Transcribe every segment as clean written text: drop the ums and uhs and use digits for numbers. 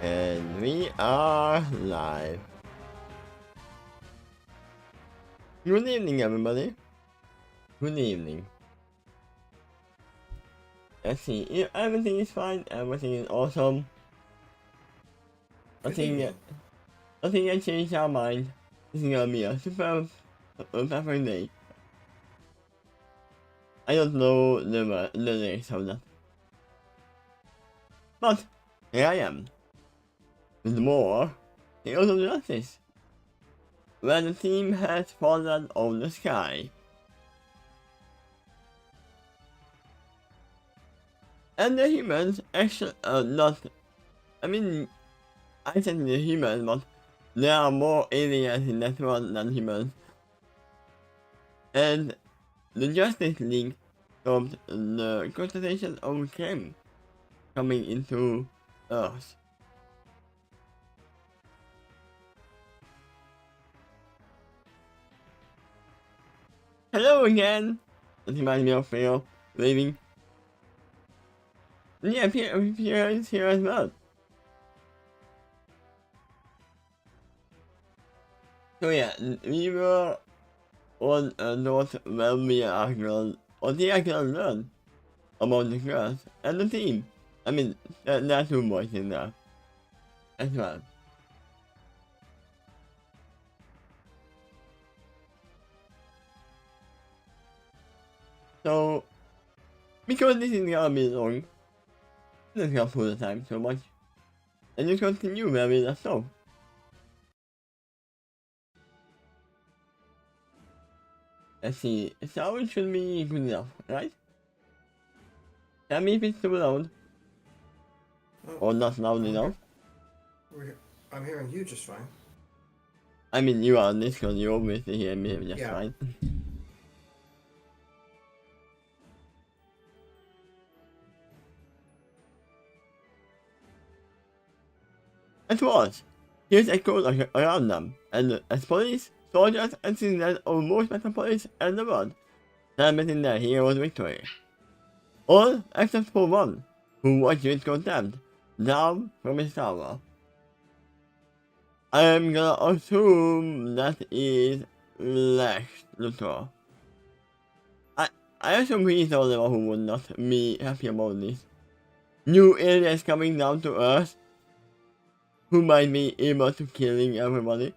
And we are live. Good evening, everybody. Good evening. Let's see. If everything is fine, everything is awesome. Nothing can change our mind. This is gonna be a super perfect day. I don't know the lyrics of that. But here I am. With more Heroes of Justice, where the team has fallen on the sky. And the humans actually not. I mean, I said the humans, but there are more aliens in that world than humans. And the Justice League stopped the concentration of crime coming into Earth. Hello again! That reminds me of Phil leaving. Yeah, Pierre is here as well. So yeah, we were on a note where we are gonna, or they are gonna learn about the girls and the team. I mean, there are two boys in there as well. So, because this is gonna be long, let's not put the time so much, and just continue where we left off. Let's see, sound should be good enough, right? Tell me if it's too loud. Or not loud enough. I'm hearing you just fine. I mean, you are on this because you obviously hear me just fine. It was. Here's echoes around them, and as police, soldiers, and citizens of most metropolis and the world celebrating their hero's victory. All except for one, who watched it go down from his tower. I'm gonna assume that is Lex Luthor. I assume he's the only one who would not be happy about this. New aliens coming down to Earth, who might be able to killing everybody.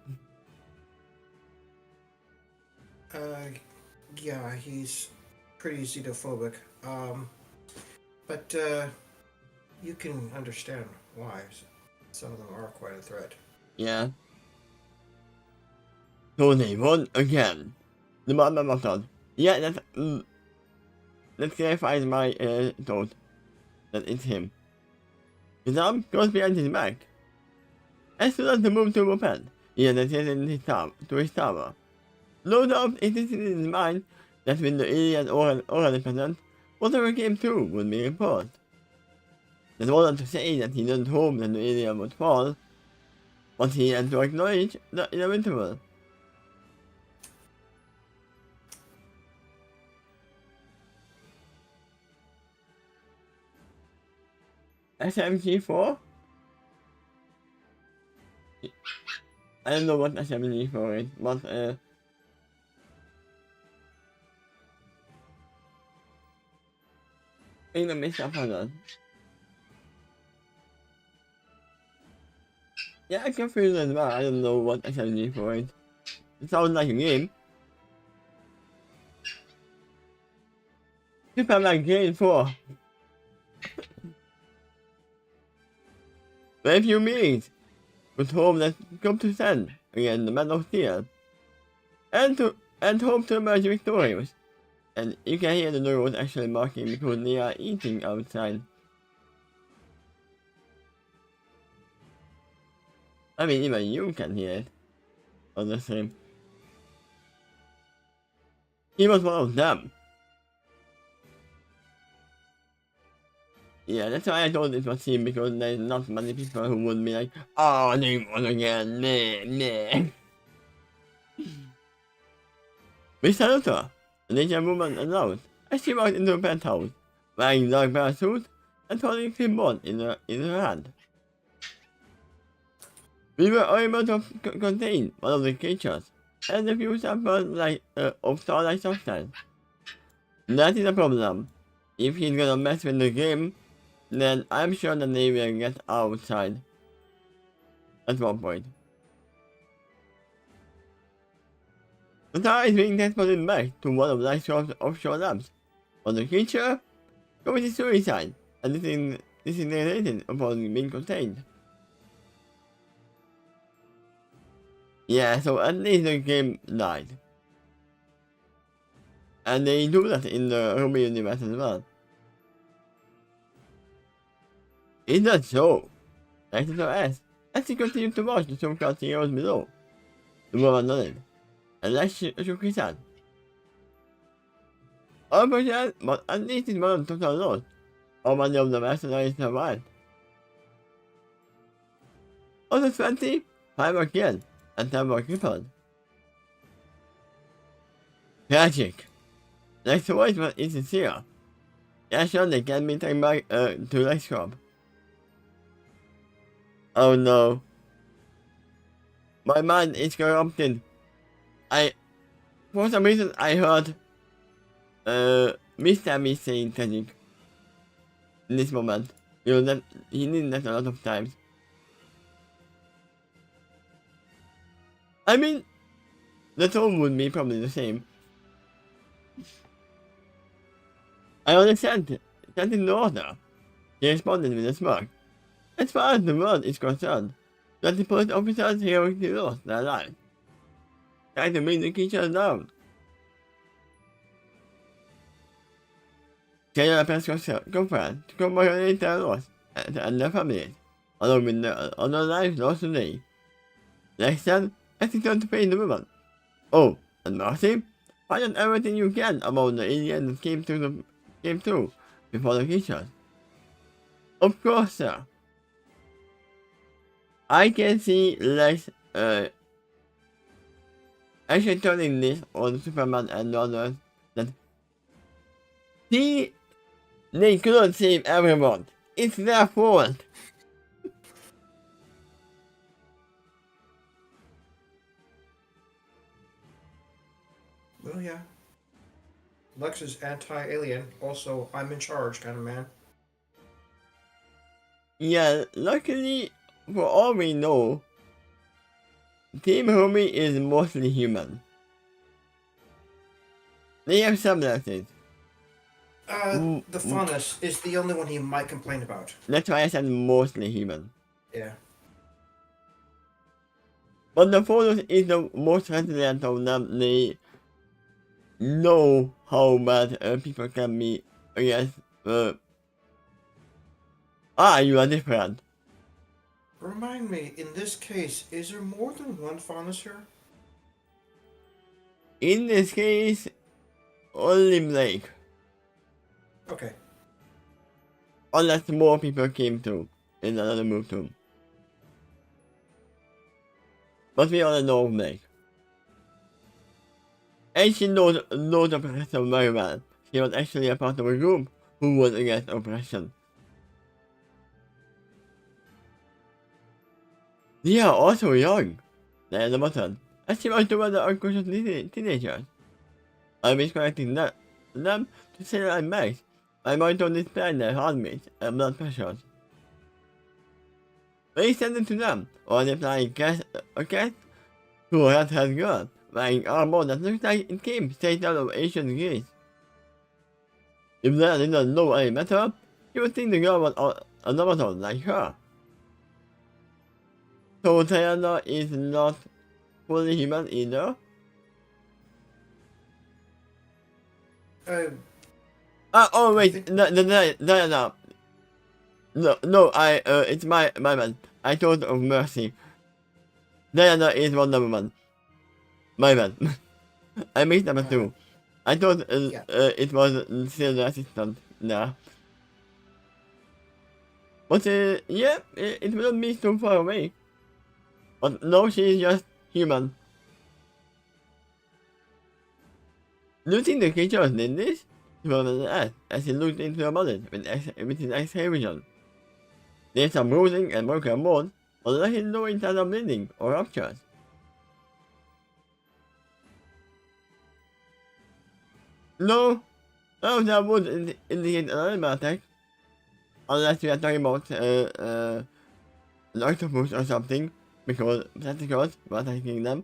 Yeah, he's pretty xenophobic. But you can understand why. Some of them are quite a threat. Yeah. So they won again. The bottom of thought. Yeah, that clarifies my thought that it's him. His arm goes behind his back. As soon as the move to open, he attended to his tower. No doubt it is in his mind that when the alien already present, whatever came through would be reported. That wasn't to say that he didn't hope that the alien would fall, but he had to acknowledge the inevitable. SMG4? I don't know what SMG4 is, but in the midst of others. Yeah, I can feel as well. I don't know what SMG4 is. It sounds like a game. Superman Game 4. Very few meetings with hope that come to stand against the Man of Steel. And hope to emerge victorious. And you can hear the neurons actually barking because they are eating outside. I mean, even you can hear it. On the same. He was one of them. Yeah, that's why I thought it was him, because there's not many people who would be like, oh, they won again, nah. Mr. Luthor, the Asian woman announced as she walked into the penthouse, wearing dark brown suit and holding a clipboard in her hand. We were able to contain one of the creatures, and a few samples of starlight substance. That is a problem. If he's gonna mess with the game, then I'm sure that they will get outside at one point. The tower is being transported back to one of Lightsource's offshore labs. But the creature committed suicide, and this is related upon being contained. Yeah, so at least the game died. And they do that in the Ruby universe as well. Is that so? Like to ask. As you continue to watch the so-called heroes below, the woman nodded, and Lex shook his hand. Unfortunate, but at least it's one of the total loss. How many of the mercenaries survived? Of the 20, 5 were killed, and 10 were crippled. Tragic. Lex's voice was insincere. Yeah, sure, they can be taken back to Lex Corp. Oh no. My mind is corrupted. For some reason, I heard Mr. Me saying tragic in this moment. You know, that he needed that a lot of times. I mean, the tone would be probably the same. I understand. Sent in the order. He responded with a smirk. As far as the world is concerned, 20 police officers heroically lost their lives, trying to bring the creature down. General press conference to commemorate their loss and their families, along with the other lives lost today. Next said, as he turned to face the woman. Oh, and Marcy, find out everything you can about the alien that came through before the creature. Of course, sir. I can see Lex actually turning this on Superman and others that they couldn't save everyone. It's their fault. Well, yeah. Lex is anti-alien, also I'm in charge kind of man. Yeah, luckily, for all we know, Team Homie is mostly human. They have semblance. The faunus is the only one he might complain about. That's why I said mostly human. Yeah. But the faunus is the most resilient of them. They know how bad people can be against. You are different. Remind me, in this case, is there more than one faunus here? In this case, only Blake. Okay. Unless more people came through in another move too. But we all know Blake. And she knows oppression very well. She was actually a part of a group who was against oppression. They are also young. There's a button. As she was toward the unconscious teenagers. I was correcting them to say I'm back. I might on display their heartbeats and blood pressures. They send it to them, or they fly a cat who has girl wearing armor that looks like it came straight out of ancient Greece. If they didn't know any better, you would think the girl was an avatar like her. So Diana is not fully human either? Oh wait, Diana. No, it's my man. I thought of Mercy. Diana is Wonder Woman. My man. I mixed number 2. I thought it was still the assistant. Nah. But yeah, it wouldn't be too far away. But no, she is just human. Do you think the creature did this? As he looked into her body with his X-ray vision. There's some bruising and broken bones, unless it's knowing that I'm bleeding or ruptured. No, no, that would indicate an animal attack. Unless we are talking about an octopus or something, because tentacles were attacking them,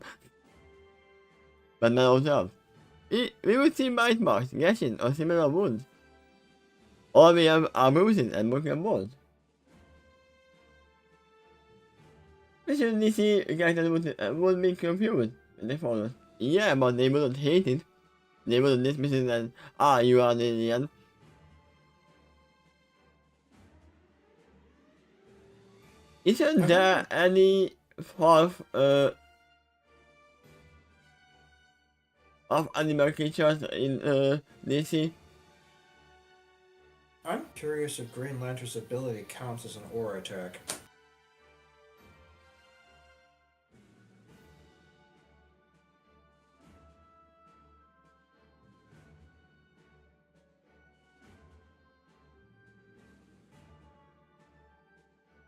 but not ourselves. We would see bite marks, gashes, or similar wounds. Or we have our bruises and broken bones. Especially see characters would be confused when they follow us. Yeah, but they wouldn't hate it. They wouldn't dismiss it as, you are an alien. Isn't there any form of animal creatures in DC? I'm curious if Green Lantern's ability counts as an aura attack.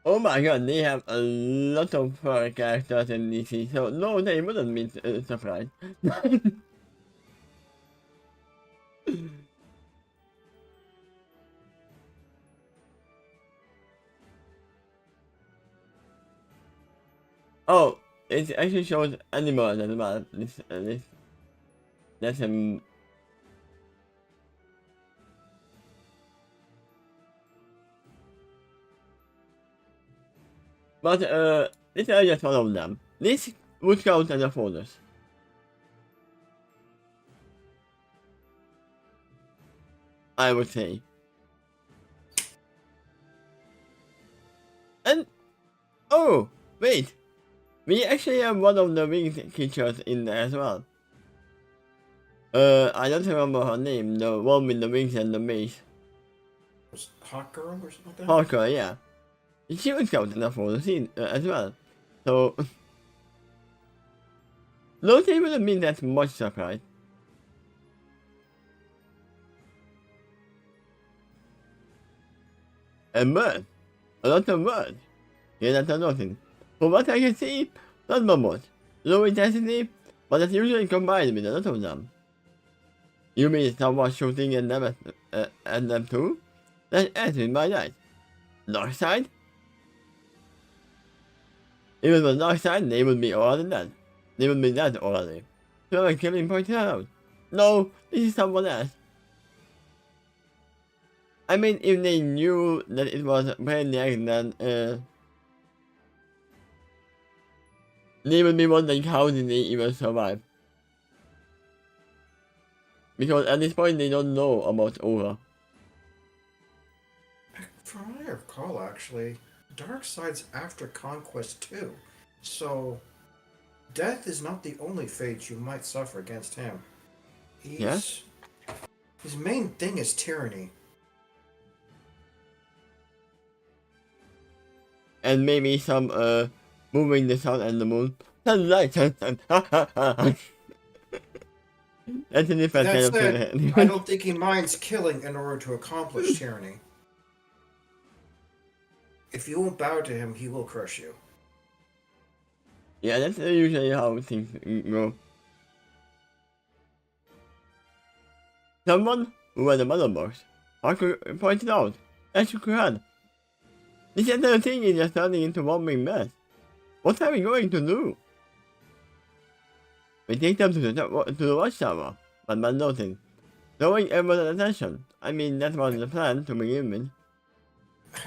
Oh my god, they have a lot of characters in DC, so no, they wouldn't be surprised. Oh, it actually shows animals as well. That's But this is just one of them. This would count as a bonus. I would say. And oh, wait. We actually have one of the winged creatures in there as well. I don't remember her name, the one with the wings and the mace. Was it Hawk Girl or something like that? Hawker, yeah. She would count enough for the scene as well. So, no, they wouldn't mean that much surprise. And birds. A lot of birds. Yeah, that's nothing. From what I can see, not much. Low intensity, but that's usually combined with a lot of them. You mean someone shooting at them too? That's answered by that. Dark side? Even with dark side, they would be older than that. They would be that already. So like Kevin pointed out. No, this is someone else. I mean, if they knew that it was Brainiac, then they would be wondering how did they even survive. Because at this point they don't know about Aura. From what I recall, actually, Darkseid's after Conquest too. So, death is not the only fate you might suffer against him. His main thing is tyranny. And maybe some moving the sun and the moon. That's a different kind of thing. I don't think he minds killing in order to accomplish tyranny. If you won't bow to him, he will crush you. Yeah, that's usually how things go. Someone who had a mother box, Parker pointed out, as you could. This entire thing is just turning into one big mess. What are we going to do? We take them to the watchtower, but nothing. Drawing everyone's attention. I mean, that was the plan to begin with.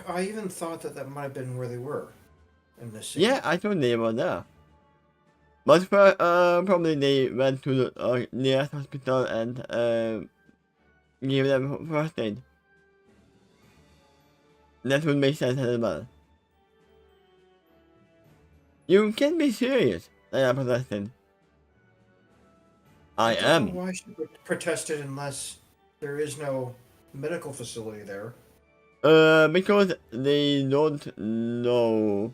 I even thought that might have been where they were in this scene. Yeah, I thought they were there. But probably they went to the nearest hospital and gave them first aid. That would make sense as well. You can't be serious, I protested. I am. Don't know why she protested unless there is no medical facility there. Because they don't know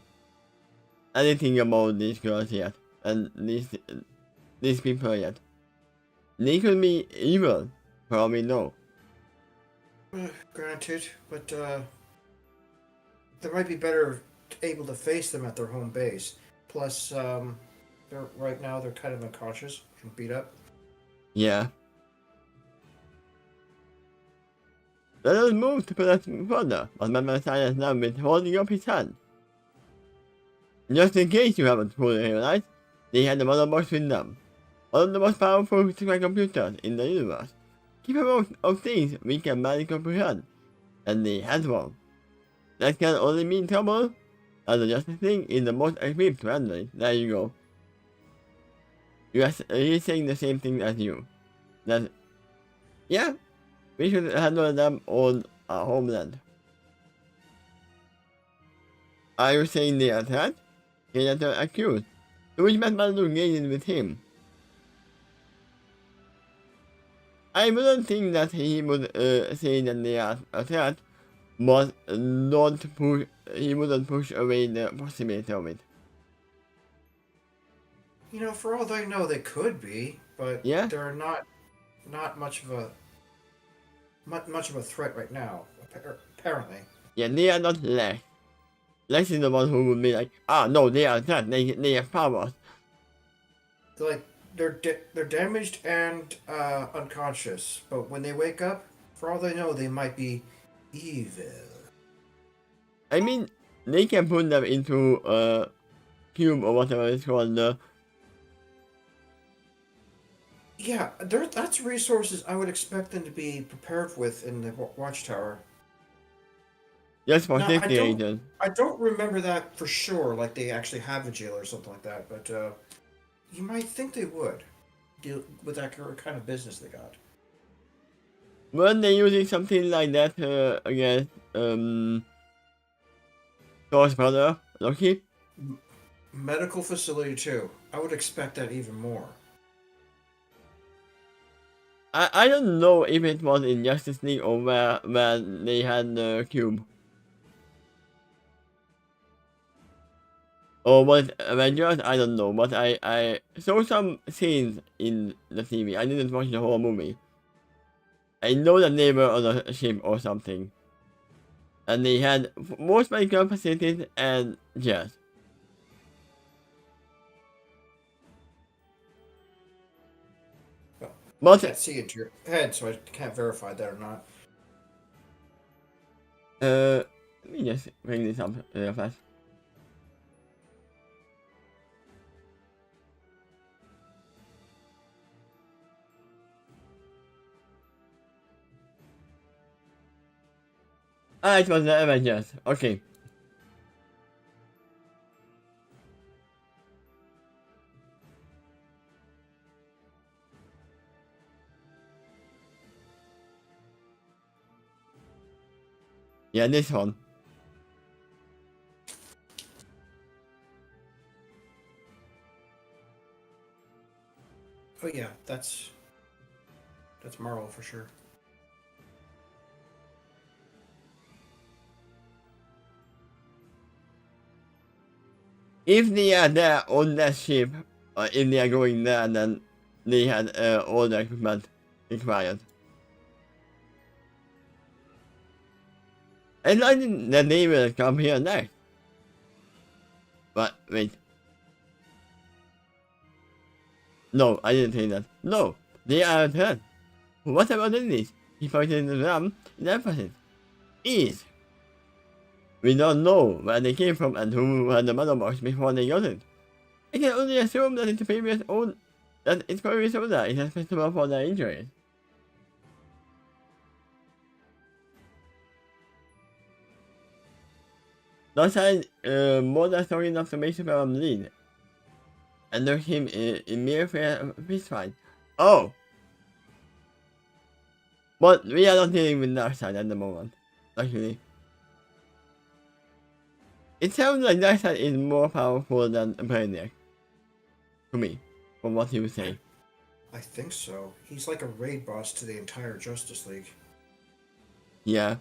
anything about these girls yet, and these people yet. They could be evil, for all we know. Granted, but there might be better able to face them at their home base. Plus, right now they're kind of unconscious and beat up. Yeah. Let us move to protect further, but Mama-san has now been holding up his hand. Just in case you haven't fully realized, they had the mother box with them. One of the most powerful supercomputers in the universe. Capable of things we can barely comprehend. And they had one. That can only mean trouble, and the Justice League is the most equipped to handle it. There you go. He's saying the same thing as you. That, yeah, we should handle them on our homeland. Are you saying they are threat? They are accused. So which Batman to engage in with him? I wouldn't think that he would say that they are a threat, but he wouldn't push away the possibility of it. You know, for all they know, they could be, but Yeah? they're not much of a threat right now. Apparently. Yeah, they are not Lex. Lex is the one who would be like, ah, no, they are threat. They have powers. They're damaged and unconscious, but when they wake up, for all they know, they might be evil. I mean, they can put them into a cube or whatever it's called. Yeah, that's resources I would expect them to be prepared with in the watchtower. Just for Now, safety reasons. I don't remember that for sure, like they actually have a jail or something like that, but you might think they would deal with that kind of business they got. Weren't they using something like that against Thor's brother, Loki? Medical facility too. I would expect that even more. I don't know if it was in Justice League or where they had the cube. Or was it Avengers? I don't know, but I saw some scenes in the TV. I didn't watch the whole movie. I know that they were on a ship or something. And they had most medical facilities and yes. I But can't see into your head, so I can't verify that or not. let me just bring this up real fast. Ah, it was the Avengers. Okay. Yeah, this one. Oh yeah, that's Marvel for sure. If they are there on that ship, or if they are going there, then they had all the equipment required. And I think that they will come here next. But wait. No, I didn't say that. No, they are a threat. What about this? He pointed to them in emphasis. Ease. We don't know where they came from and who had the mother box before they got it. I can only assume that its previous owner is responsible for their injuries. Thus I more than strong enough to make Superman bleed. And knock him in mere fist fight. Oh! But we are not dealing with Darkseid at the moment, actually. It sounds like Darkseid is more powerful than Brainiac. To me, from what you say. I think so. He's like a raid boss to the entire Justice League. Yeah.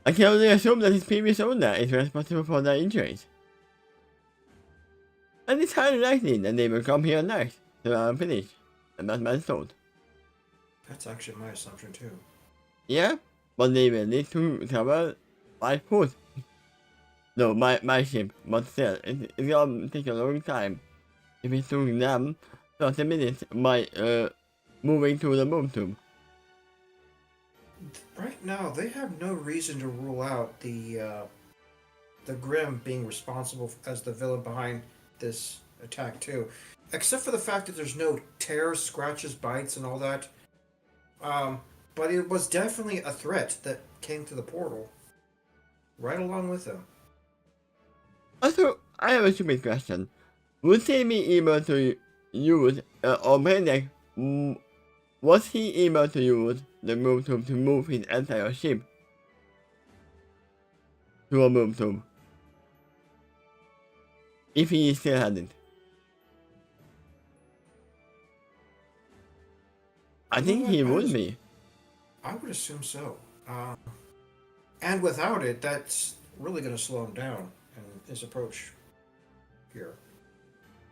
I can only assume that his previous owner is responsible for their injuries. And it's highly likely that they will come here next, so I'm finished. And Batman's told. That's actually my assumption too. Yeah, but they will need to travel by foot. No, my ship, but still, it's gonna take a long time. If it's doing them, 30 minutes by moving to the moon tube. Right now, they have no reason to rule out the Grim being responsible as the villain behind this attack too, except for the fact that there's no tears, scratches, bites, and all that. Um, but it was definitely a threat that came to the portal, right along with him. Also, I have a stupid question. Would he be able to use, or maybe, was he able to use the moon tube to move his entire ship to a moon tube? If he still had it. I think he would be. I would assume so. And without it, that's really going to slow him down in his approach here.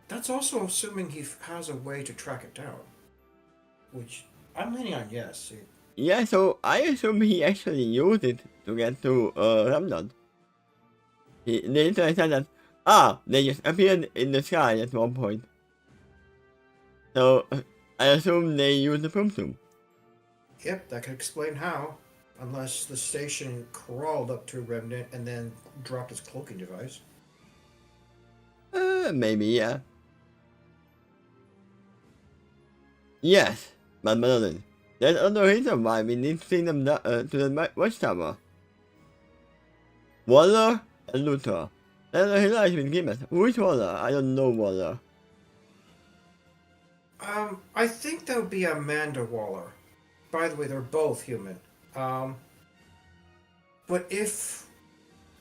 That's also assuming he has a way to track it down, which I'm leaning on yes. Yeah, so I assume he actually used it to get to London. They literally said that, they just appeared in the sky at one point. So I assume they used the boom tube. Yep, that could explain how. Unless the station crawled up to Remnant and then dropped its cloaking device. Maybe, yeah. Yes, but Melody, there's another reason why we need to send them to the watchtower. Waller and Luther. There's a hilarious with Gibbons. Which Waller? I don't know Waller. I think that would be Amanda Waller. By the way, they're both human. But if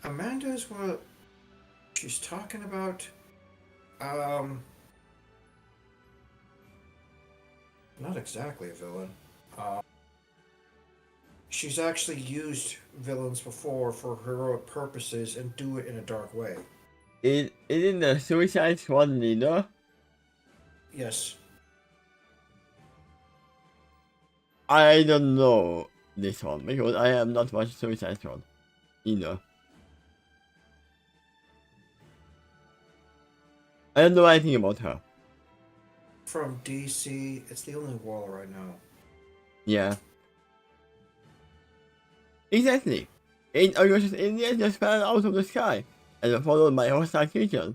Amanda is what she's talking about, not exactly a villain. She's actually used villains before for heroic purposes and do it in a dark way. Isn't the Suicide Squad leader? Yes. I don't know this one because I have not watched Suicide Squad either. I don't know anything about her. From DC, it's the only Waller I know. Yeah. Exactly. 8 unconscious Indians just fell out of the sky and were followed by hostile creatures,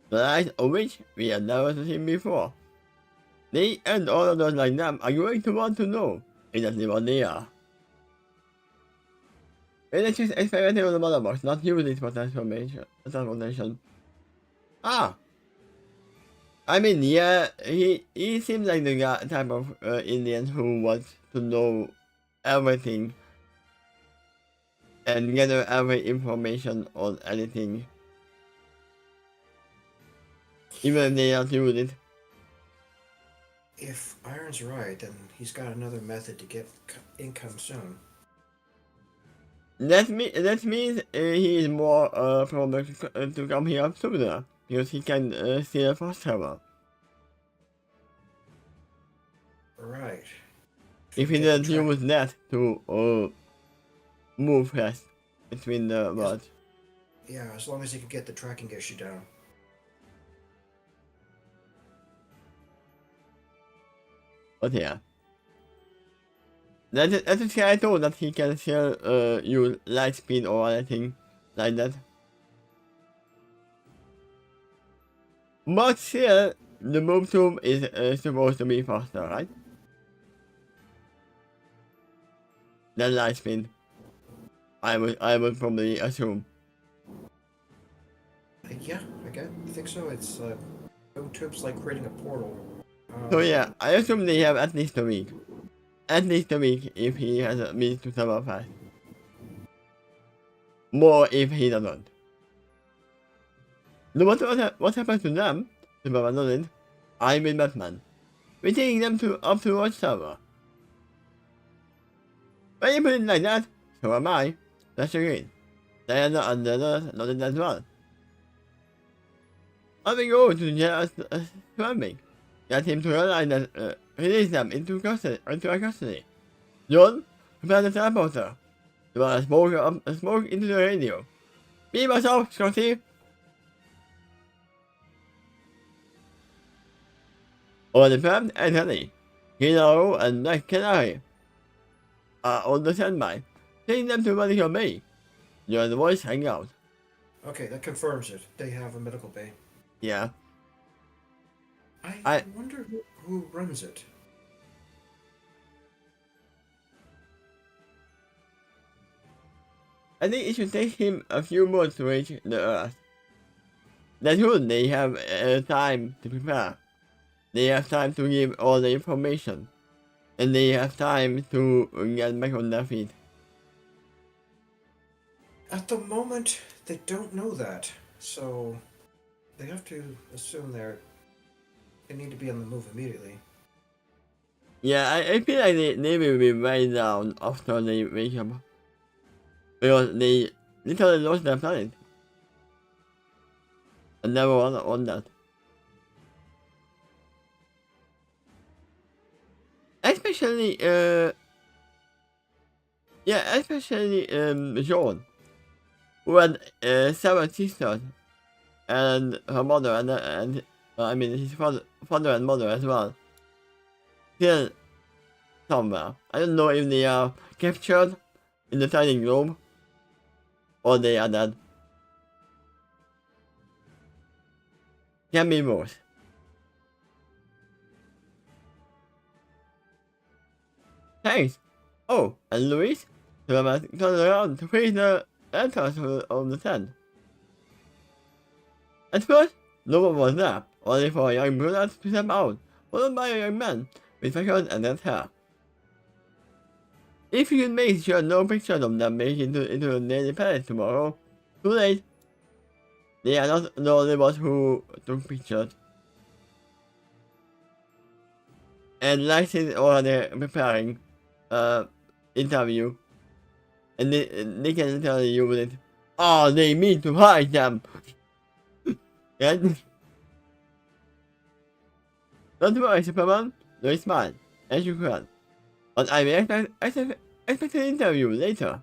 the likes of which we had never seen before. They and all of those like them are going to want to know exactly what they are. Let's just experimenting on the mother box, not use it for transformation. I mean, yeah, he seems like the guy, type of Indian who wants to know everything and gather every information on anything, even if they don't use it. If Iron's right, then he's got another method to get income soon. That means he is more probable to come here sooner, because he can steal a fast travel. Right. If he doesn't use that to move fast between the worlds. Yeah, as long as he can get the tracking issue down. But yeah. That's a scary tool that he can still use light speed or anything like that. But still, the move tube is supposed to be faster, right? Than light speed. I would probably assume. Yeah, I think so. It's move tube's like creating a portal. So yeah, I assume they have at least a week. At least a week if he has a means to travel fast. More if he doesn't. No matter what happens to them, Superman doesn't, I'm with Batman. We're taking them up to Watchtower. When you put it like that, so am I. That's agreed. Diana and the others nodded as well. I will go to Jealous Swarming. Get him to realize that release them into our custody. John, prepare the teleporter. You want to smoke into the radio. Be myself, Scotty. Or the firm Anthony. Hero and Nick Canary are on the standby. Taking them to medical bay. Your voice hang out. Okay, that confirms it. They have a medical bay. Yeah. I wonder who runs it. I think it should take him a few months to reach the Earth. That's good, they have time to prepare. They have time to give all the information. And they have time to get back on their feet. At the moment, they don't know that. So they have to assume they need to be on the move immediately. Yeah, I feel like they will be way down after they wake up. Because they literally lost their planet. And never on that. Especially, John, who had 7 sisters, and her mother, and I mean his father and mother as well. Still somewhere. I don't know if they are captured in the tiny globe, or they are dead. Can be both. Thanks. Oh, and Luis, turn around to face the entrance of the tent. At first, no one was there, only for a young brunette to step out, followed by a young man with freckles and red hair. If you can make sure no pictures of them make it into the Daily Palace tomorrow, too late. They are not the only ones who took pictures. And Lex is already preparing interview. And they can tell you with it. Oh, they mean to hide them. And don't worry, Superman. No smile, as you can. But I will expect an interview later.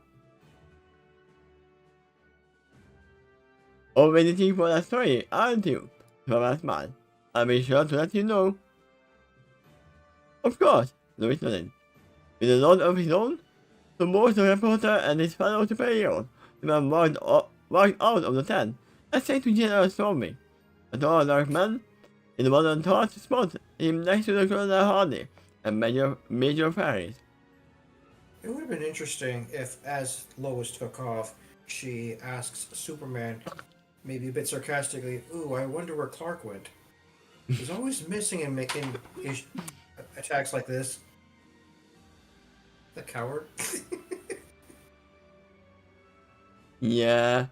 Or waiting for that story, aren't you? Superman smiled. I'll be sure to let you know. Of course, Louis nodded. With a nod of his own, to both the reporter and his fellow superior, the man walked out of the tent and straight to General Stormy. A tall, dark man in the modern torch spot him next to the Colonel Hardy and Major Ferris. It would have been interesting if, as Lois took off, she asks Superman, maybe a bit sarcastically, "Ooh, I wonder where Clark went." He's always missing in attacks like this. The coward. Yeah.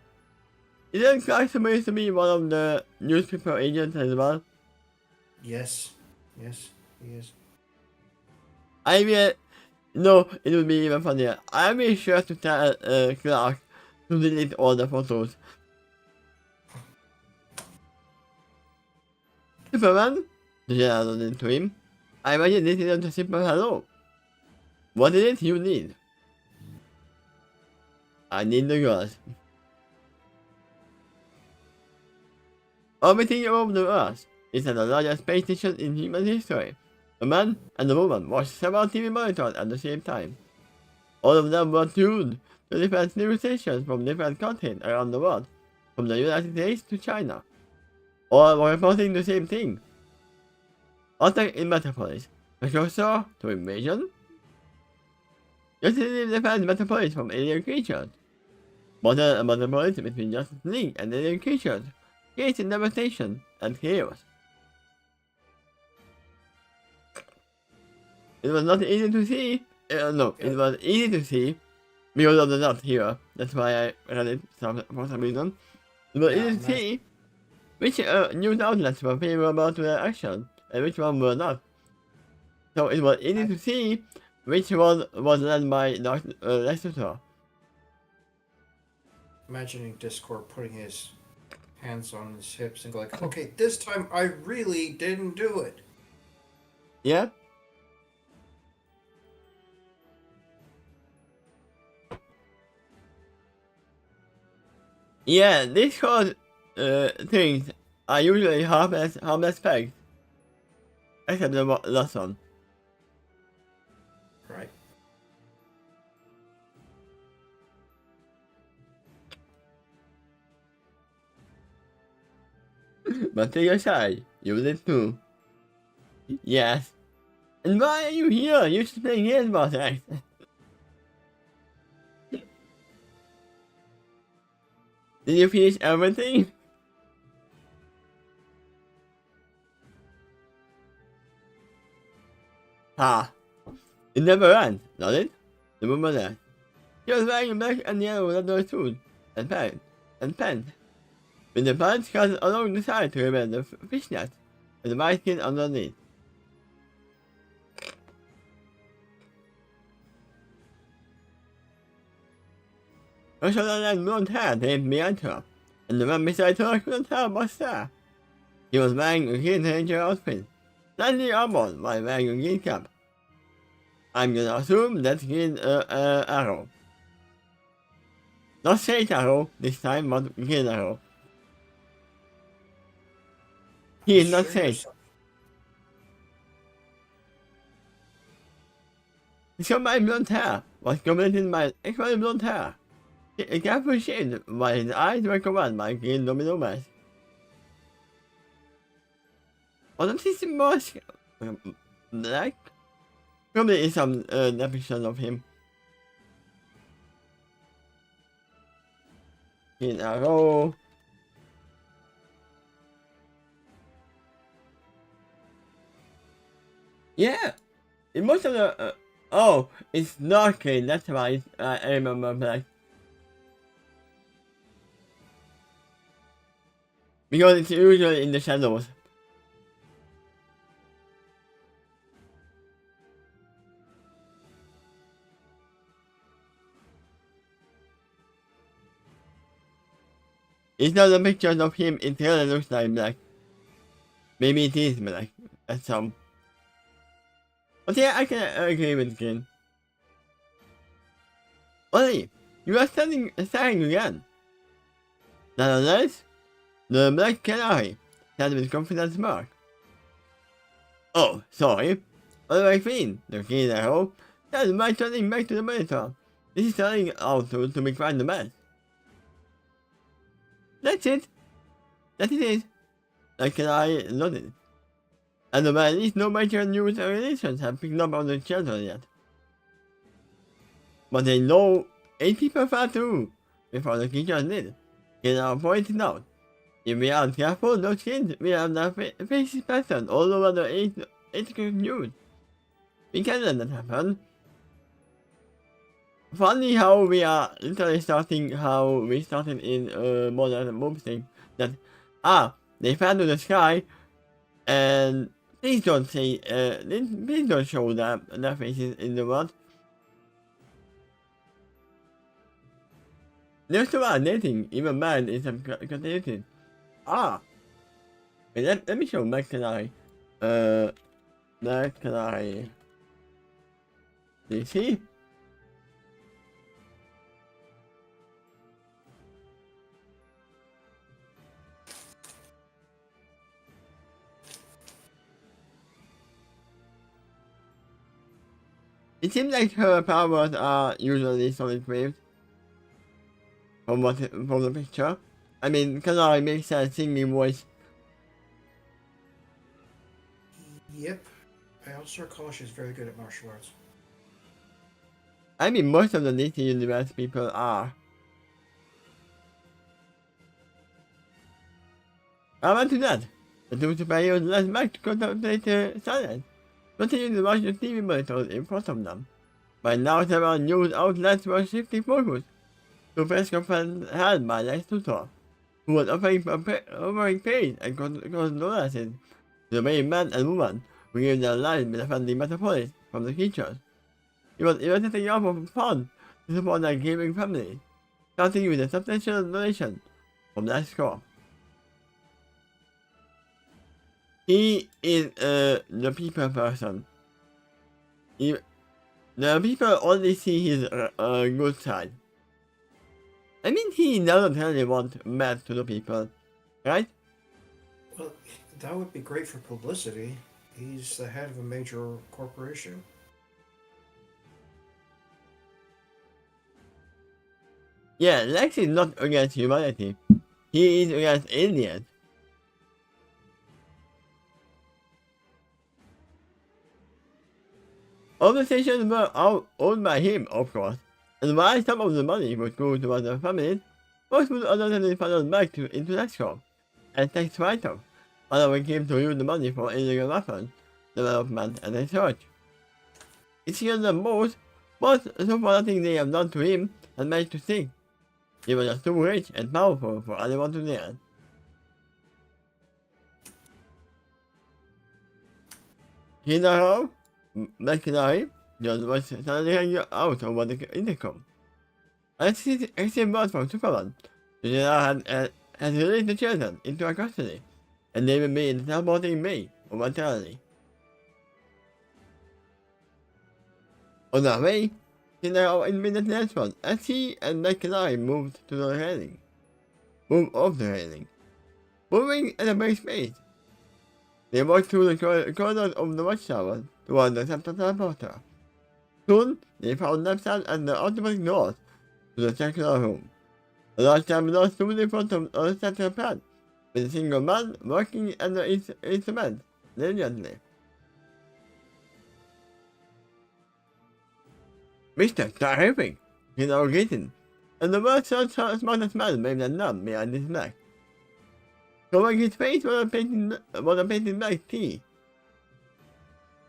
Isn't Clark supposed to be one of the newspaper agents as well? Yes, he is. I mean, no, it would be even funnier. I'll be sure to tell Clark to delete all the photos. Superman? The general nodded to him. I imagine this isn't a simple hello. What is it you need? I need the girls. Orbiting above the Earth is the largest space station in human history. A man and a woman watched several TV monitors at the same time. All of them were tuned to different news stations from different countries around the world, from the United States to China. All were reporting the same thing. Attack in Metropolis. Precursor to invasion? Justice defends Metropolis from alien creatures. Modern and Metropolis between Justice League and alien creatures creates devastation and chaos. It was not easy to see. It was easy to see because of the dot here. That's why I read it for some reason. It was easy to see which news outlets were favorable to their action and which one were not. So it was easy to see which one was led by Lex Luthor. Imagining Discord putting his hands on his hips and go like, "Okay, this time I really didn't do it." Yeah? Yeah, these called things are usually harmless pegs, except the last one. Right. But take aside, you did too. Yes. And why are you here? You should play games about X. Did you finish everything? Ha! It never ends, does it? Remember that. He was wearing a black and yellow leather suit and pants. With the pants cut along the side to prevent the fishnet, and the white skin underneath. A short and blonde hair draped behind her, and the man beside her couldn't help but stare. He was wearing a Green Ranger outfit, slightly armored while wearing a green cap. I'm gonna assume that's Green Arrow. Not Straight Arrow this time, but Green Arrow. He is not straight. He's got my blonde hair, was completed by equally blonde hair. A careful shade while his eyes were covered by a green domino mask. Wasn't his mask black? Probably is some depiction of him. Green Arrow. Yeah! In most of the oh, it's snorkeling, that's why I remember black. Because it's usually in the shadows. It's not a picture of him, it really looks like black. Maybe it is black, that's some. But yeah, I can agree with Green. Ollie, you are staring again. Nonetheless, the Black Canary said with confident smirk. Oh, sorry. Alright, Green, the Green Arrow, said by turning back to the monitor. This is turning out to be quite the mess. That's it. That it is. Black Canary nodded. And at least no major news or relations have picked up on the children yet. But they know 8 people fell through before the creatures did. General pointed out. If we aren't careful, those kids will have their faces patterned all over the 8 news. We can't let that happen. Funny how we are literally starting how we started in Modern Boomstick. That, they fell to the sky, and please don't say, please don't show their faces in the world. They're still are dating, even man is continuity. Wait, let me show Black Canary. Black Canary. Do you see? It seems like her powers are usually solid waves. From the picture. I mean, Canary makes a singing voice. Yep. I also recall she's very good at martial arts. I mean, most of the DC Universe people are. How about that? The two superheroes left back to contemplate silence, continuing to watch the TV monitors in front of them. By now, several news outlets were shifting focus to press conference held by Lex Luthor, who was offering praise and condolences to the brave man and woman who gave their lives with a friendly metropolis from the creatures. He was even setting up for fun to support their gaming family, starting with a substantial donation from that score. He is the people person. The people only see his good side. I mean, he doesn't really want mad to the people, right? Well, that would be great for publicity. He's the head of a major corporation. Yeah, Lex is not against humanity. He is against aliens. All the stations were owned by him, of course, and while some of the money would go to other families, most would ultimately funnel back into Lexcom and tax write-off, allowing him to use the money for illegal weapons development and research. It's here the most, but so far nothing they have done to him has managed to stick. He was just too rich and powerful for anyone to dare. Hidaro, McLaren, just was suddenly hanging out over the intercom. I received word from Superman. The general had released the children into our custody, and they will be teleporting me momentarily. On our way, Hidaro immediately responded as he and McLaren moved off the railing, moving at a brisk pace. They walked through the corridors of the watchtower toward the central teleporter. Soon, they found themselves at the automatic doors to the circular room. The large terminal stood in front of the central plant, with a single man working at the instrument diligently. Mr. Terrific, he now greeted, and the world's smartest man waved a nub behind his back. Covering his face was a painted black tea.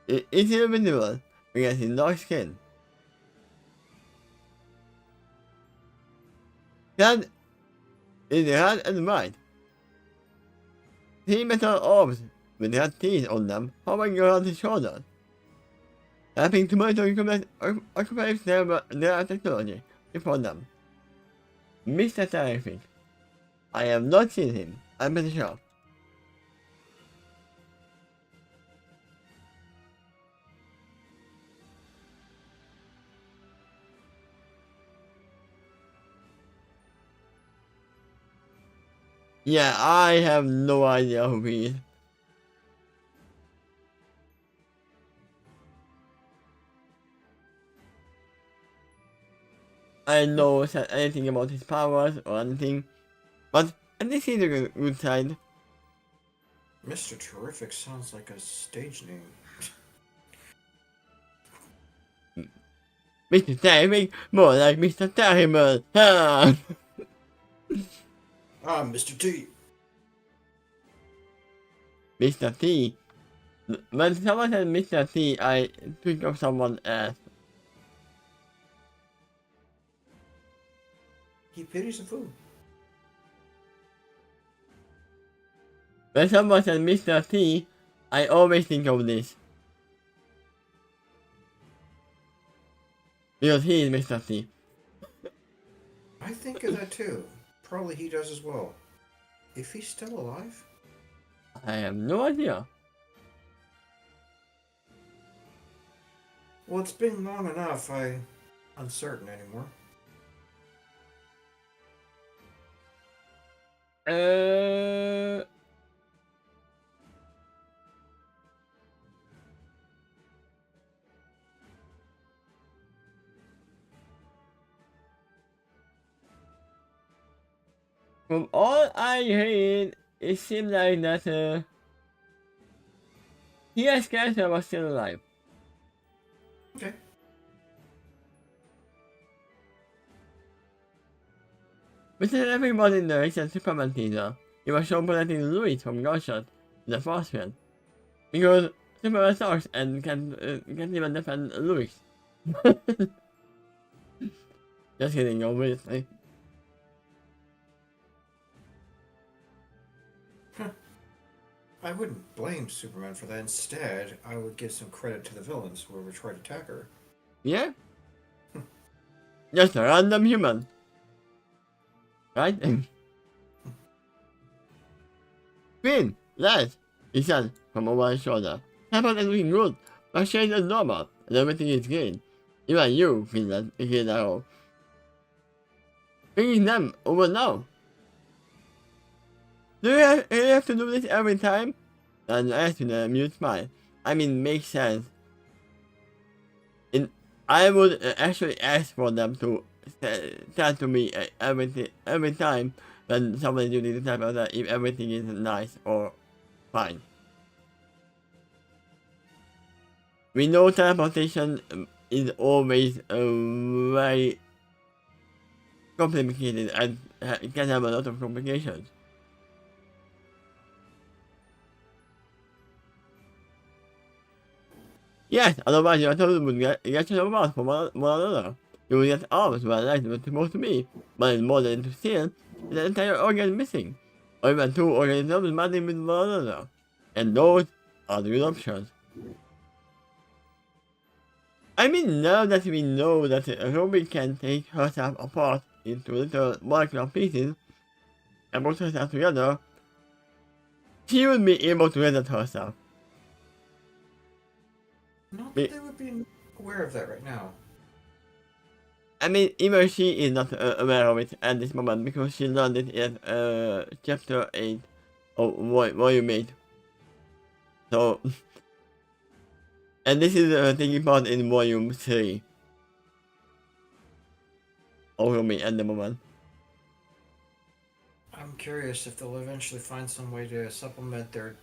It is invisible against his dark skin. Clad in red and white, three metal orbs with red teeth on them hovering around his shoulders, helping to monitor occupies their technology before them. Mr. Terrific. I have not seen him, I'm pretty sure. Yeah, I have no idea who he is. I don't know anything about his powers or anything, but at least he's a good side. Mr. Terrific sounds like a stage name. Mr. Terrific, more like Mr. Terrible. Ah. Mr. T. Mr. T. When someone said Mr. T, I think of someone else. He pities the food. When someone said Mr. T, I always think of this. Because he is Mr. T. I think of that too. Probably he does as well. If he's still alive? I have no idea. Well, it's been long enough. I'm uncertain anymore. From all I heard, it seemed like that he as character was still alive. Okay. Mr. Everybody in the recent Superman teaser, he was shown protecting Louis from gunshot in the force field. Because Superman sucks and can't even defend Louis. Just kidding, obviously. I wouldn't blame Superman for that. Instead, I would give some credit to the villains who ever tried to attack her. Yeah? Just a random human. Right? Queen, Les, he said from over his shoulder. Everyone is looking good, but shade is normal, and everything is good. Even you, Finland, Hidaro. bringing them over now. Do you have to do this every time? And I asked with a amused smile. I mean, makes sense. I would actually ask for them to tell to me every time when somebody doing this type of that if everything is nice or fine. We know teleportation is always very complicated and it can have a lot of complications. Yes, otherwise your total would get your mouth from one another. You will get arms where legs were supposed to be, but it's more than to steal, the entire organ missing. Or even two organisms matching with one another. And those are the good options. I mean, now that we know that Ruby can take herself apart into little molecular pieces and put herself together, she will be able to reset herself. Not that they would be aware of that right now. I mean, even she is not aware of it at this moment because she learned it in chapter 8 of Volume 8. So, and this is taking part in Volume 3 of me at the moment. I'm curious if they'll eventually find some way to supplement their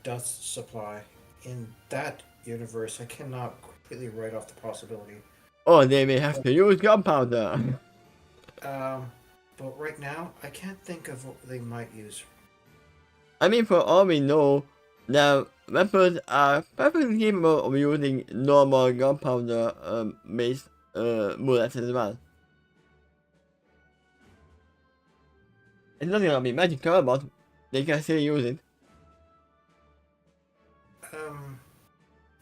dust supply. In that universe, I cannot completely write off the possibility. Oh, they may have to use gunpowder. But right now, I can't think of what they might use. I mean, for all we know, the weapons are perfectly capable of using normal gunpowder based bullets as well. It's not gonna be magical, but they can still use it.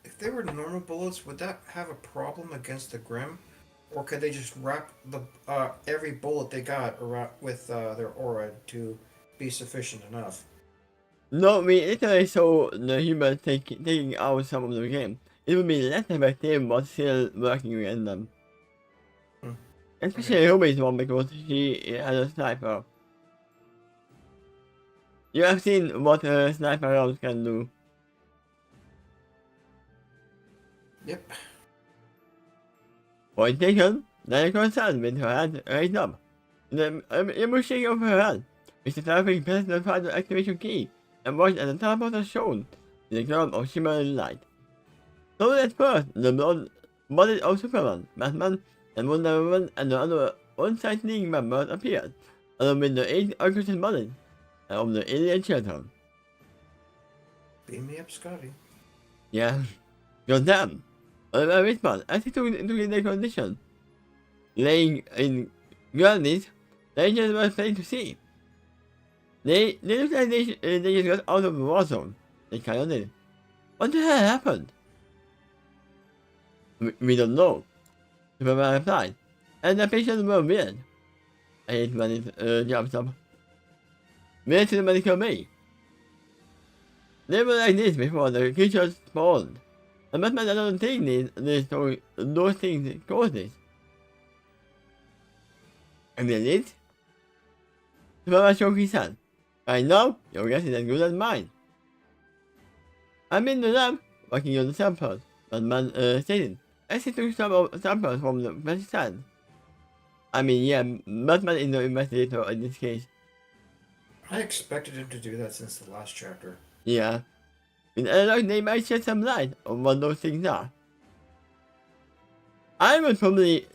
If they were normal bullets, would that have a problem against the Grim? Or could they just wrap the every bullet they got around with their aura to be sufficient enough? No, we literally saw the humans taking out some of the game. It would be less effective, but still working against them. Especially Ruby's one because she has a sniper. You have seen what a sniper rounds can do. Yep. Point taken, Danica stands with her hand raised up. The emotion of her hand, Mr. Traffic pressed the final activation key and watched as the teleporter shone in the cloud of shimmering light. So at first, the bodies of Superman, Batman, and Wonder Woman and the other unsightly members appeared, along with the 8 unconscious bodies of the alien children. Beam me up, Scotty. Yeah. Goddamn. A response as he took into their condition. Laying in granite, they just were plain to see. They looked like they just got out of the war zone. They kind of did. What the hell happened? We don't know. Superman replied. And the patients were weird. I hate when it jumps up. Weird to the medical bay. They were like this before the creatures spawned. And Batman doesn't think those things cause this. And then it? Superman shook his hand. I know, your guess is as good as mine. I'm in the lab, working on the samples, Batman stated. As he took some samples from the patient's hand. I mean, yeah, Batman is the investigator in this case. I expected him to do that since the last chapter. Yeah. In other they might shed some light on what those things are. I would probably...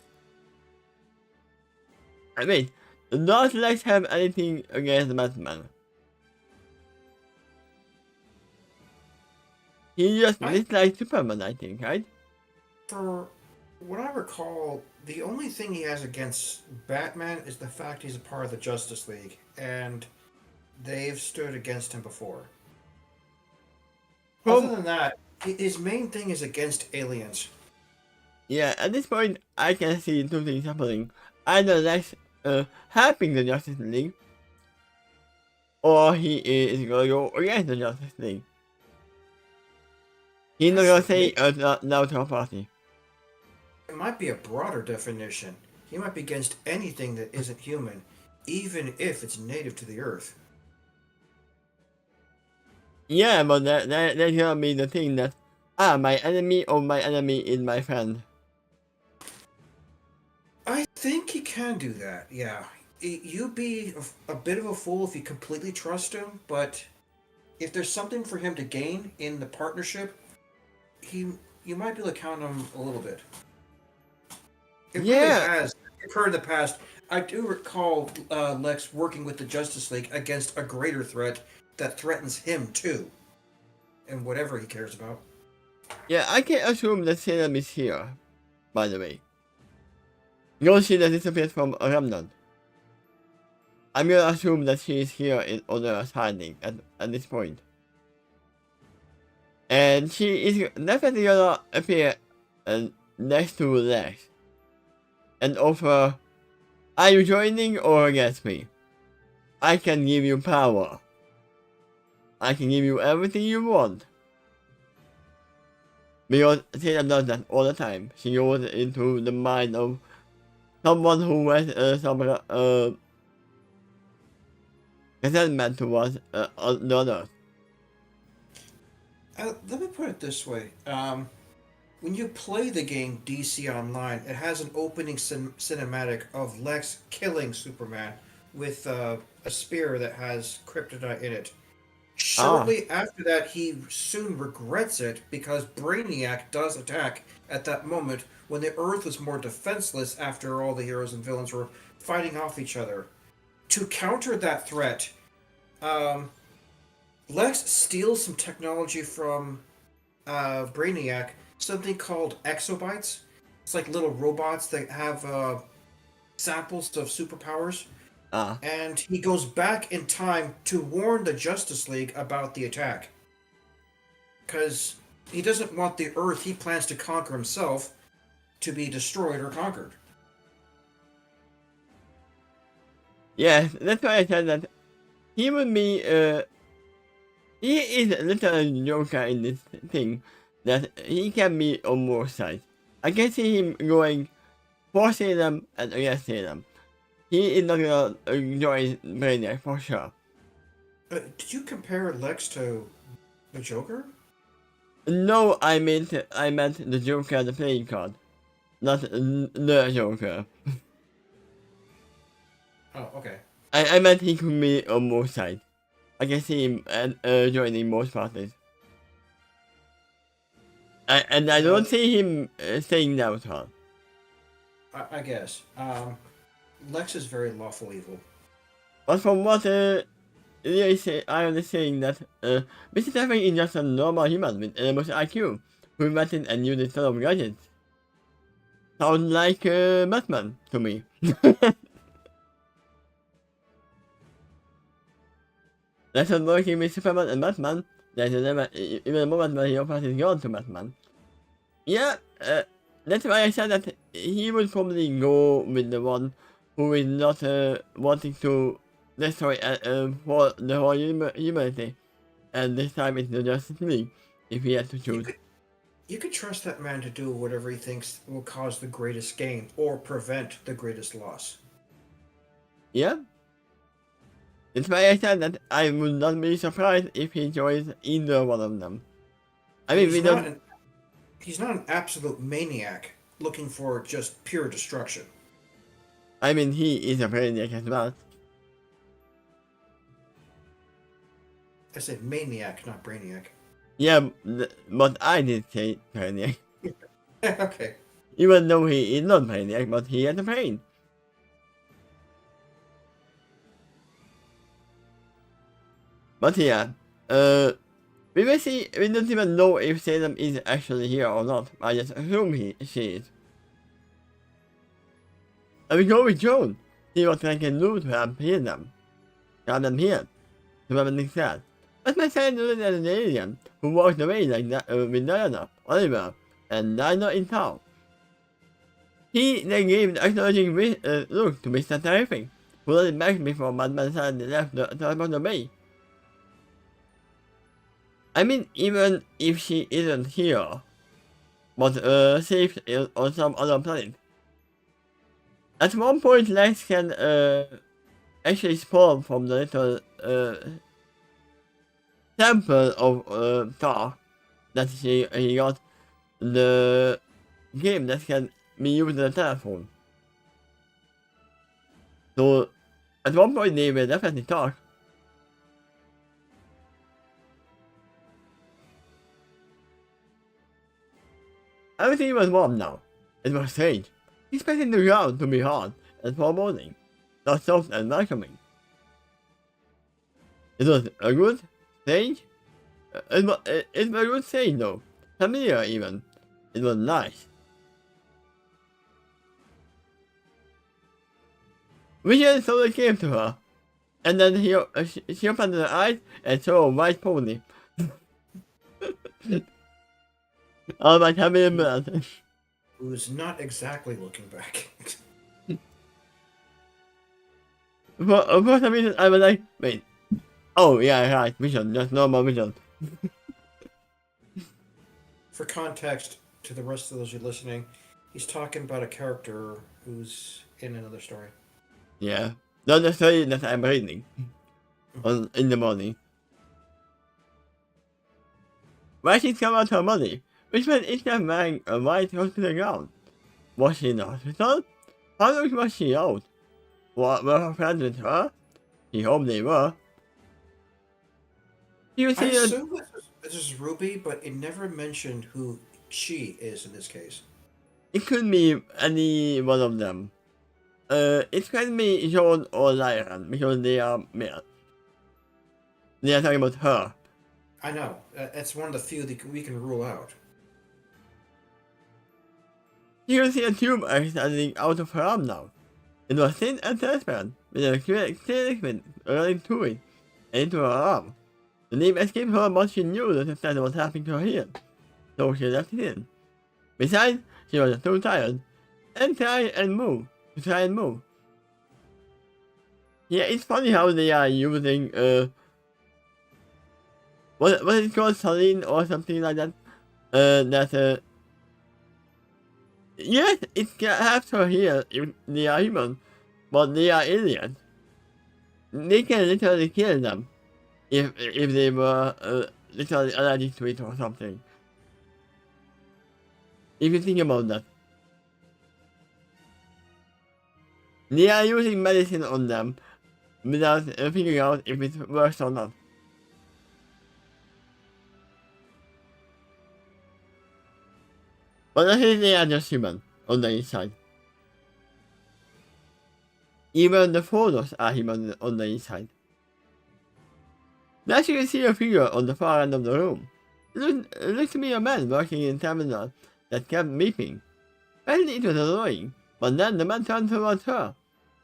I mean, not let's have anything against Batman. He just dislikes Superman, I think, right? For what I recall, the only thing he has against Batman is the fact he's a part of the Justice League, and they've stood against him before. Other than that, his main thing is against aliens. Yeah, at this point, I can see two things happening. Either Lex helping the Justice League, or he is going to go against the Justice League. He's not going to say no to our party. It might be a broader definition. He might be against anything that isn't human, even if it's native to the Earth. Yeah, but that's gonna be the thing that, my enemy or my enemy is my friend. I think he can do that, yeah. You'd be a bit of a fool if you completely trust him, but if there's something for him to gain in the partnership, he you might be able to count on him a little bit. It really Yeah, has occurred in the past. I do recall Lex working with the Justice League against a greater threat that threatens him too, and whatever he cares about. yeah, I can assume that Salem is here, by the way. You'll see that disappears from a remnant. I'm gonna assume that she is here in order hiding at this point. And she is definitely gonna appear next to Lex and offer, are you joining or against me? I can give you power. I can give you everything you want. Because Taylor does that all the time. She goes into the mind of someone who has some resentment towards the others. Let me put it this way. When you play the game DC Online, it has an opening cinematic of Lex killing Superman with a spear that has kryptonite in it. Ah, Shortly after that, he soon regrets it because Brainiac does attack at that moment when the Earth was more defenseless after all the heroes and villains were fighting off each other. To counter that threat, um, Lex steals some technology from Brainiac, something called exobytes. It's like little robots that have samples of superpowers. ah. And he goes back in time to warn the Justice League about the attack. Because he doesn't want the Earth he plans to conquer himself to be destroyed or conquered. Yes, that's why I said that he would be, he is a little joker in this thing, that he can be on both sides. I can see him going for Salem and against Salem. He is not gonna join Brainiac for sure. Did you compare Lex to the Joker? No, I meant the Joker, the playing card, not the Joker. Oh, okay. I meant he could be on both sides. I can see him joining both parties. I Uh, don't see him staying neutral. I guess. Lex is very lawful evil. But from what they say, I am saying that Mr. Traffic is just a normal human with enormous IQ who invented and used sort of gadgets. Sounds like Batman to me. That's not working with Superman and Batman. There's even a moment where he offers his gun to Batman. Yeah, that's why I said that he would probably go with the one who is not wanting to destroy for the whole humanity. And this time it's the Justice League, if he had to You choose. could, you could trust that man to do whatever he thinks will cause the greatest gain or prevent the greatest loss. Yeah? That's why I said that I would not be surprised if he joins either one of them. I mean, we He's not don't. an he's not an absolute maniac looking for just pure destruction. I mean, he is a brainiac as well. I said maniac, not brainiac. Yeah, but I did say brainiac. Okay. Even though he is not brainiac, but he has a brain. But yeah, we will see. We don't even know if Salem is actually here or not. I just assume she is. And we go with Joan. See what I can do to help heal them. Have them here. To everything sad. But my friend is an alien who walked away like that with Diana, Oliver, and Dino in town. He then gave the acknowledging look to Mr. Terrific, who let it back before Batman suddenly left the top of the bay. I mean, even if she isn't here, but safe on some other planet, At one point, Lex can actually spawn from the little temple of Thor that he got in the game that can be used on the telephone. So at one point they will definitely talk. Everything was warm now. It was strange. Expecting the ground to be hard and foreboding, not soft and welcoming. It was a good, strange. It was a good strange though. Familiar even. It was nice. Vision slowly came to her, and then she opened her eyes and saw a white pony. Oh my god, Who's not exactly looking back. for some reason I was like, wait. Oh yeah, right, Vision, just normal Vision. For context, to the rest of those who are listening, he's talking about a character who's in another story. Yeah. Not the story that I'm reading. In the morning. Why she come out her money? Which meant each time wearing a white close to the ground. Was she in the hospital? How long was she out? Were her friends with her? He hoped they were. You I see that assume this is Ruby, but it never mentioned who she is in this case. it could be any one of them. It can be John or Lyran because they are male. They are talking about her. I know. It's one of the few that we can rule out. You can see a tube extending out of her arm now. It was thin and transparent, with a clear liquid running through it and into her arm. The name escaped her, but she knew that something was happening to her here, so she left it in. Besides, she was too tired, and try and move. Yeah, it's funny how they are using what is it called, Saline or something like that. Yes, it can have her here if they are human, but they are aliens. They can literally kill them if they were literally allergic to it or something. If you think about that. They are using medicine on them without figuring out if it works or not. But I think they are just human on the inside. Even the photos are human on the inside. Now you can see a figure on the far end of the room. It looks to be a man working in a terminal that kept beeping. Apparently it was annoying, but then the man turned towards her.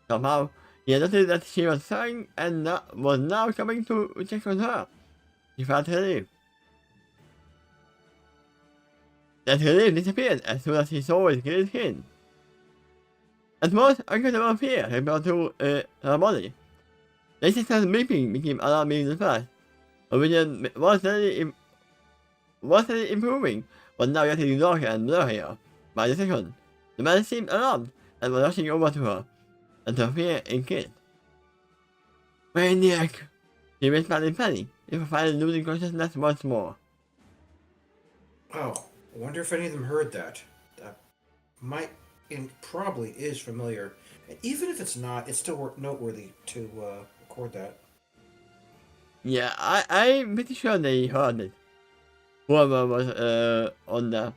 Somehow, he noticed that she was sighing and was now coming to check on her. He felt relieved. That relief disappeared as soon as he saw his green skin. At most, uncomfortable fear returned to her body. The system's beeping became alarmingly fast. Her vision was steadily improving, but now getting darker and blurrier. By the second, the man seemed alarmed and was rushing over to her, and her fear increased. Maniac! She whispered in panic, before finally losing consciousness once more. Oh, I wonder if any of them heard that. That might and probably is familiar. And even if it's not, it's still noteworthy to record that. Yeah, I'm pretty sure they heard it. Whoever was on the...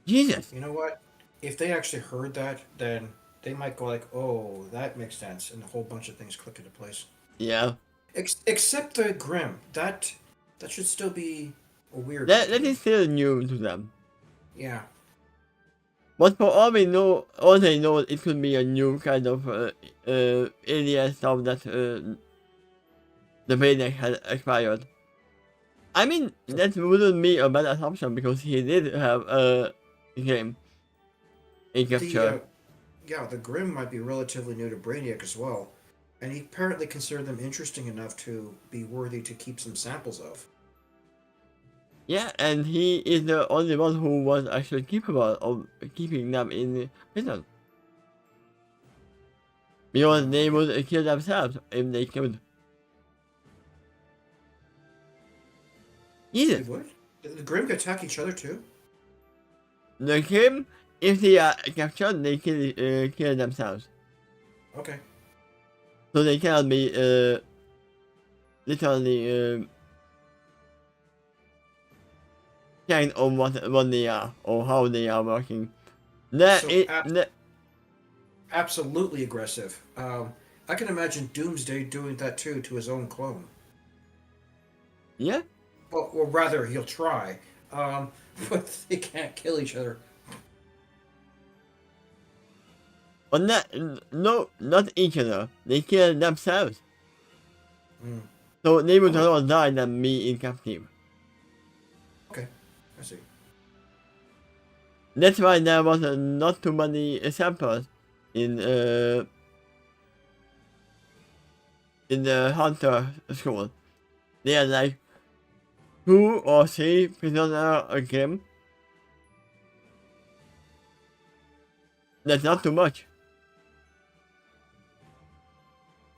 Jesus! You know what? If they actually heard that, then they might go like, "Oh, that makes sense," and a whole bunch of things click into place. Yeah. Except the Grim. That should still be a weird. That is still new to them. Yeah. But for all we know, all they know, it could be a new kind of alien stuff that the Maniac had acquired. I mean, that wouldn't be a bad assumption because he did have a game in capture. The Grim might be relatively new to Brainiac as well, and he apparently considered them interesting enough to be worthy to keep some samples of. Yeah, and he is the only one who was actually capable of keeping them in prison. Because they would kill themselves if they could. They Jesus. would? The Grim could attack each other too? The Kim, if they are captured, they kill themselves. Okay. So they cannot be literally kind of what they are or how they are working. So absolutely aggressive. I can imagine Doomsday doing that too to his own clone. Yeah. Well, or rather, he'll try. But they can't kill each other. But not each other. They kill themselves. Mm. So they would rather die than be in captive. Okay, I see. That's why there was not too many samples in the Hunter school. They are like 2 or 3 prisoners a game. That's not too much.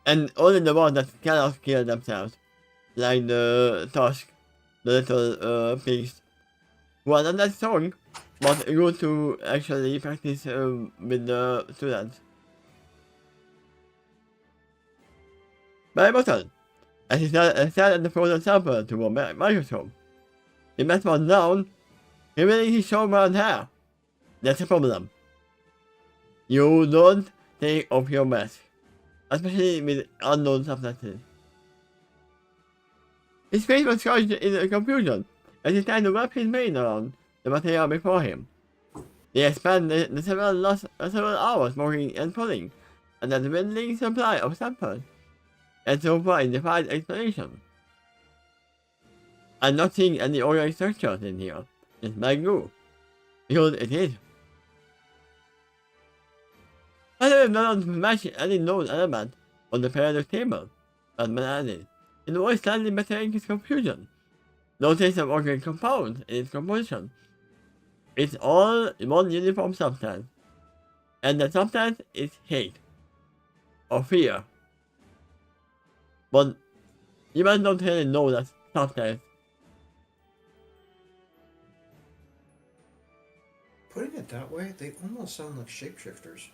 And only the ones that cannot kill themselves. Like the Tusk, the little beast. Who are not that strong, but good to actually practice with the students. By button. As he sat at the frozen sample to a microscope. The mask was down, revealing his short brown hair. That's a problem. You don't take off your mask, especially with unknown substances. His face was charged in confusion as he tried to wrap his brain around the material before him. They spent the several hours working and pulling at the dwindling supply of samples, and so far it defies explanation. I'm not seeing any organic structures in here, just like you, because it is. I have not match any known element on the periodic table, Batman added, in a voice slightly betraying his confusion. No trace of organic compounds in its composition. It's all one uniform substance, and the substance is hate, or fear. But you must not really know that substance. Putting it that way, they almost sound like shapeshifters.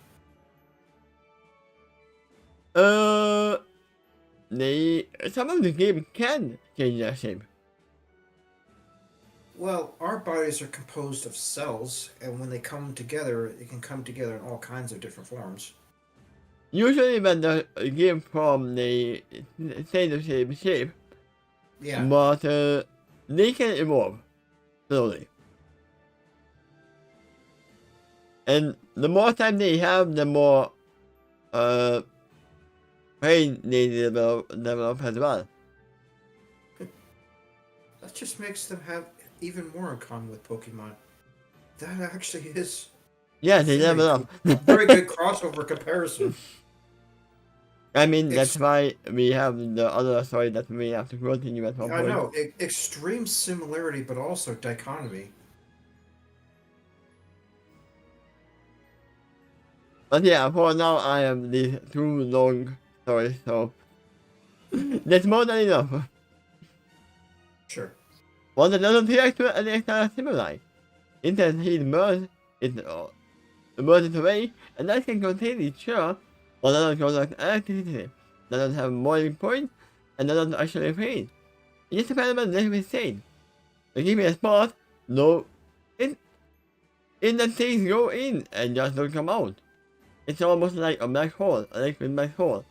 Some of the game can change their shape. Well, our bodies are composed of cells, and when they come together, it can come together in all kinds of different forms. Usually when the game form they stay the same shape, Yeah. but they can evolve slowly. And the more time they have, the more pain they develop as well. That just makes them have even more in common with Pokemon. That actually is Yeah, they level up. a very good crossover comparison. I mean, that's why we have the other story that we have to continue at one point. I know, extreme similarity, but also dichotomy. But yeah, for now I have these 2 long stories, so that's more than enough. Sure. One that doesn't react to any extra stimuli. Instead, he merges it away, and that can contain each other, or doesn't conduct electricity, doesn't have boiling point, and doesn't actually fade. It just depends on the liquid state. To give me a spot, no, in that things go in and just don't come out. It's almost like a black hole, a liquid black hole.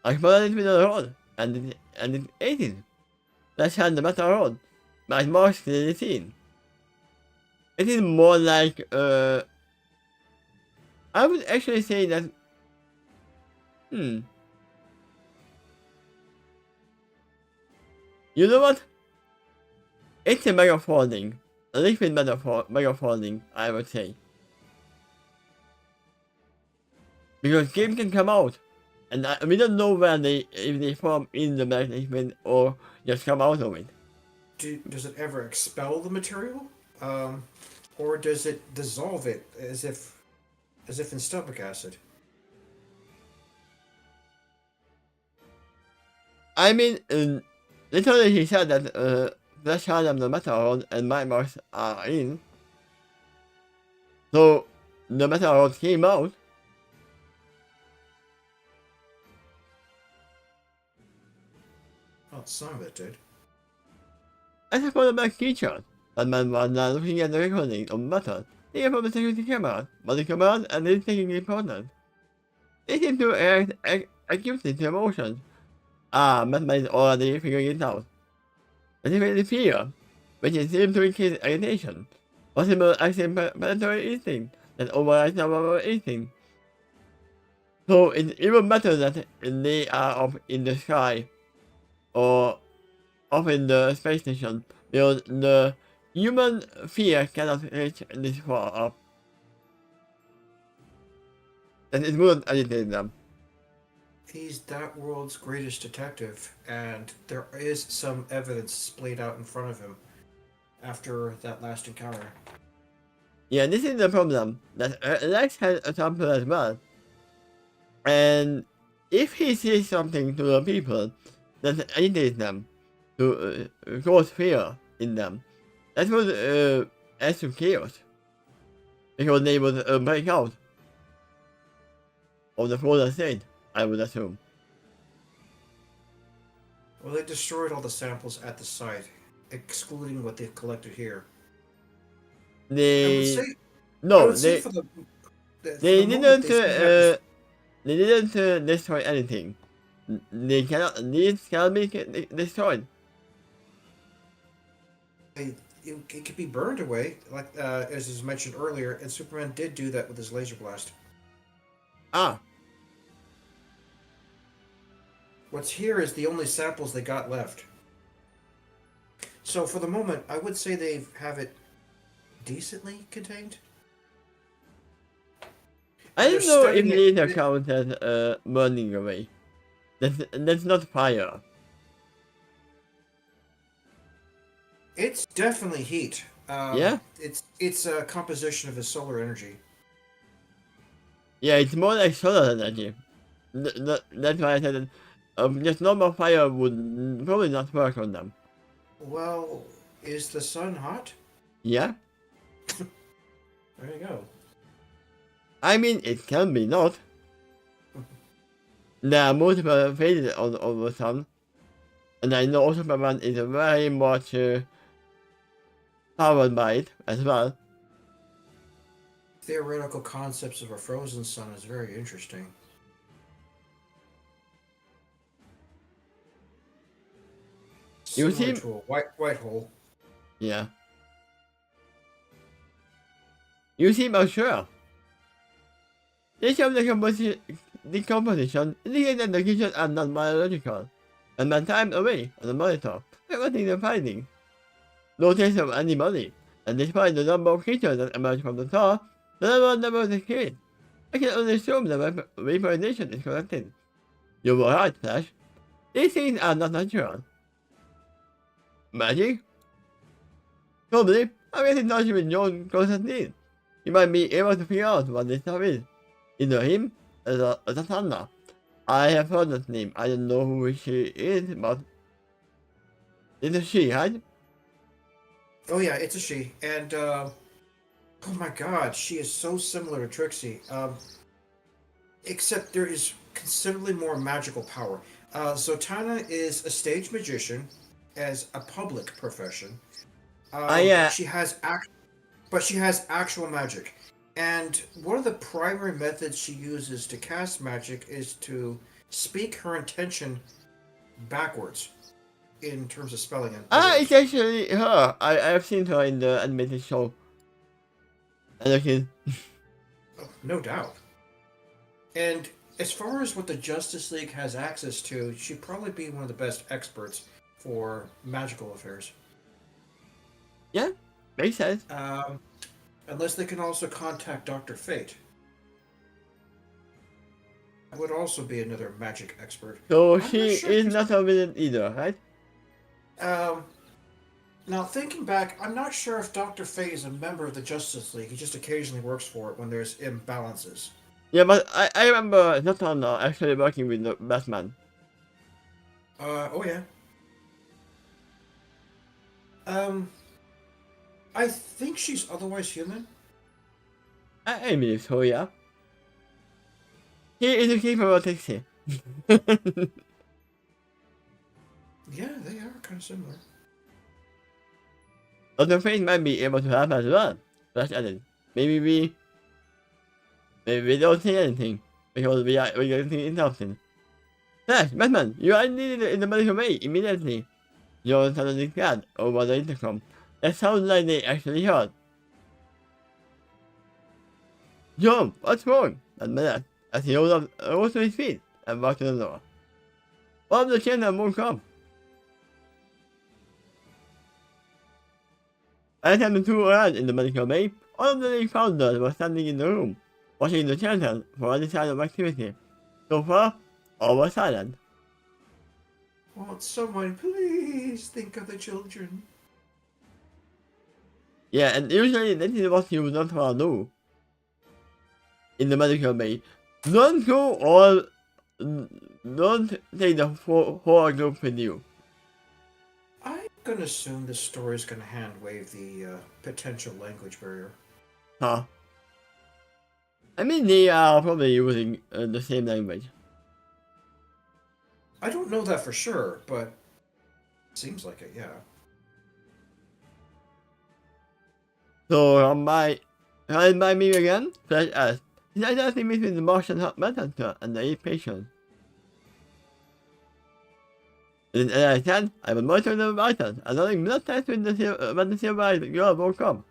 I put it with a rod, and it ate it. Let's have the metal rod, but it's more clearly seen. It is more like, I would actually say that, you know what? It's a mega folding, a liquid mega folding, I would say. Because game can come out, And we don't know where if they form in the magnetic field or just come out of it. Does it ever expel the material, or does it dissolve it as if in stomach acid? I mean, literally he said that flesh hard of the metal and my marks are in. So the metal came out. Well, some of it did. I suppose the back feature. That man was now looking at the recording of metal. He from the security camera, but the command and is taking important. It seemed to react acutely to emotions. Batman is already figuring it out. Particularly fear, which it seems to increase agitation. Possible active predatory instinct that overrides our instinct. So it even matters that they are up in the sky or up in the space station because the human fear cannot reach this far up. And it wouldn't agitate them. He's that world's greatest detective, and there is some evidence splayed out in front of him after that last encounter. Yeah, this is the problem, that Lex has a sample as well. And if he sees something to the people that agitates them, to cause fear in them, that would add to chaos. Because they would break out of the Florida state, I would assume. Well, they destroyed all the samples at the site, excluding what they've collected here. I would say for the they moment, didn't destroy anything. These cannot be destroyed. It could be burned away, like as was mentioned earlier, and Superman did do that with his laser blast. What's here is the only samples they got left. So for the moment, I would say they have it decently contained. I don't know if laser counts as burning away. That's not fire. It's definitely heat. Yeah? It's a composition of his solar energy. Yeah, it's more like solar energy. That's why I said that just normal fire would probably not work on them. Well, is the sun hot? Yeah? There you go. I mean, it can be not. There are multiple phases of the sun. And I know Superman is very much powered by it as well. Theoretical concepts of a frozen sun is very interesting. You Similar see, to a white hole. Yeah. You seem unsure. They show the decomposition indicate that the creatures are not biological, and by time away on the monitor, recording the findings. No trace of any body, and despite the number of creatures that emerge from the tar, the level never decreased. I can only assume that vaporization is corrected. You were right, Flash. These things are not natural. Magic? Probably, I'm getting in touch with John Constantine. He might be able to figure out what this stuff is. Either him or the Thunder. I have heard that name. I don't know who she is, but it's a she, right? Oh yeah, it's a she, and oh my God, she is so similar to Trixie. Except there is considerably more magical power. Zatanna is a stage magician, as a public profession. Yeah. She has actual magic, and one of the primary methods she uses to cast magic is to speak her intention backwards, in terms of spelling it. It's actually her. I've seen her in the animated show. Oh, no doubt. And as far as what the Justice League has access to, she'd probably be one of the best experts for magical affairs. Yeah, makes sense. Unless they can also contact Dr. Fate. would also be another magic expert. So I'm not she sure. is not a villain either, right? Um, Now, thinking back, I'm not sure if Dr. Fate is a member of the Justice League. He just occasionally works for it when there's imbalances. Yeah, but I remember Zatanna actually working with the Batman. Oh yeah. Um, I think she's otherwise human. I believe so, yeah. He is a keeper of Trixie. Yeah, they are kind of similar. Other Fate might be able to help as well. Flash added. Maybe we don't say anything because we're getting interrupted. Flash, Batman, you are needed in the medical bay immediately. John suddenly cried over the intercom. That sounds like they actually heard. John, what's wrong? Admitted as he rose to his feet and walked to the door. One of the children woke up. By the time the two arrived in the medical bay, all of the league founders were standing in the room, watching the children for any sign of activity. So far, all were silent. Won't someone please think of the children? Yeah, and usually that is what you would not want to do. In the medical bay, don't go all. Don't take the whole group with you. I'm gonna assume this story's gonna hand wave the potential language barrier. Huh? I mean, they are probably using the same language. I don't know that for sure, but seems like it, yeah. So, by me again? Flash asked. Did I just meet with the Martian messenger and the 8 patients? And as I said, I was monitoring the vitals, and running blood tests when the silver girl woke up.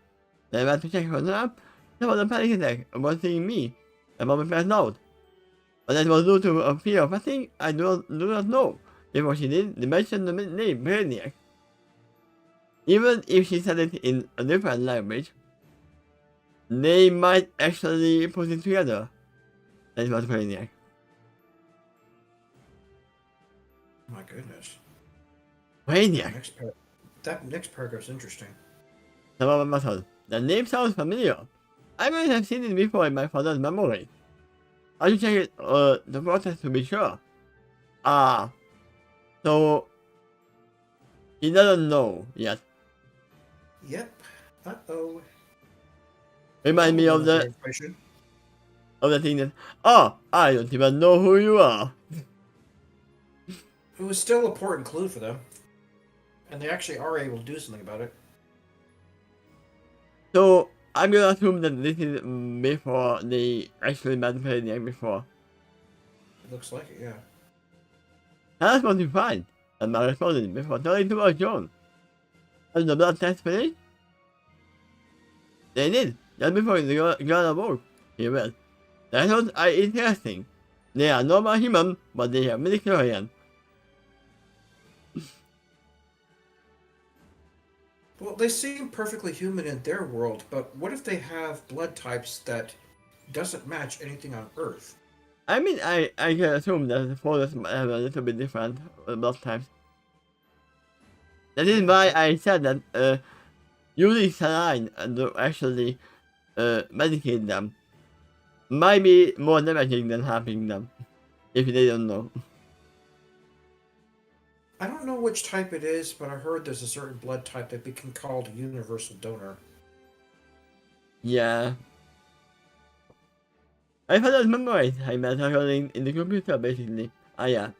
Then I went to check her nap. There was a panic attack upon seeing me. My mom passed out. But that was due to a fear of fatigue, I do not know. Before she did, they mentioned the name Brainiac. Even if she said it in a different language, they might actually put it together. That was Brainiac. My goodness. Brainiac. That next paragraph's interesting. The mom muttered. The name sounds familiar. I might have seen it before in my father's memory. I should check it, the process to be sure. Ah, so he doesn't know yet. Yep. Uh-oh. Remind me of the thing that, oh, I don't even know who you are. It was still an important clue for them. And they actually are able to do something about it. So, I'm gonna assume that this is before they actually met Brainiac before. It looks like it, yeah. That's what you find. And I responded before telling to our John. Has the blood test finished? They did, just before the girl awoke. He read. The results are interesting. They are normal human, but they are midichlorian. Well, they seem perfectly human in their world, but what if they have blood types that doesn't match anything on Earth? I mean, I can assume that the folders might have a little bit different blood types. That is why I said that using saline to actually medicate them might be more damaging than helping them, if they don't know. I don't know which type it is, but I heard there's a certain blood type that can called a universal donor. Yeah. I thought I memorized I met her in the computer basically. Ah yeah.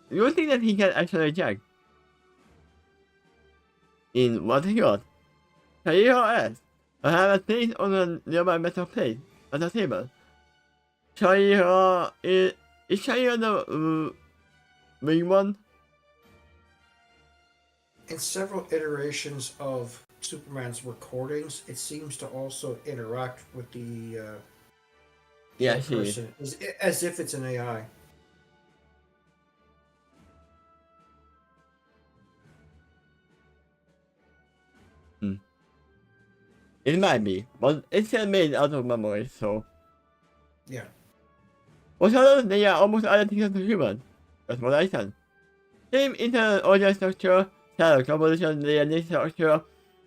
You think that he can actually check? In what he got? Career S. I have a place on a nearby metal plate at the table. Career is Career the big one? In several iterations of Superman's recordings, it seems to also interact with the Yeah, she is. person as if it's an AI. It might be, but it's still made out of memory, so Yeah. For others, they are almost identical to humans. That's what I said. Same internal organ structure, cell composition, DNA structure,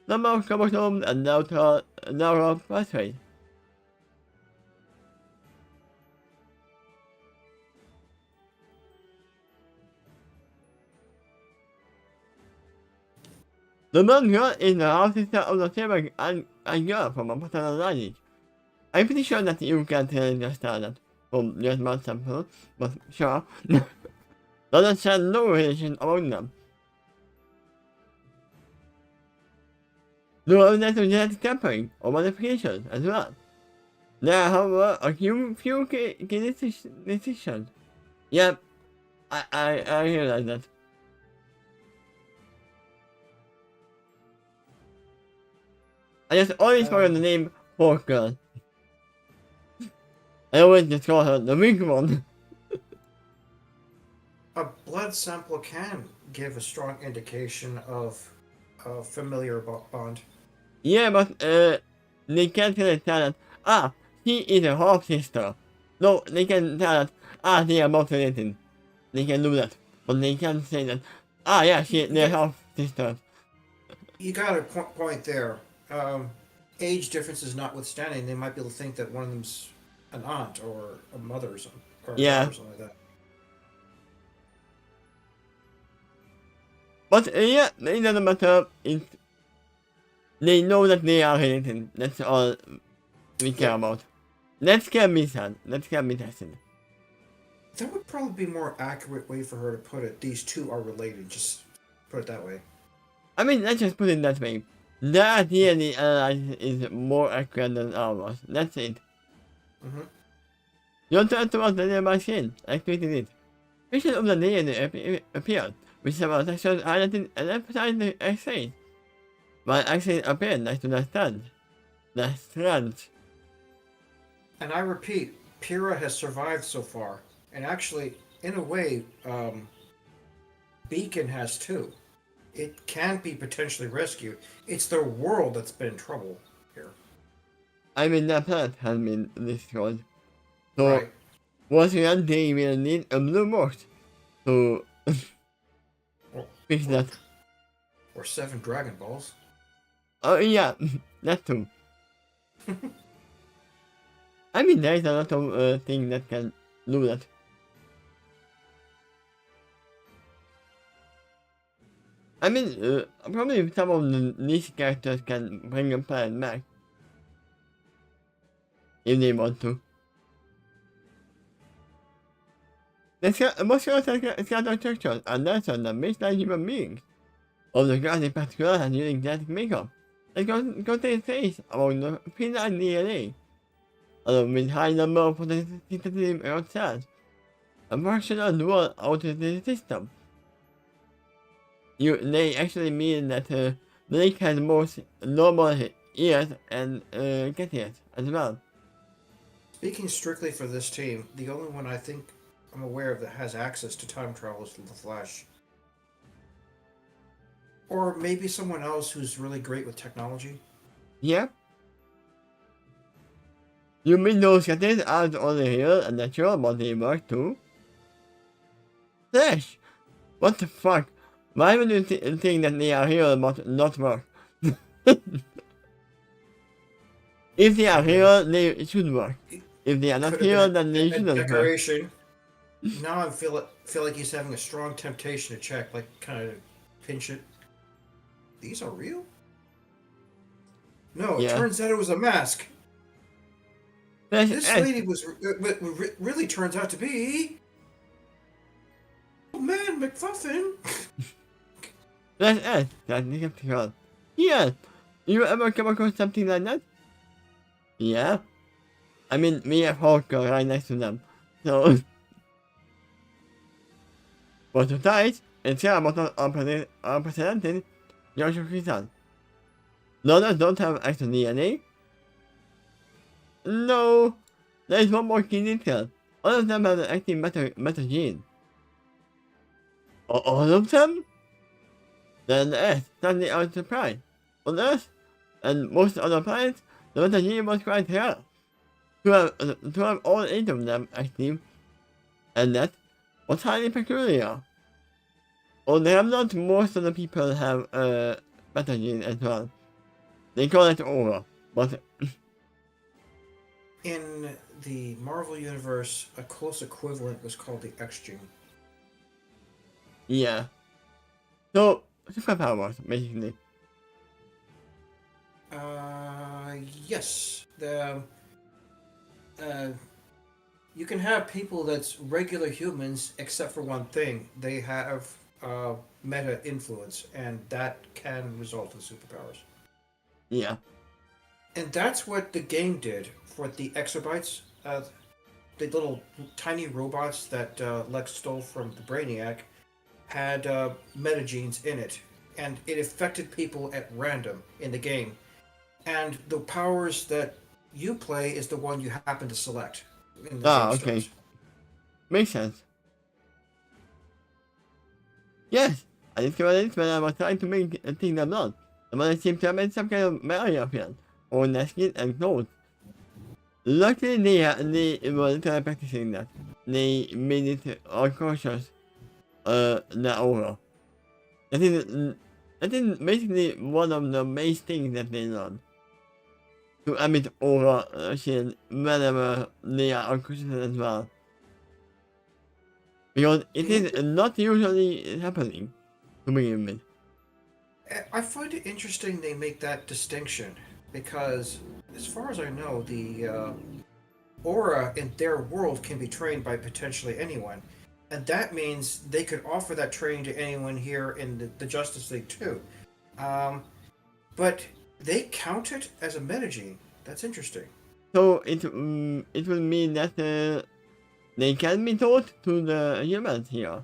number of chromosomes, and neural pathways. The manga is the half sister of the same and girl from a paternal lineage. I'm pretty sure that you can't understand that from just one sample, but sure. Doesn't sound no relation among them. No evidence of genetic tampering or modification as well. There are, however, a few decisions. Yep, I realize that. I just always forget the name Pork Girl. I always just call her the weak one. A blood sample can give a strong indication of a familiar bond. Yeah, but they can't really tell that, she is a half sister. No, they can tell that, they are both related. They can do that. But they can't say that, yeah, they're half sisters. You got a point there. Age differences notwithstanding, they might be able to think that one of them's an aunt or a mother or something, or a Yeah. daughter or something like that. But yeah, it doesn't matter. They know that they are related. That's all we care about. Let's get me sad. Let's get me tested. That would probably be a more accurate way for her to put it. These two are related. Just put it that way. I mean, let's just put it that way. Their DNA analysis is more accurate than ours. That's it. Mm-hmm. Your turn to watch the DNA machine. I created it. Pictures of the DNA appeared, with several sections highlighted and emphasized the X-rays. While X-rays appeared next to the strands. And I repeat, Pyrrha has survived so far. And actually, in a way, Beacon has too. It can be potentially rescued. It's their world that's been in trouble here. I mean, that planet has been destroyed. So, Right. once again, they will need a blue box to fix that. Or 7 Dragon Balls. Oh, yeah, that too. I mean, there is a lot of things that can do that. I mean, probably some of these characters can bring a planet back. If they want to. The muscular skeletal structures are less on the baseline human beings. Of the class in particular has unique genetic makeup. It contains trace among the feline DNA, along with high number of photosynthetic around cells, a functional dual automated system. They actually mean that Blake has both normal ears and cat ears as well. Speaking strictly for this team, the only one I think I'm aware of that has access to time travel is the Flash. Or maybe someone else who's really great with technology. Yeah? You mean those cats aren't only real and natural, but they work too? Flash! What the fuck? Why would you think that they are real but not work? If they are real, they should work. If they are not real, then they shouldn't work. Decoration. Now I feel like he's having a strong temptation to check, like kind of pinch it. These are real? No, it turns out it was a mask. This lady was really turns out to be. Oh man, McFuffin. That's it. That's the yeah. You ever come across something like that? Yeah. I mean, we have Hulk right next to them. So. For tonight, it's about unprecedented Joshua result. Others don't have extra DNA. No. There is one more key detail. All of them have an active meta gene. All of them? Then the Earth suddenly out of surprise. On Earth, and most other planets, the meta gene was quite rare. To have all 8 of them active, and that was highly peculiar. Or they have not, most of the people have Beta gene as well. They call it aura, but In the Marvel Universe, a close equivalent was called the X gene. yeah. So, superpowers, basically. Yes. Uh, you can have people that's regular humans, except for one thing. They have meta influence, and that can result in superpowers. Yeah. And that's what the game did for the exobites, the little tiny robots that Lex stole from the Brainiac, had metagenes in it, and it affected people at random in the game. And the powers that you play is the one you happen to select in the game Okay. starts. Makes sense. Yes, I discovered this when I was trying to make a thing that not. The mother seemed to have made some kind of barrier appear, on their skin and clothes. Luckily, they were practicing that. They made it unconscious, the aura. That is basically one of the main things that they learn. To emit aura shield whenever they are unconscious as well. Because it is not usually happening to begin with. I find it interesting they make that distinction because, as far as I know, the aura in their world can be trained by potentially anyone. And that means they could offer that training to anyone here in the Justice League too. Um, but they count it as a metagene. That's interesting. So it will mean that they can be taught to the humans here.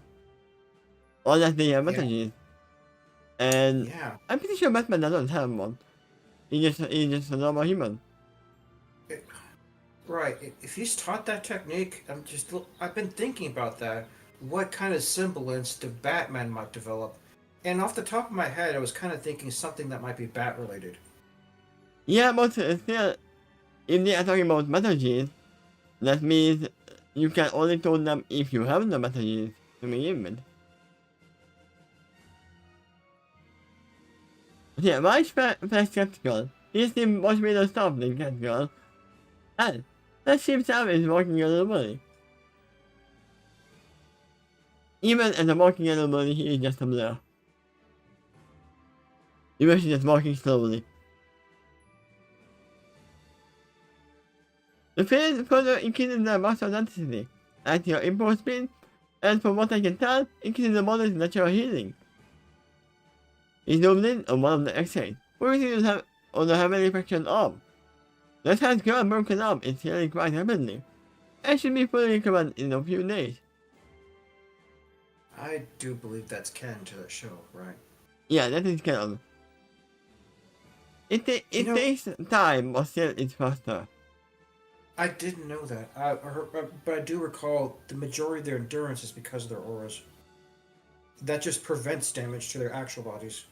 Or that they have Yeah. messages. And Yeah. I'm pretty sure Batman doesn't have one. He's just a normal human. Right. If he's taught that technique, I've been thinking about that. What kind of semblance the Batman might develop? And off the top of my head, I was kind of thinking something that might be bat related. Yeah, but still, if they are talking about messages, that means you can only tell them if you have the messages to begin with. Yeah, why is Flash skeptical? He seems much better stuff than skeptical. And that seems Sam is working a little money. Even as a working a little money, he is just a blur. Even if he's just walking slowly. The field further increases the mass authenticity, at your impulse speed, and from what I can tell, increases the model's natural healing. He zoomed in on one of the X-rays, focusing on the heavily fractured arm. That has got broken arm is healing quite rapidly, and should be fully recovered in a few days. I do believe that's canon to that show, right? Yeah, that is canon. It takes time, but still it's faster. I didn't know that. But I do recall the majority of their endurance is because of their auras. That just prevents damage to their actual bodies.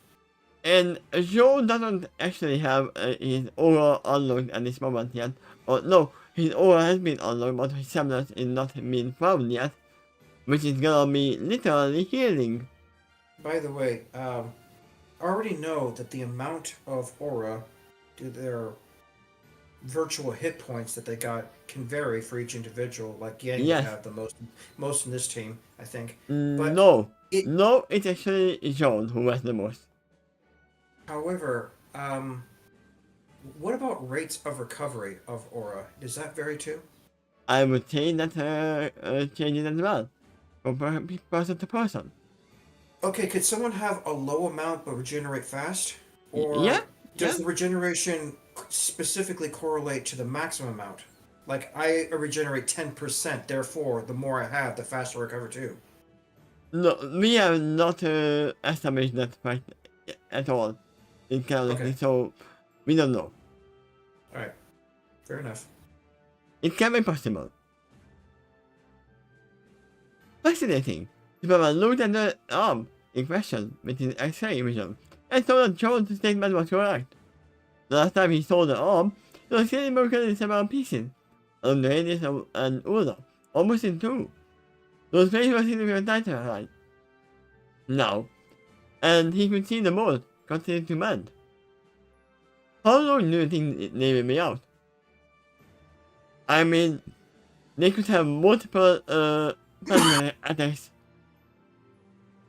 And Joe doesn't actually have his aura unlocked at this moment yet. Or no, his aura has been unlocked, but his semblance is not been found yet. Which is gonna be literally healing. By the way, I already know that the amount of aura to their virtual hit points that they got can vary for each individual. Like Yang would have the most in this team, I think. But no, it's actually John who has the most. However, what about rates of recovery of aura? Does that vary too? I would say that changes as well, from person to person. Okay, could someone have a low amount but regenerate fast? Or does the regeneration specifically correlate to the maximum amount? Like, I regenerate 10%, therefore, the more I have, the faster I recover too. No, we have not established that fact at all. Okay. So we don't know. Alright, fair enough. It can be possible. Fascinating. Superman looked at the arm in question with his X-ray vision and saw that Jones' statement was correct. The last time he saw the arm, it was clearly broken in several pieces, of the radius of an order, almost in two. Those places were significant tighter now, and he could see the boat continue to mend. How long do you think they will be out? I mean, they could have multiple predator attacks.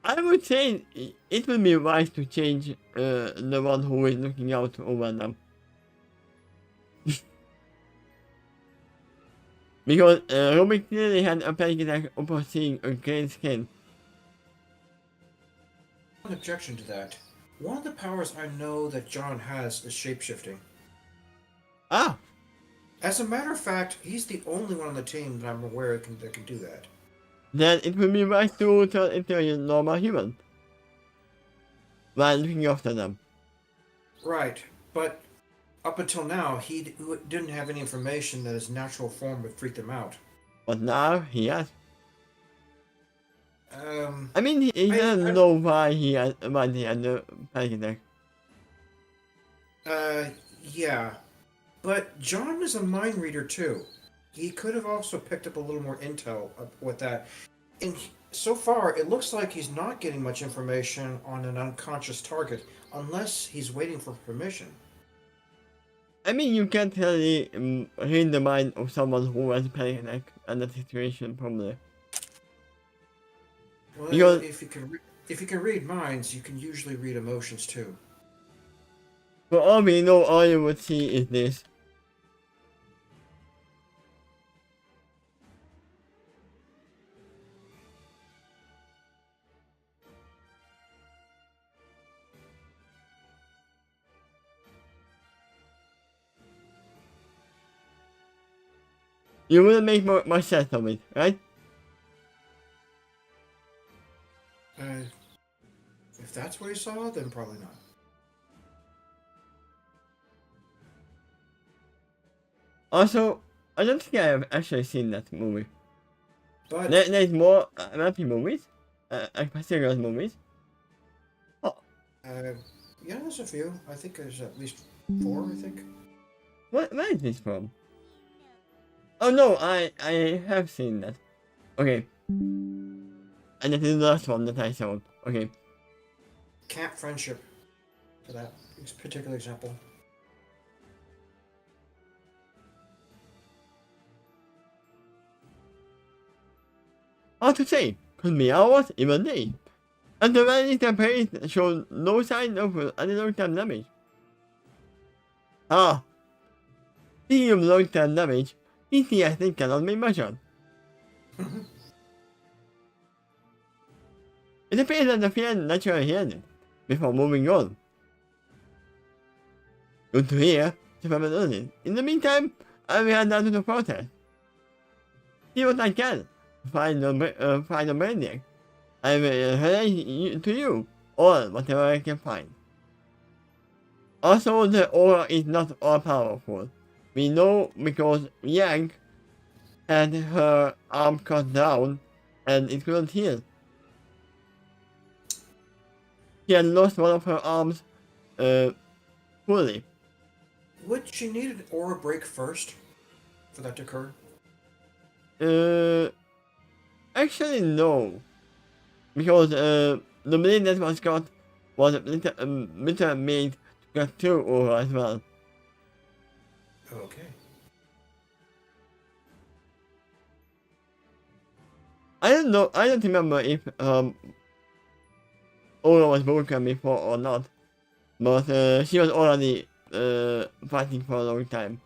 I would say it would be wise to change the one who is looking out over them. Because Robin clearly had a panic attack upon seeing a green skin. An objection to that. One of the powers I know that John has is shapeshifting. Ah! As a matter of fact, he's the only one on the team that I'm aware of that can do that. Then it would be wise to turn into a normal human while looking after them. Right, but up until now, he didn't have any information that his natural form would freak them out. But now he has. Um, I mean, he doesn't know why he had the panic attack. Yeah. But John is a mind reader too. He could have also picked up a little more intel with that. And so far, it looks like he's not getting much information on an unconscious target unless he's waiting for permission. I mean, you can't really read the mind of someone who has a panic attack and the situation probably. Well, Because if you can read minds, you can usually read emotions too. for all we know, all you would see is this. You wouldn't make much sense of it, right? If that's what he saw, then probably not. Also, I don't think I have actually seen that movie. But There's more American movies, Pacific movies. Oh, yeah, there's a few. I think there's at least 4. I think. where is this from? Oh no, I have seen that. Okay. And that is the last one that I saw. Okay. Camp Friendship, for that particular example. Hard to say, could be hours, even days. And the very least appearance showed no sign of any long-term damage. Ah. Speaking of long-term damage, PTSD cannot be measured. It appears that the fear naturally healed before moving on. Good to hear, Superman early. In the meantime, I will head down to the protest. See what I can. Find the maniac. I will relate to you, or whatever I can find. Also, the aura is not all powerful. We know because Yang had her arm cut down and it couldn't heal. She had lost one of her arms fully. Would she need an aura break first for that to occur? Actually no. Because the blade that was got was later made to get through aura as well. Okay. I don't know, I don't remember if aura was broken before or not. But she was already fighting for a long time.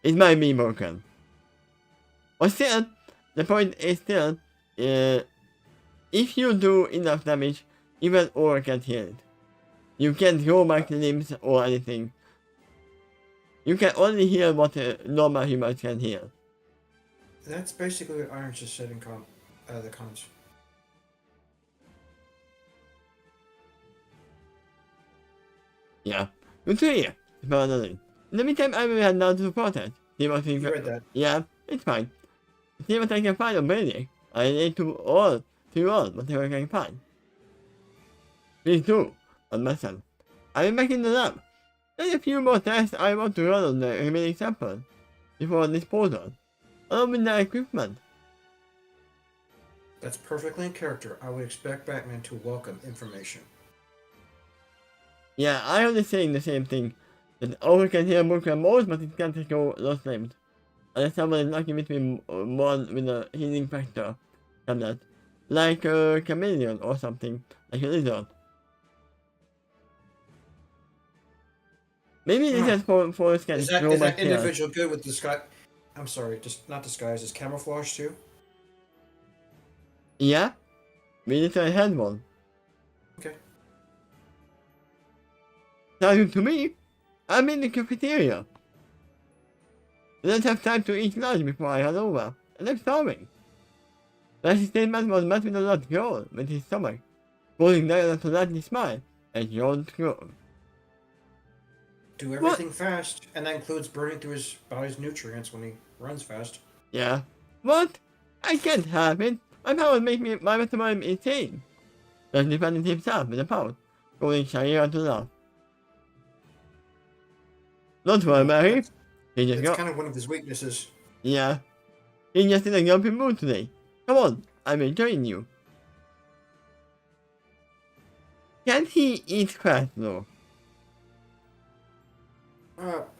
It might be broken. But still, the point is still, if you do enough damage, even aura can't heal it. You can't grow back limbs or anything. You can only heal what normal humans can heal. That's basically what Iron's just said in the comments. Yeah. Good to hear. In the meantime, I will head down to the protest. See what we You read that. Yeah, it's fine. See what I can find on Benedict. I need to all whatever I can find. Please do, on myself. I'll be back in the lab. There's a few more tests I want to run on the remaining samples before disposal, along with the equipment. That's perfectly in character. I would expect Batman to welcome information. Yeah, I was saying the same thing. That Over can hear broken modes, but it can't echo those flames. Unless someone is lucky between one with a healing factor tablet. Like a chameleon or something, like a lizard. Maybe this is for scan Is grow that bacteria. individual good with disguise? I'm sorry, just not disguise. Is camouflage too? Yeah? We need to have one. Okay. Sounds to me, I'm in the cafeteria. I don't have time to eat lunch before I head over, and I'm starving. Last statement was met with a lot growl with his stomach, falling down a politely smile, and yawned through. Do everything fast, and that includes burning through his body's nutrients when he runs fast. Yeah. What? I can't have it. My powers make me my metabolism insane. Does defending himself with a pout, going Shahira to laugh. Don't worry, Mary. He just It's got. kind of one of his weaknesses. Yeah. He's just in a grumpy mood today. Come on, I'm enjoying you. Can he eat fast though?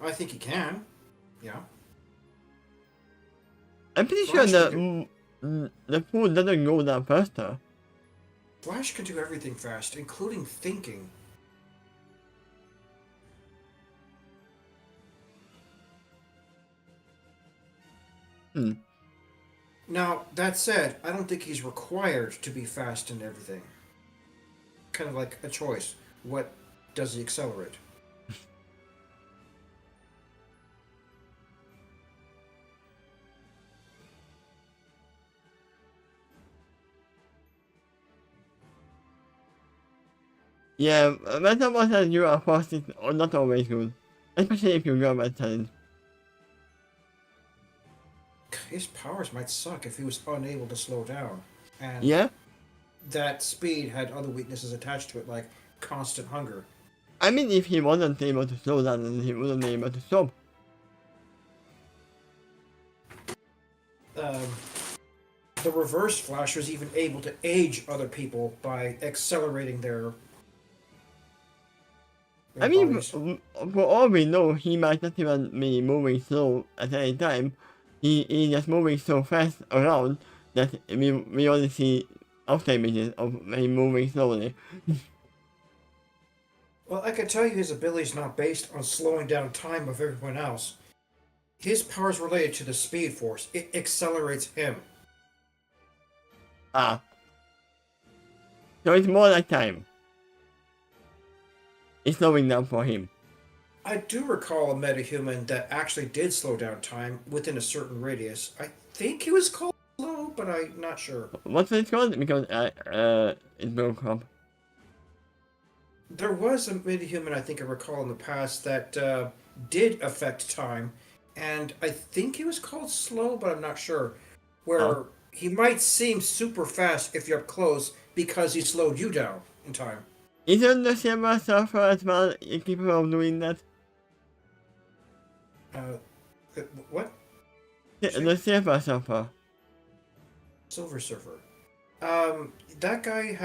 I think he can. Yeah. I'm pretty sure the food doesn't go down faster. Flash can do everything fast, including thinking. Hmm. Now, that said, I don't think he's required to be fast in everything. Kind of like a choice. What does he accelerate? Yeah, metabolism says you are fast is not always good. Especially if you grab a challenge. His powers might suck if he was unable to slow down. And Yeah? that speed had other weaknesses attached to it, like constant hunger. I mean, if he wasn't able to slow down, then he wouldn't be able to stop. The reverse Flash was even able to age other people by accelerating their I mean, bodies. for all we know, he might not even be moving slow at any time. He's just moving so fast around that we only see after images of him moving slowly. Well, I can tell you his ability is not based on slowing down time of everyone else. His power is related to the speed force. It accelerates him. Ah. So it's more like time. It's slowing down for him. I do recall a metahuman that actually did slow down time within a certain radius. I think he was called slow, but I'm not sure. What's it called? Because it broke up. There was a metahuman I think I recall in the past that did affect time, and I think he was called slow, but I'm not sure. Where he might seem super fast if you're up close because he slowed you down in time. Isn't the Silver Surfer as well capable of doing that? What? The Silver Surfer. Silver Surfer. That guy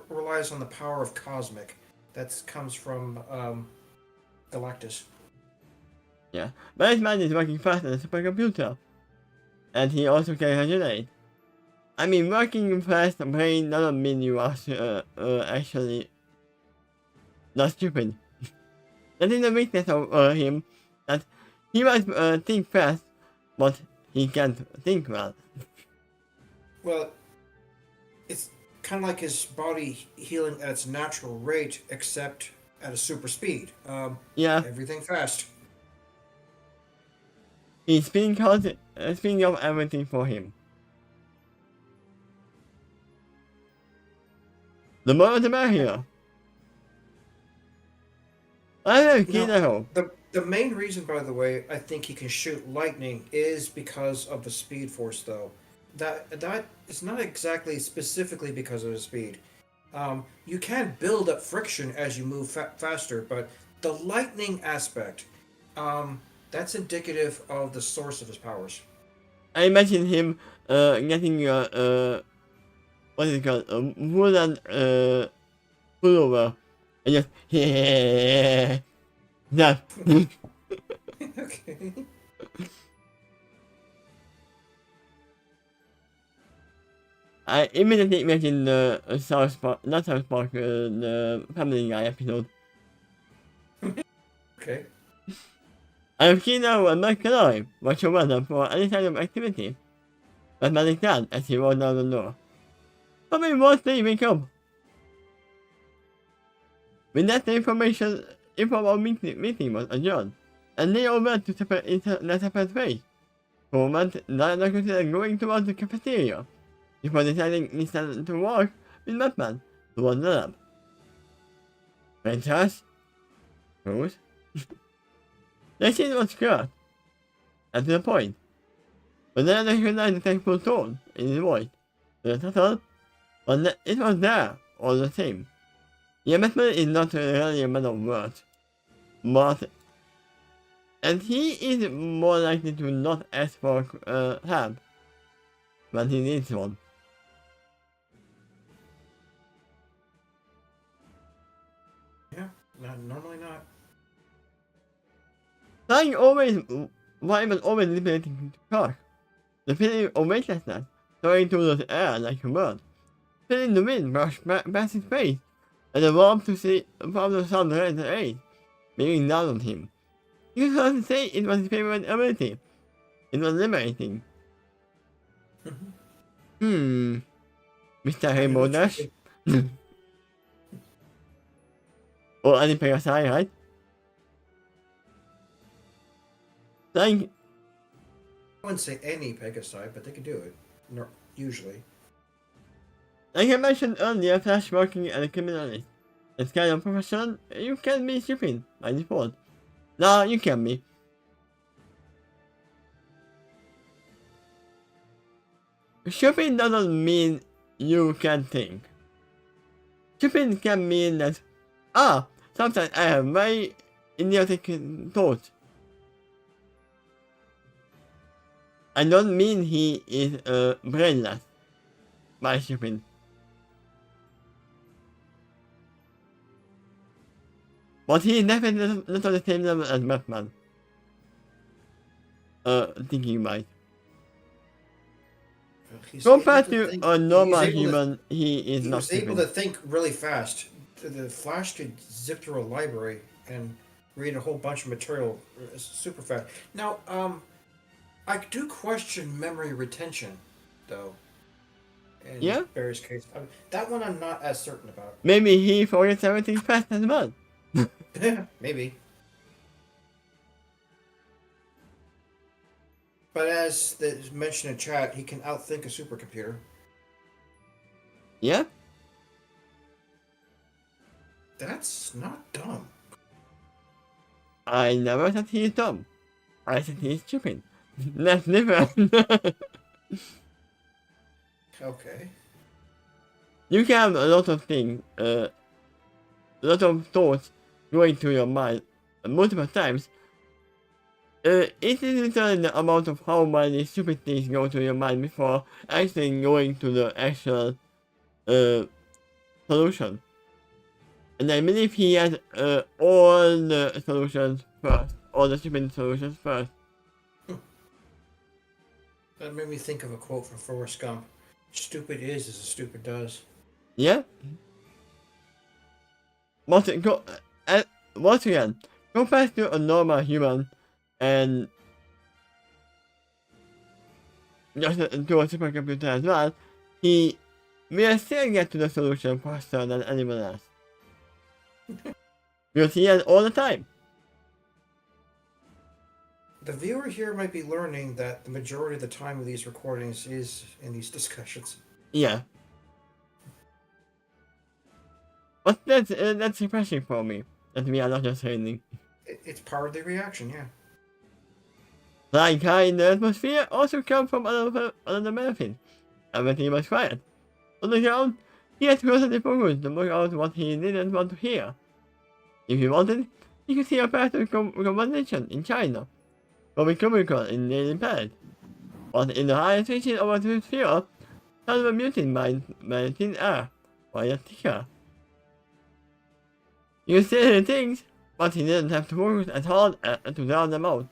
relies on the power of cosmic. That comes from Galactus. Yeah, but his mind is working faster than a supercomputer. And he also can regenerate. I mean, working fast brain doesn't mean you are actually not stupid. That is the weakness of him, that he might think fast, but he can't think well. Well, it's kind of like his body healing at its natural rate, except at a super speed. Yeah, Everything fast. he's speeding up everything for him. The more the merrier. I don't know. The main reason, by the way, I think he can shoot lightning is because of the speed force, though. That is not exactly specifically because of his speed. You can build up friction as you move faster, but The lightning aspect, that's indicative of the source of his powers. I imagine him getting what is it called, a wooden pullover, and just that. Okay. I immediately imagine the South Park, not South Park, the Family Guy episode. Okay. I'm keen now on Mike Alive, watch your weather for any kind of activity. But Malik dad as he rolled down the door. Probably won't wake up. With that, the informal meeting was adjourned, and they all went to separate ways. For a moment, neither considered going towards the cafeteria, before deciding instead to walk with Batman towards the lab. Franchise? Whose? The scene was short, and to the point, but then I recognized the thankful tone in his voice. The title, but it was there all the same. The investment is not really a matter of words, but and he is more likely to not ask for help when he needs one. Yeah, normally not. Flying always, why was always liberating to talk. The feeling of weightlessness, soaring through the air like a bird. Feeling the wind brush past his face, and the warmth to see from the sun rays and aid, beaming down on him. He could hardly say it was his favorite ability. It was liberating. Mr. Rainbow Dash? Or any Pegasai, right? Like, I wouldn't say any Pegasi, but they could do it. No, usually. like I mentioned earlier, Flash working as a criminalist. As kind of profession, you can be stupid by default. No, you can be. Stupid doesn't mean you can think. Stupid can mean that, sometimes I have very idiotic thoughts. I don't mean he is brainless by stupid. But he is definitely not on the same level as Batman. Thinking about it. Compared to a normal human, he is not He was able to stupid. think really fast. The Flash could zip through a library and read a whole bunch of material super fast. Now, I do question memory retention, though. In Yeah? Barry's case, that one I'm not as certain about. Maybe he forgets everything fast as well. Maybe. But as mentioned in chat, he can outthink a supercomputer. Yeah? That's not dumb. I never said he is dumb. I said he is stupid. That's different. Okay. You can have a lot of things, a lot of thoughts going through your mind multiple times. It is literally the amount of how many stupid things go through your mind before actually going to the actual solution. And I believe he has all the solutions first, all the stupid solutions first. That made me think of a quote from Forrest Gump. Stupid is as stupid does. Yeah? Once again, go back to a normal human and just to a supercomputer as well, he will still get to the solution faster than anyone else. Because he has all the time. The viewer here might be learning that the majority of the time of these recordings is in these discussions. Yeah. But that's refreshing for me, that we are not just training. It's part of the reaction, yeah. Like high in the atmosphere also come from another benefit. Everything was quiet. On the ground, he had constantly focused to work out what he didn't want to hear. If he wanted, you can see a path to combination in China, but with Comic-Con in Japan. But in the highest region of the sphere, some of the mutant by thin air, by a ticker. You say things, but he didn't have to focus as hard to drown them out.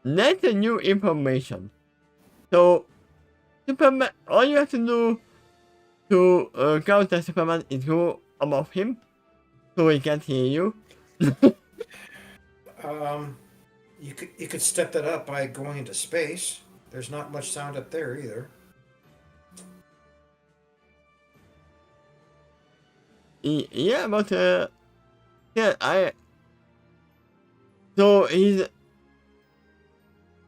That's the new information. So, Superman, all you have to do to counter Superman is go above him, so he can't hear you. You could step that up by going into space. There's not much sound up there either. Yeah, but yeah, so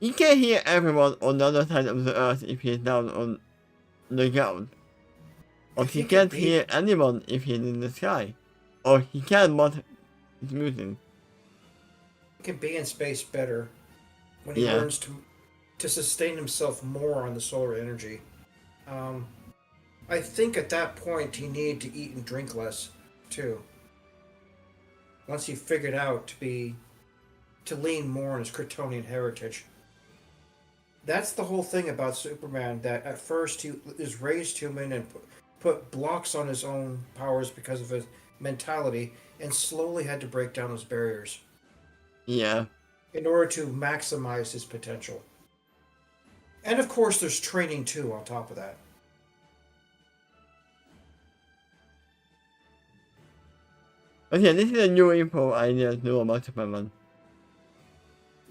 he can hear everyone on the other side of the earth if he's down on the ground. But he can't hear anyone if he's in the sky. Or he can, but it's mutant. He can be in space better when he learns to sustain himself more on the solar energy. I think at that point he needed to eat and drink less, too. Once he figured out to lean more on his Kryptonian heritage. That's the whole thing about Superman, that at first he is raised human and put blocks on his own powers because of his mentality, and slowly had to break down those barriers. Yeah. In order to maximize his potential. And of course there's training too on top of that. But yeah, this is a new info I didn't know about Superman.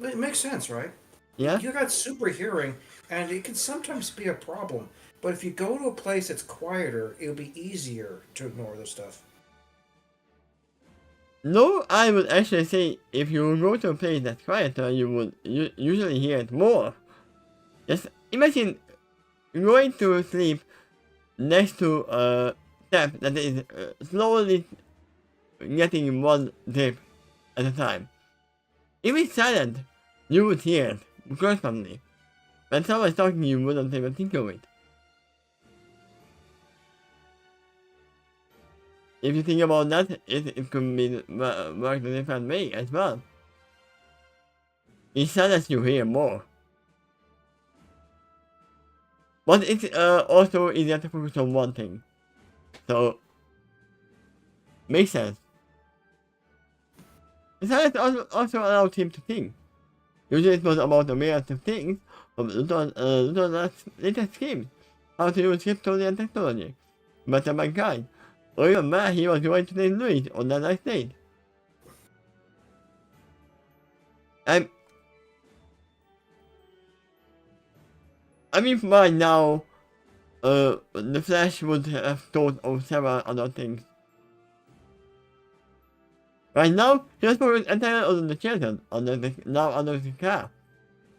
It makes sense, right? Yeah? You got super hearing, and it can sometimes be a problem. But if you go to a place that's quieter, it'll be easier to ignore this stuff. No, I would actually say if you go to a place that's quieter, you would usually hear it more. Just imagine going to sleep next to a tap that is slowly getting one drip at a time. If it's silent, you would hear it constantly. When someone's talking, you wouldn't even think of it. If you think about that, it could be worked a different way as well. In silence, you hear more. But it's also easier to focus on one thing. So, makes sense. The silence also allows him to think. Usually it was about the myriad of things, from latest schemes, how to use Kryptonian technology, better mankind, or even where he was going to take Louis on that night date. I mean, by now, the Flash would have thought of several other things. Right now, he was focused entirely on the children, under the car.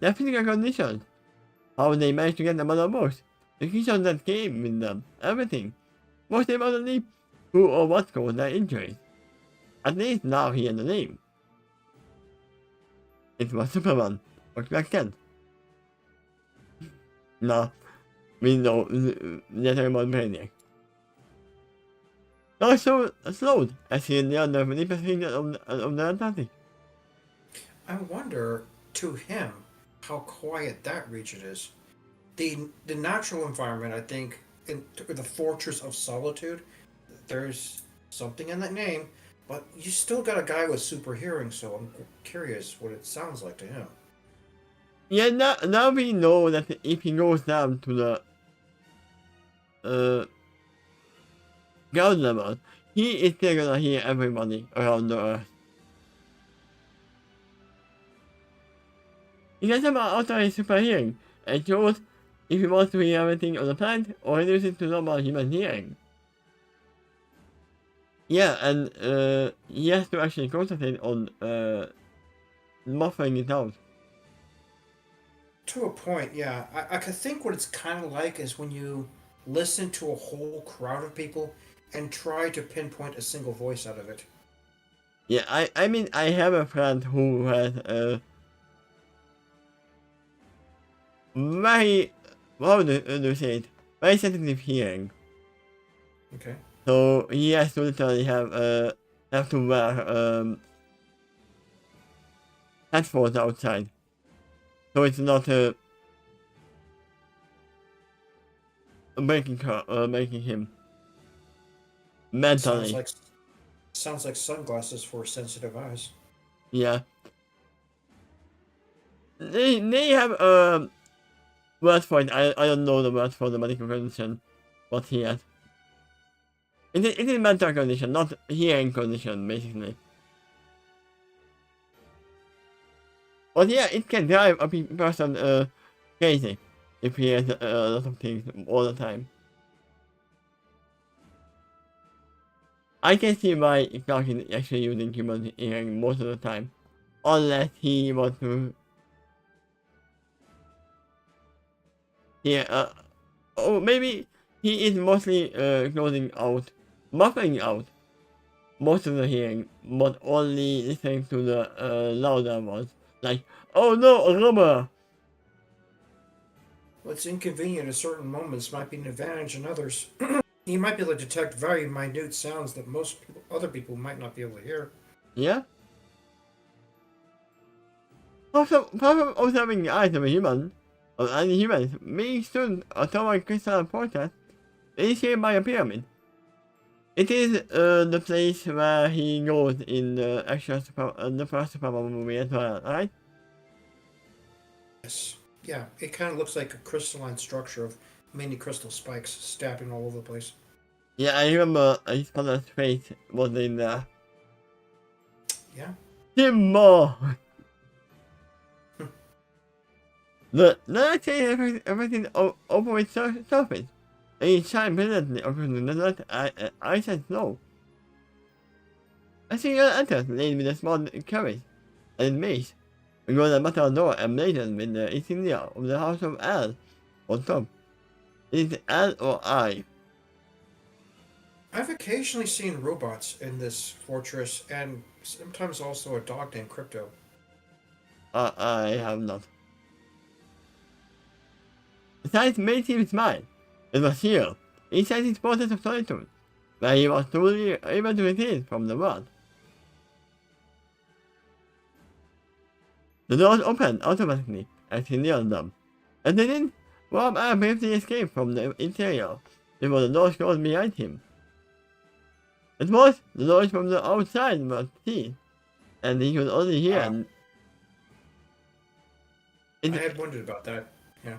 Their physical conditions, how they managed to get them on the boat, the creatures that came with them, everything. Most importantly, who or what caused their injuries. At least now he had a name. It was Superman, or Clark Kent. Now, we know later about Brainiac. Also slowed as he neared the deepest region of the Atlantic. I wonder, to him, how quiet that region is. The natural environment, I think, in the Fortress of Solitude, there's something in that name, but you still got a guy with super hearing, so I'm curious what it sounds like to him. Yeah, now we know that if he goes down to the ground level, he is still gonna hear everybody around the Earth. He gets about outside his super hearing, and chose if he wants to hear everything on the planet or reduce it to normal human hearing. Yeah, and he has to actually concentrate on muffling it out. To a point, yeah. I could think what it's kind of like is when you listen to a whole crowd of people and try to pinpoint a single voice out of it. Yeah, I mean, I have a friend who has very, how do you say it, very sensitive hearing. Okay. So he has to literally have have to wear headphones outside, so it's not making him mentally. Sounds like sunglasses for sensitive eyes. Yeah, they have word for it. I don't know the word for the medical condition, what he has. It is mental condition, not hearing condition, basically. But yeah, it can drive a person crazy if he has a lot of things all the time. I can see why Clark is actually using human hearing most of the time, unless he wants to hear. Or maybe he is mostly muffling out most of the hearing, but only listening to the louder ones. Like, oh no, a rumor! What's inconvenient at certain moments might be an advantage in others. He might be able to detect very minute sounds that other people might not be able to hear. Yeah? Also, part of observing the eyes of a human, of any humans, being stood atop a crystal fortress, is here by a pyramid. It is the place where he goes in the the first Super Mario movie as well, right? Yes. Yeah, it kind of looks like a crystalline structure of many crystal spikes stabbing all over the place. Yeah, I remember his father's face was in there. Yeah. Timber! Let's say everything over its surface. And it shines brilliantly across the desert, ice and snow. A single entrance laid with a small carriage and maze. A golden metal door emblazoned with the insignia of the House of L on top. It is L or I. I've occasionally seen robots in this fortress, and sometimes also a dog named Crypto. I have not. The sight made him smile. It was here, inside his process of solitude, where he was truly able to recede from the world. The doors opened automatically as he neared them, and then warm air briefly escaped from the interior before the doors closed behind him. At most, the noise from the outside was seen, and he could only hear. I had wondered about that. Yeah.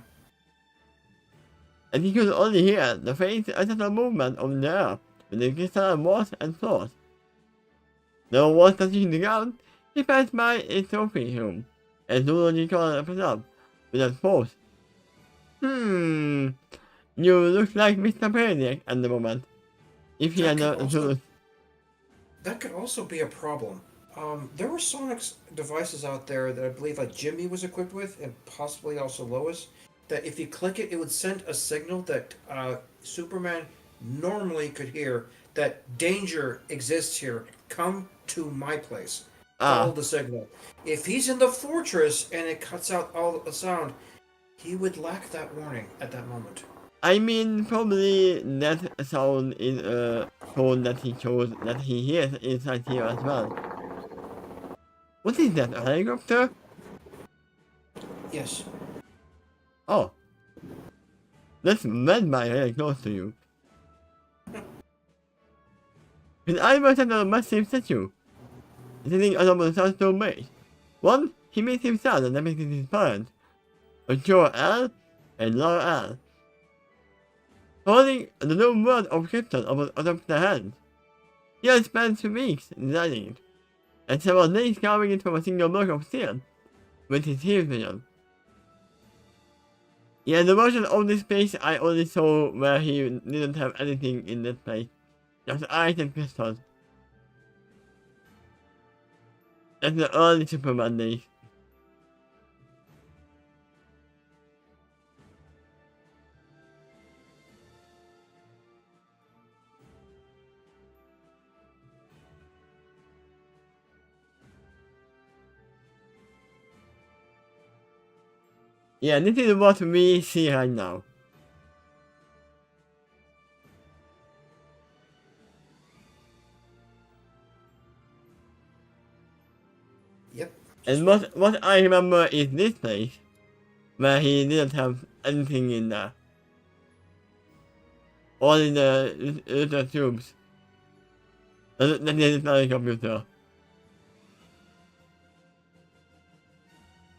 And he could only hear the faint unsettled movement of the air with the crystalline walls and floors. There were walls touching the ground. He passed by a trophy room, and zoology called himself with a pose. You look like Mr. Panic at the moment. If he had a zoology. That could also be a problem. There were Sonic's devices out there that I believe like Jimmy was equipped with, and possibly also Lois, that if you click it, it would send a signal that Superman normally could hear that danger exists here. Come to my place. Follow the signal. If he's in the fortress and it cuts out all the sound, he would lack that warning at that moment. I mean, probably that sound is a tone that he chose that he hears inside here as well. What is that, a helicopter? Yes. Oh. That's mad by very close to you. His eye was under a massive statue, sitting atop the sandstone base. One, he made himself and depicted his parents, a Joe L and Laura L. Holding the known word of Krypton atop their hands. He had spent 2 weeks designing it, and several days carving it from a single block of steel, with his heat vision. Yeah, the version of this place I only saw where he didn't have anything in that place, just ice and crystals. That's the early Superman days. Yeah, this is what we see right now. And what I remember is this place, where he didn't have anything in there. All in the little tubes. That is not a computer.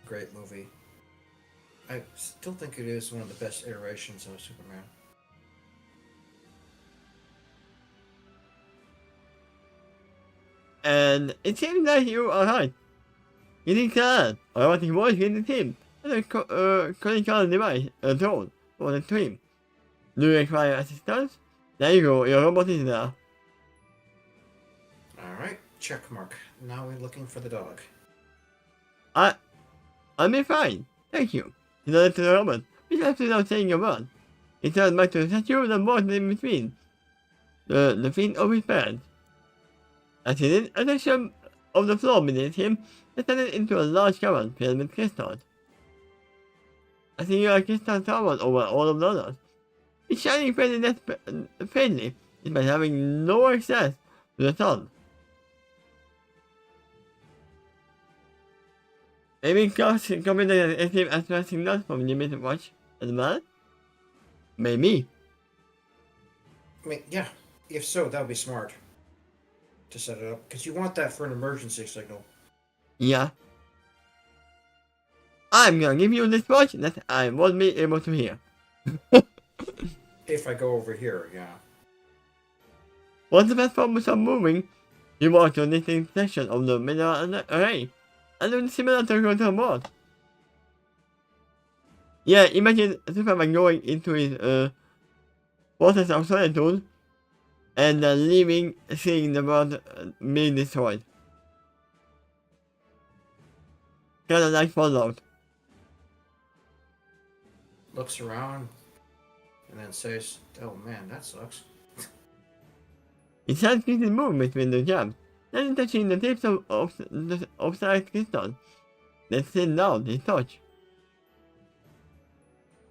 Great movie. I still think it is one of the best iterations of Superman. And it seems like you are right. You think that I want to voice in the team and a critical device tool for the team. Do you require assistance? There you go, your robot is there. Alright, check mark. Now we're looking for the dog. I'll be fine, thank you. He nodded to the robot, which left without saying a word. He turned back to the statue and walked in between the feet of his parents. As he did, a section of the floor beneath him descended into a large cavern filled with crystals. A singular crystal towered over all of the others, its shining faintly despite having no access to the sun. Maybe Clark's computer can receive as signals from limited watch as well? Maybe. I mean, yeah, if so, that would be smart to set it up, because you want that for an emergency signal. Yeah. I'm gonna give you this watch that I won't be able to hear. If I go over here, yeah. Once the platform stopped moving, you walked to a distinct section of the middle array, and looked similar to a control board. Yeah, imagine Superman going into his process of solitude and leaving, seeing the world being destroyed. Kinda like Fallout. Looks around and then says, "Oh man, that sucks." His hands quickly move between the jams, then touching the tips of side crystals that sit down his touch.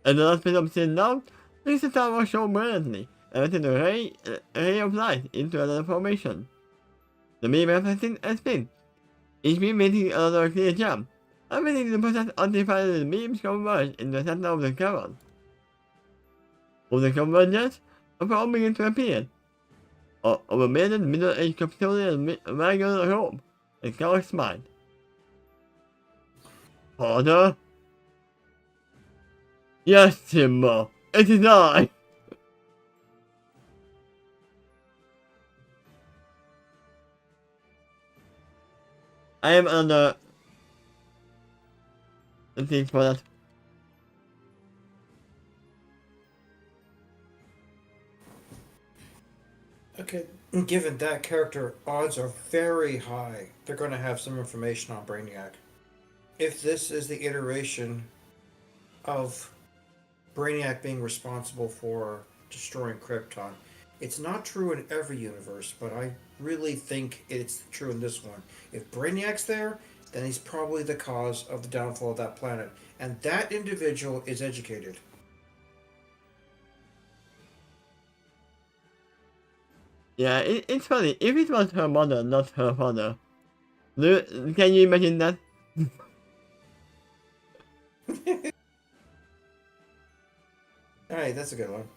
As the last bit of sit down, the tower shone brilliantly, emitting a ray of light into another formation. The beam reflected and spin, each beam meeting another clear jam. Everything in the process until finally the beams converge in the center of the cavern. With the convergence, a form began to appear. Of a middle-aged custodian regular robe, and Clark smiled. Father? Yes, Timber, it is I! I am under the thing for that. Okay, given that character, odds are very high they're going to have some information on Brainiac. If this is the iteration of Brainiac being responsible for destroying Krypton, it's not true in every universe, but I really think it's true in this one. If Brainiac's there, then he's probably the cause of the downfall of that planet, and that individual is educated. Yeah, it's funny. If it was her mother, not her father, can you imagine that? Alright, that's a good one.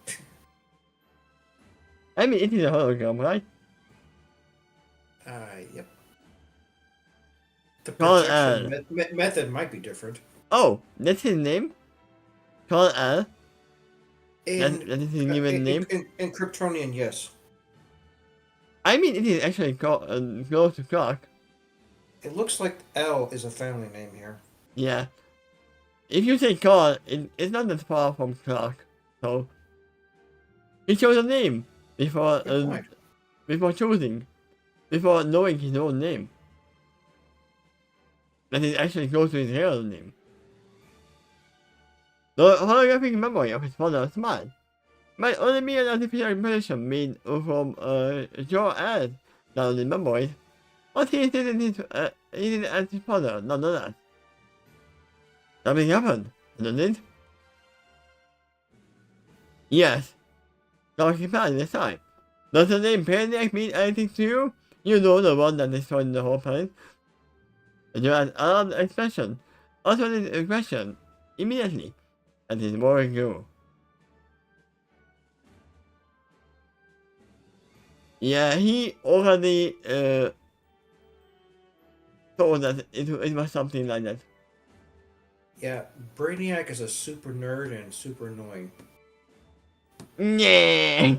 I mean, it is a hologram, right? Yep. The Call projection method might be different. Oh, that's his name? Call Al? In, that is his given name? In Kryptonian, yes. I mean, it is actually called, close to Clark. It looks like L is a family name here. Yeah. If you say Carl, it's not that far from Clark. So, he chose a name before choosing, before knowing his own name. That is actually close to his real name. The holographic memory of his father's smile might only be an artificial impression made from Joe as down in memory, but he didn't as his father, nonetheless. Something happened, didn't it? Yes. Clark replied this time. Does the name Brainiac mean anything to you? You know, the one that destroyed the whole planet. You had alarmed expression. Also this expression immediately. And his more grew. Yeah, he already thought that it was something like that. Yeah, Brainiac is a super nerd and super annoying. Yeah.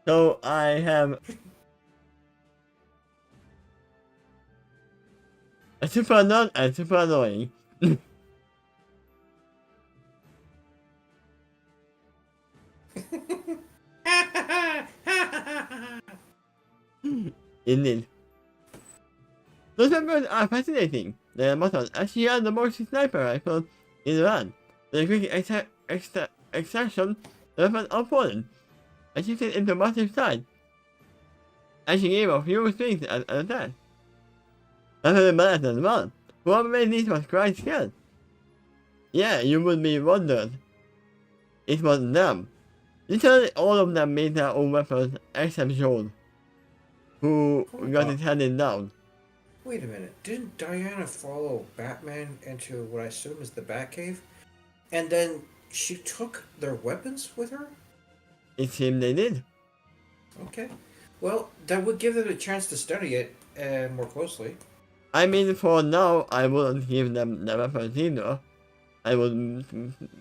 So I have a super nerd and super annoying. Indeed. Those members are fascinating. They are muscles, as she had the most sniper rifle in Iran. The quick extraction, the weapon unfolded, and shifted into massive size, and she gave a few swings at an attack. After the balance as well, whoever made this was quite skilled. Yeah, you would be wondered. It was them. Literally all of them made their own weapons except Joel, who got it handed down. Wait a minute, didn't Diana follow Batman into what I assume is the Batcave? And then she took their weapons with her? It seemed they did. Okay. Well, that would give them a chance to study it more closely. I mean, for now, I wouldn't give them the weapons either. I would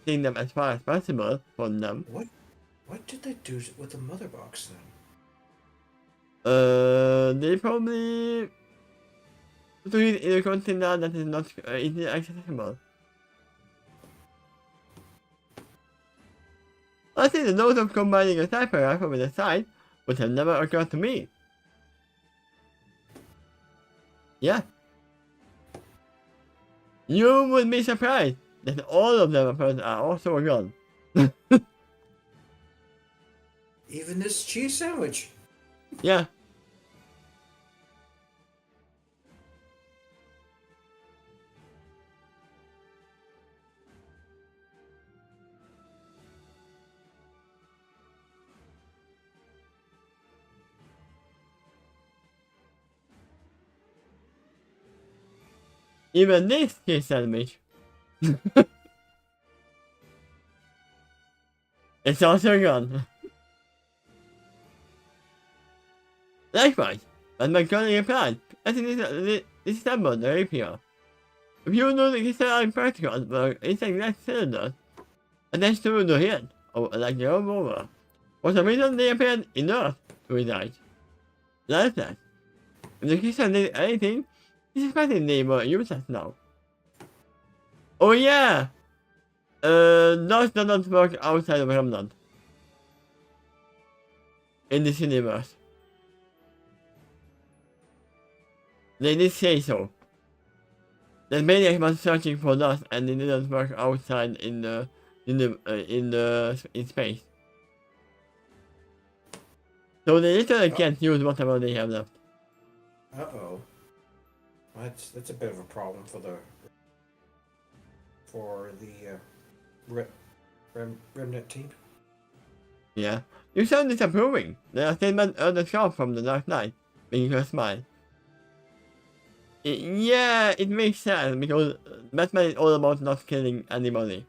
take them as far as possible from them. What did they do with the mother box then? They probably do it in a container that is not easily accessible. I think the note of combining a sniper rifle with a sight would have never occurred to me. Yeah. You would be surprised that all of the weapons are also a gun. Even this cheese sandwich. Yeah. Even this cheese sandwich. It's also a gun. Likewise, but my gun is applied, as it is disassembled the rapier. If you know the crystalline particles were inside glass cylinders, attached to the head, or like the revolver, for some reason they appeared inert to reside. Like that. If the crystal did anything, this is why they were useless now. Oh yeah! Those do not work outside of Remnant. In this universe. They did say so. That Maniac was searching for dust and it didn't work outside in space. So they literally can't use whatever they have left. Uh-oh. That's a bit of a problem for the Remnant team. Yeah. You sound disapproving. The statement earned a scarf from the Dark Knight, making her smile. Yeah, it makes sense because Batman is all about not killing anybody.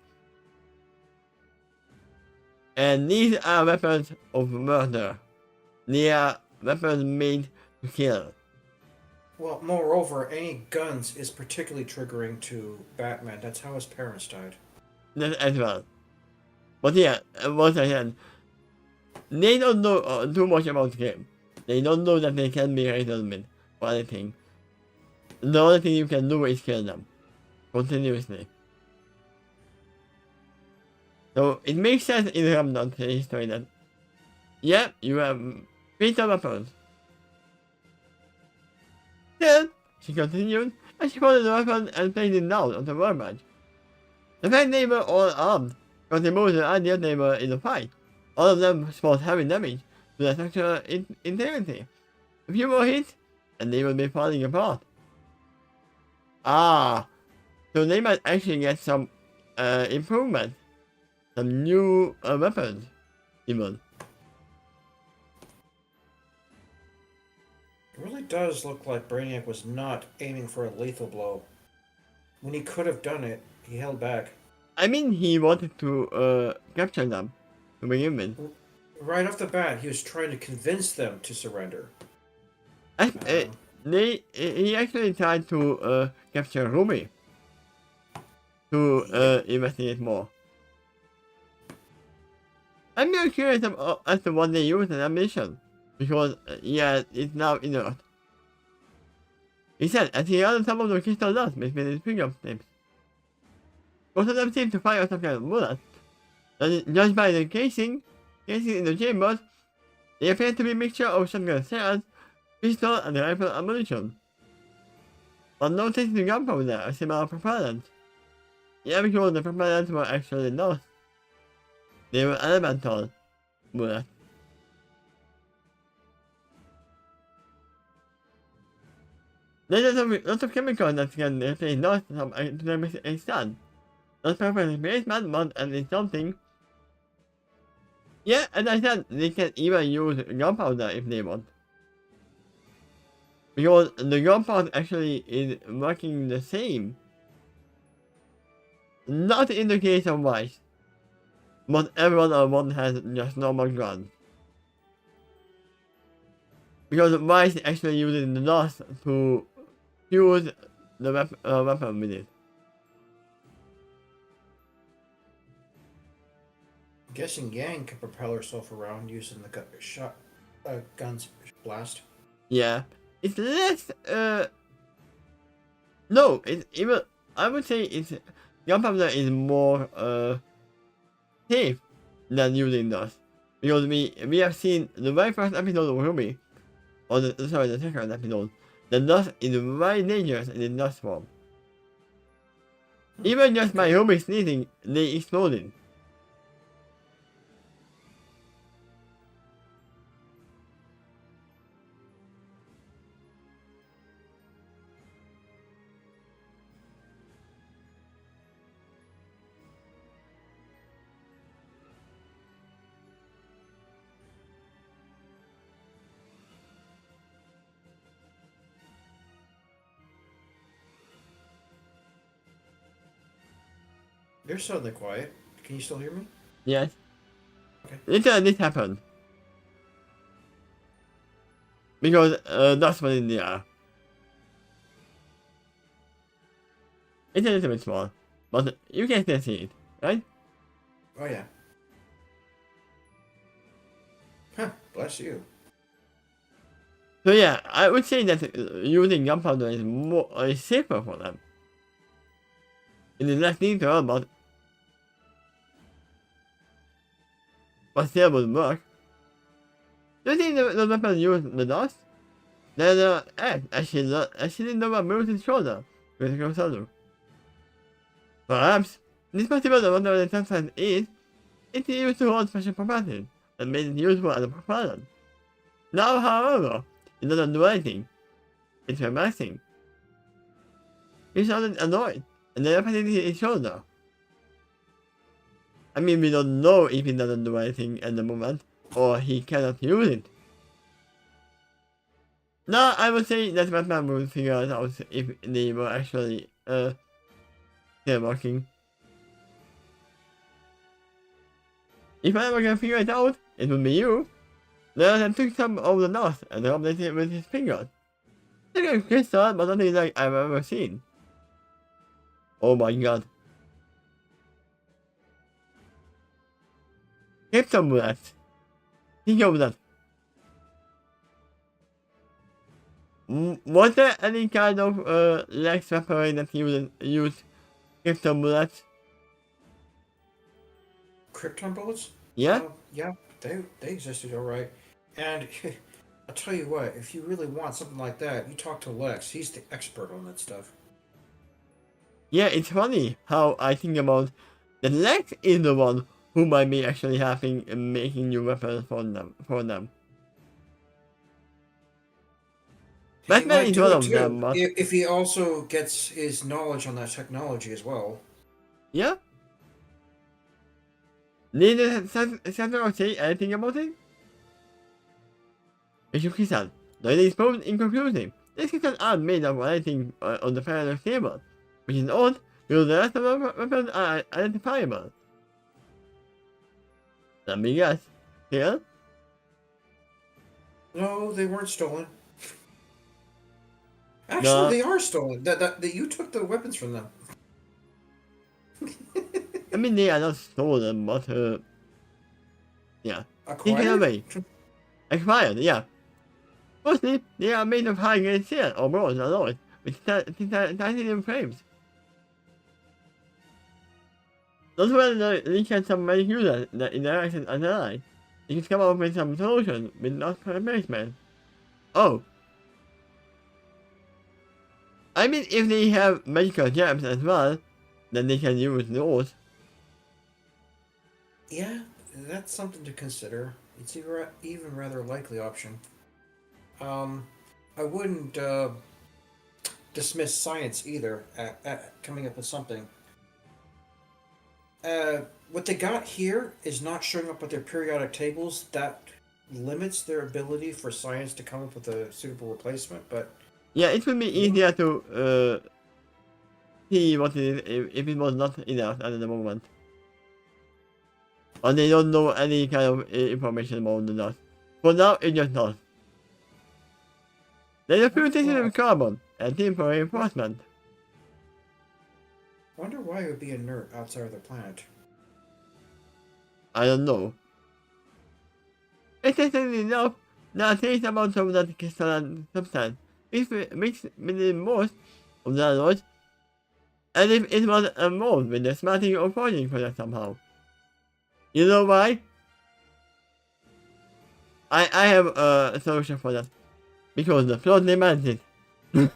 And these are weapons of murder. They are weapons made to kill. Well, moreover, any guns is particularly triggering to Batman. That's how his parents died. That as well. But yeah, once again, they don't know too much about the game. They don't know that they can be resolved or anything. The only thing you can do is kill them. Continuously. So it makes sense in Remnant history that, yeah, you have better weapons. Then, she continued, and she folded the weapon and placed it down on the workbench. The fact they were all armed contributed to the idea they were in a fight. All of them sport heavy damage to their structural integrity. A few more hits, and they would be falling apart. Ah, so they might actually get some improvement, some new weapons, even. does look like Brainiac was not aiming for a lethal blow. When he could have done it, he held back. I mean, he wanted to capture them to begin with. Right off the bat, he was trying to convince them to surrender. I, Um, he actually tried to capture Ruby to yeah. investigate more. I'm very curious as to what they used in that mission, because yeah, it's now inert. He said, as he gathered some of the crystal dust between his fingertips, most of them seemed to fire some kind of bullet. Judged by the casing in the chambers, they appeared to be a mixture of shotgun shells, pistol, and rifle ammunition. But no traces of gunpowder or similar propellant. Yeah, because the propellants were actually lost. They were elemental bullets. There's lots of chemicals that can replace lost to some extent. Not perfect replacement, but at least something. Yeah, as I said, they can even use gunpowder if they want. Because the gunpowder actually is working the same. Not in the case of Vice. But everyone on one has just normal guns. Because Vice actually uses the dust to fuse the weapon with it. I'm guessing Yang can propel herself around using the gun's blast. Yeah. It's less, no, it's even, I would say it's, gunpowder is more, safe than using dust. Because we have seen the very first episode of Ruby, or the second episode, the dust is very dangerous in the dust form. Even just by Ruby sneezing, they exploded. You're suddenly quiet. Can you still hear me? Yes. Okay. This happened. Because dust was in the air. It's a little bit small, but you can still see it, right? Oh yeah. Huh, bless you. So yeah, I would say that using gunpowder is more safer for them. It is less lethal, but still would work. Do you think the weapon used the dust? Then as she leaned over Bruce's shoulder with a closer look. Perhaps, despite the whatever the substance is, it's used to hold special properties that made it useful as a propellant. Now, however, it doesn't do anything. It's relaxing. He sounded annoyed, and then patted his shoulder. I mean, we don't know if he doesn't do anything at the moment, or he cannot use it. Now, I would say that Batman will figure it out if they were actually, still working. If I ever can figure it out, it would be you. Then took some of the dust and rubbed it with his fingers. It's like a crystal, but nothing like I've ever seen. Oh my god. Krypton bullets. Think of that. Was there any kind of Lex weaponry that used Krypton bullets? Krypton bullets? Yeah? Yeah, they existed alright. And I'll tell you what, if you really want something like that, you talk to Lex. He's the expert on that stuff. Yeah, it's funny how I think about that Lex is the one who might be actually having making new weapons for them. Batman is one of them, but if he also gets his knowledge on that technology as well. yeah. Did Sandra say anything about it? He shook his head. That is proven inconclusive. This systems aren't made of anything on the parallel table, which is odd because the rest of the weapons are identifiable. Let me guess. Here? No, they weren't stolen. Actually, The they are stolen. That you took the weapons from them. I mean they are not stolen, but yeah. Taken Acquired? away. Expired, yeah. Mostly, they are made of high-grade steel or bronze alloys with titanium frames. Those were the leaked some magic users that interacted as allies. They could come up with some solution with not replacement. Oh. I mean, if they have magical gems as well, then they can use those. Yeah, that's something to consider. It's even rather likely option. I wouldn't dismiss science either at coming up with something. What they got here is not showing up with their periodic tables. That limits their ability for science to come up with a suitable replacement. But Yeah, it would be easier to see what it is if it was not enough at the moment. Or they don't know any kind of information about the dust. For now, it's just not. There's a few things of carbon and temporary reinforcement. wonder why it would be inert outside of the planet. I don't know. Interestingly enough, there are trace amounts of that crystalline substance mixed within most of the alloys, as if it was involved with the smelting or forging process somehow. You know why? I have a solution for that. Because the flood demands it. That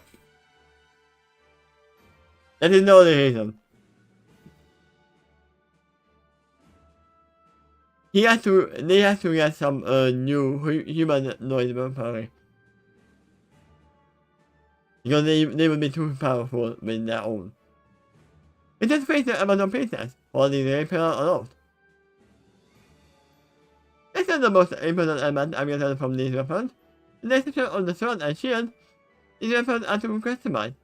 is the only reason. They have to get some new humanoid weaponry. Because they would be too powerful with their own. We just face the Amazon princess, holding the Emperor aloft. This is the most important element I've gotten from these weapons. The exception of the sword and shield, these weapons are to customize,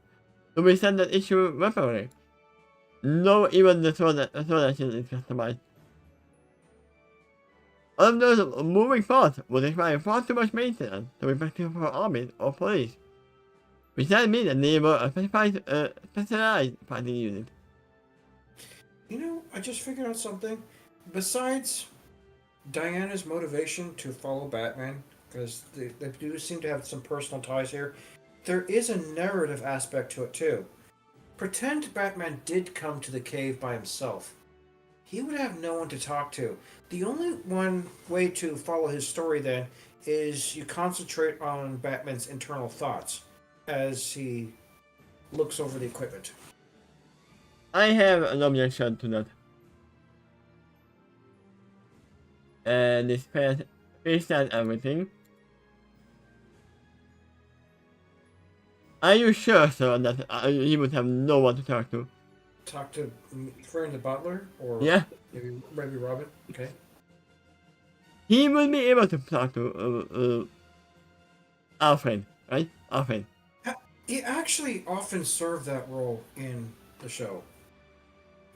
to withstand that issue weaponry. No, even the sword and shield is customized. All of those moving parts would require far too much maintenance to be practical for armies or police. Which does mean that they were a specialized fighting unit. You know, I just figured out something. Besides Diana's motivation to follow Batman, because they do seem to have some personal ties here, there is a narrative aspect to it too. Pretend Batman did come to the cave by himself. He would have no one to talk to. The only one way to follow his story then is you concentrate on Batman's internal thoughts as he looks over the equipment. I have an objection to that. And this face and everything. Are you sure, sir, that he would have no one to talk to? Talk to referring to Butler or Yeah. maybe Robin. Okay. He will be able to talk to Alfred, right? Alfred. He actually often served that role in the show.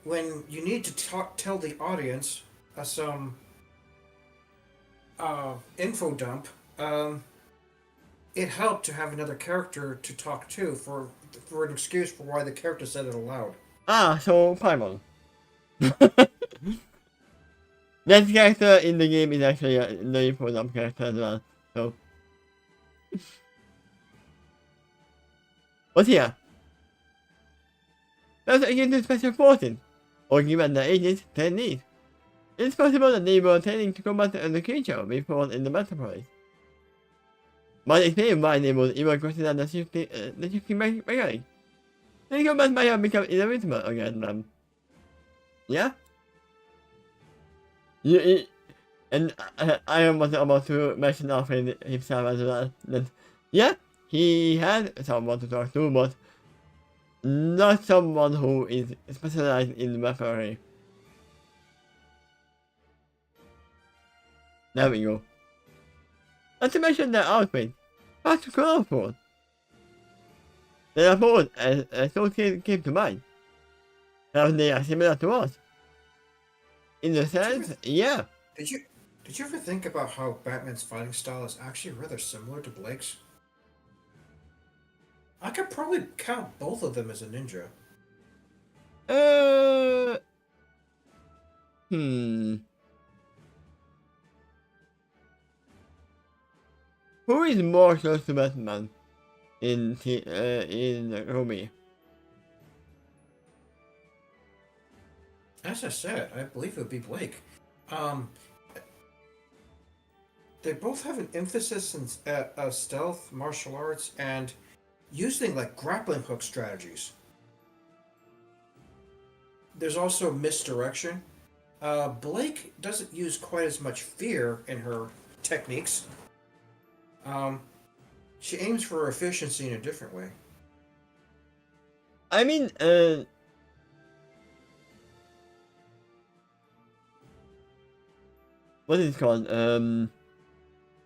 When you need to tell the audience some info dump, it helped to have another character to talk to for an excuse for why the character said it aloud. Ah, so Paimon. That character in the game is actually a very important character as well, so. What's here? Let's get to special forces, or given the agents their needs. It's possible that they were training to combat the creature before in the metropolis. But explain why they would even consider the shifting mechanic. The combat might have become inevitable against them. Yeah? And I was about to mention Alfred himself as well. That, yeah, he had someone to talk to, but not someone who is specialized in weaponry. There we go. Not to mention their outfit. That's colorful. They are both associated came to mind. How they are similar to us. In the sense, yeah. Did you did you ever think about how Batman's fighting style is actually rather similar to Blake's? I could probably count both of them as a ninja. Uh, hmm. Who is more close to Batman in Romy? As I said, I believe it would be Blake. Um, they both have an emphasis in stealth, martial arts, and using like grappling hook strategies. There's also misdirection. Blake doesn't use quite as much fear in her techniques. Um, she aims for efficiency in a different way. I mean, what is it called?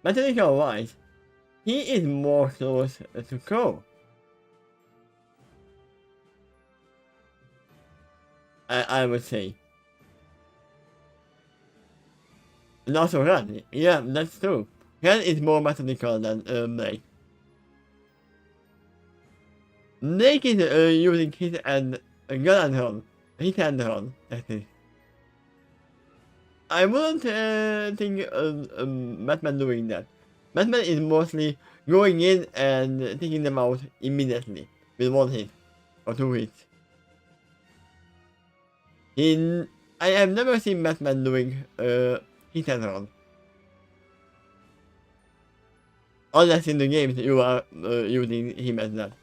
Mechanical wise, he is more close to Crow. I would say. And also Ran, yeah, that's true. Ran is more methodical than Blake. Blake is using his and gun and hold. His and hold, actually. I wouldn't think Batman doing that. Batman is mostly going in and taking them out immediately with one hit or two hits. I have never seen Batman doing hit and run. Unless in the games you are using him as that.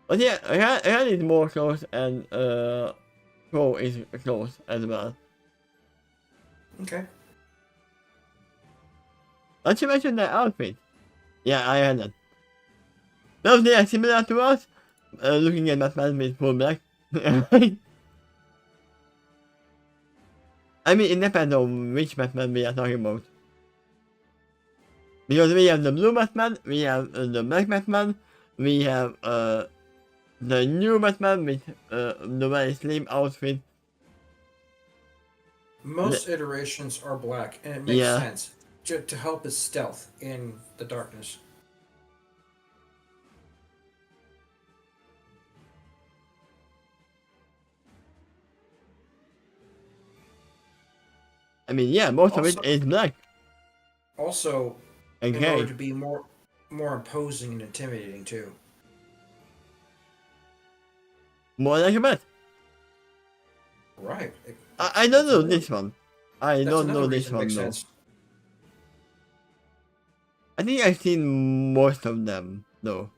But yeah, Ran is more close and Crow is close as well. Okay. Not to mention their outfit. Yeah, I had that. No, they are similar to us. Looking at Batman with full black. I mean, it depends on which Batman we are talking about. Because we have the blue Batman, we have the black Batman, we have the new Batman with the very slim outfit. Most iterations are black, and it makes Yeah. sense to help his stealth in the darkness. I mean, yeah, most of it Also- is black. Also, in Okay. order to be more imposing and intimidating too. More like a bat. Right. I don't know this one. I That's don't another know this reason it one makes though. sense. I think I've seen most of them though.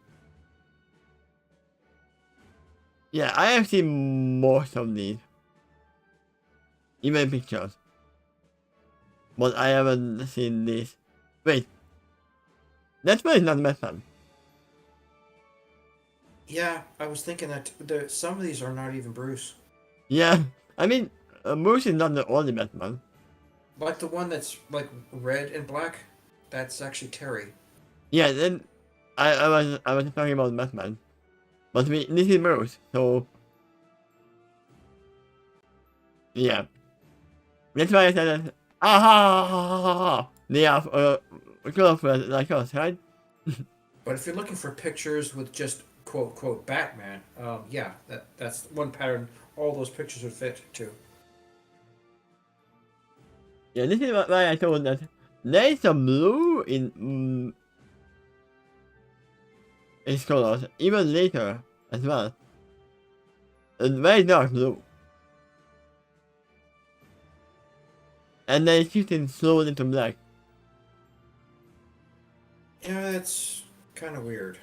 Yeah, I have seen most of these. Even pictures. But I haven't seen this. Wait. That's why it's not Batman. Yeah, I was thinking that some of these are not even Bruce. Yeah, I mean, Bruce is not the only Batman. Like the one that's like red and black, that's actually Terry. Yeah, then I was talking about Batman. But this is Bruce, so yeah. That's why I said that. They are colorful like us, right? But if you're looking for pictures with just quote quote Batman, yeah, that's one pattern. All those pictures would fit too. Yeah, this is why I told that there is some blue in his colors, even later as well. A very dark blue. And then it's shifting slowly to black. Yeah, it's kind of weird.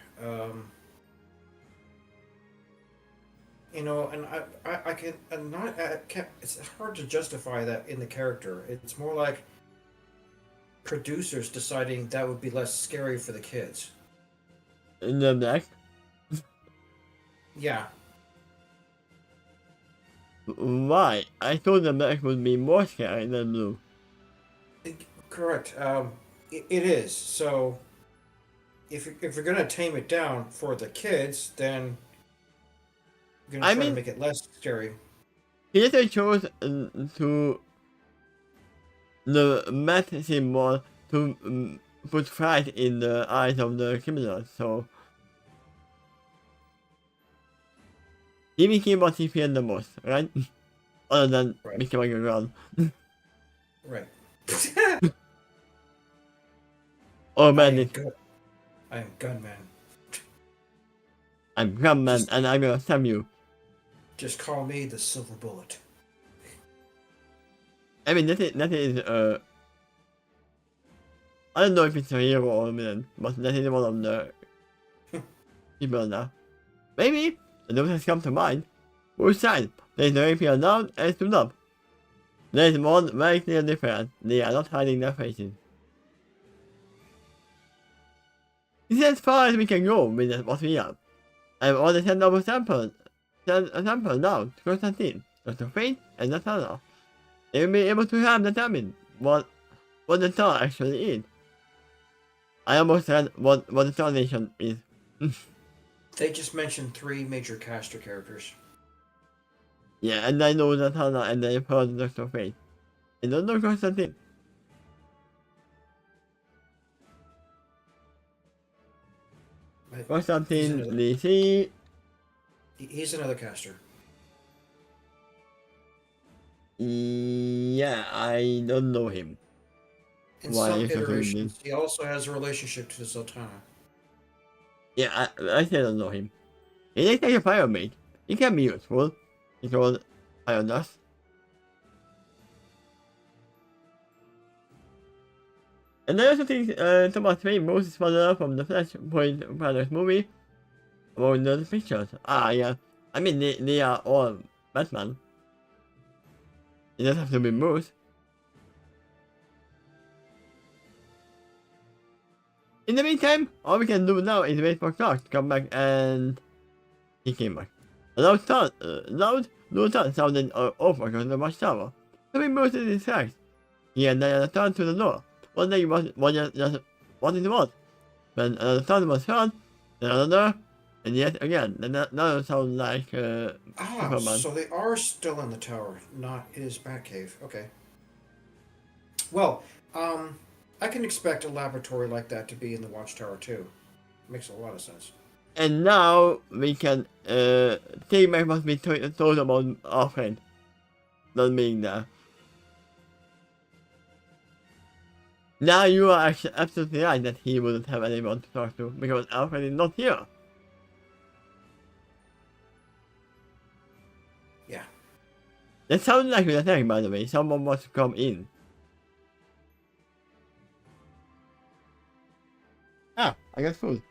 You know, and I can I'm not I can't, it's hard to justify that in the character. It's more like producers deciding that would be less scary for the kids. In the black. Yeah, Why? I thought the black would be more scary than blue. Correct. It is. So if you're gonna tame it down for the kids, then you're gonna I try to mean, make it less scary. he just chose to the math symbol to put fright in the eyes of the criminals, so he became what he feared the most, right? Other than Right. becoming a gun. Right. Oh I man, am good. I am gunman. I'm gunman Just and I'm gonna stab you. just call me the silver bullet. I mean, that is I don't know if it's a hero or a villain, but that is one of the people now. Maybe the news has come to mind. Which side? There's no APR down and stood up. There's one very clear difference. They are not hiding their faces. This is as far as we can go with what we have. I've already sent over a sample now to Constantine, Dr. Fate, and Nathana. They will be able to have determined what the star actually is. I almost said what the star nation is. They just mentioned three major caster characters. Yeah, and I know Nathana and I've heard Dr. Fate. I don't know Constantine. He's Constantine, another. DC. He's another caster. Yeah, I don't know him. In Why some is that doing iterations, this? he also has a relationship to Zoltana. Yeah, I still don't know him. He looks like a fire mate. He can be useful. He called Fire Dust. And I also think Thomas Wayne Moses father from the Flashpoint Brothers movie among the pictures. Ah, yeah. I mean, they are all Batman. It doesn't have to be Moose. In the meantime, all we can do now is wait for Clark to come back, and he came back. A loud thud sounded over across the watchtower. So we moved in his tracks. He and I turned to the door, wondering what it was. When another sound was heard, then another, and yet again, another sound like Superman. So they are still in the tower, not his Batcave. Okay. Well, I can expect a laboratory like that to be in the Watchtower too. Makes a lot of sense. And now we can take back what we told about our friend not being there. Now you are actually absolutely right that he wouldn't have anyone to talk to because Alfred is not here. Yeah. That sounds like an attack, by the way. Someone wants to come in. Ah, I got food.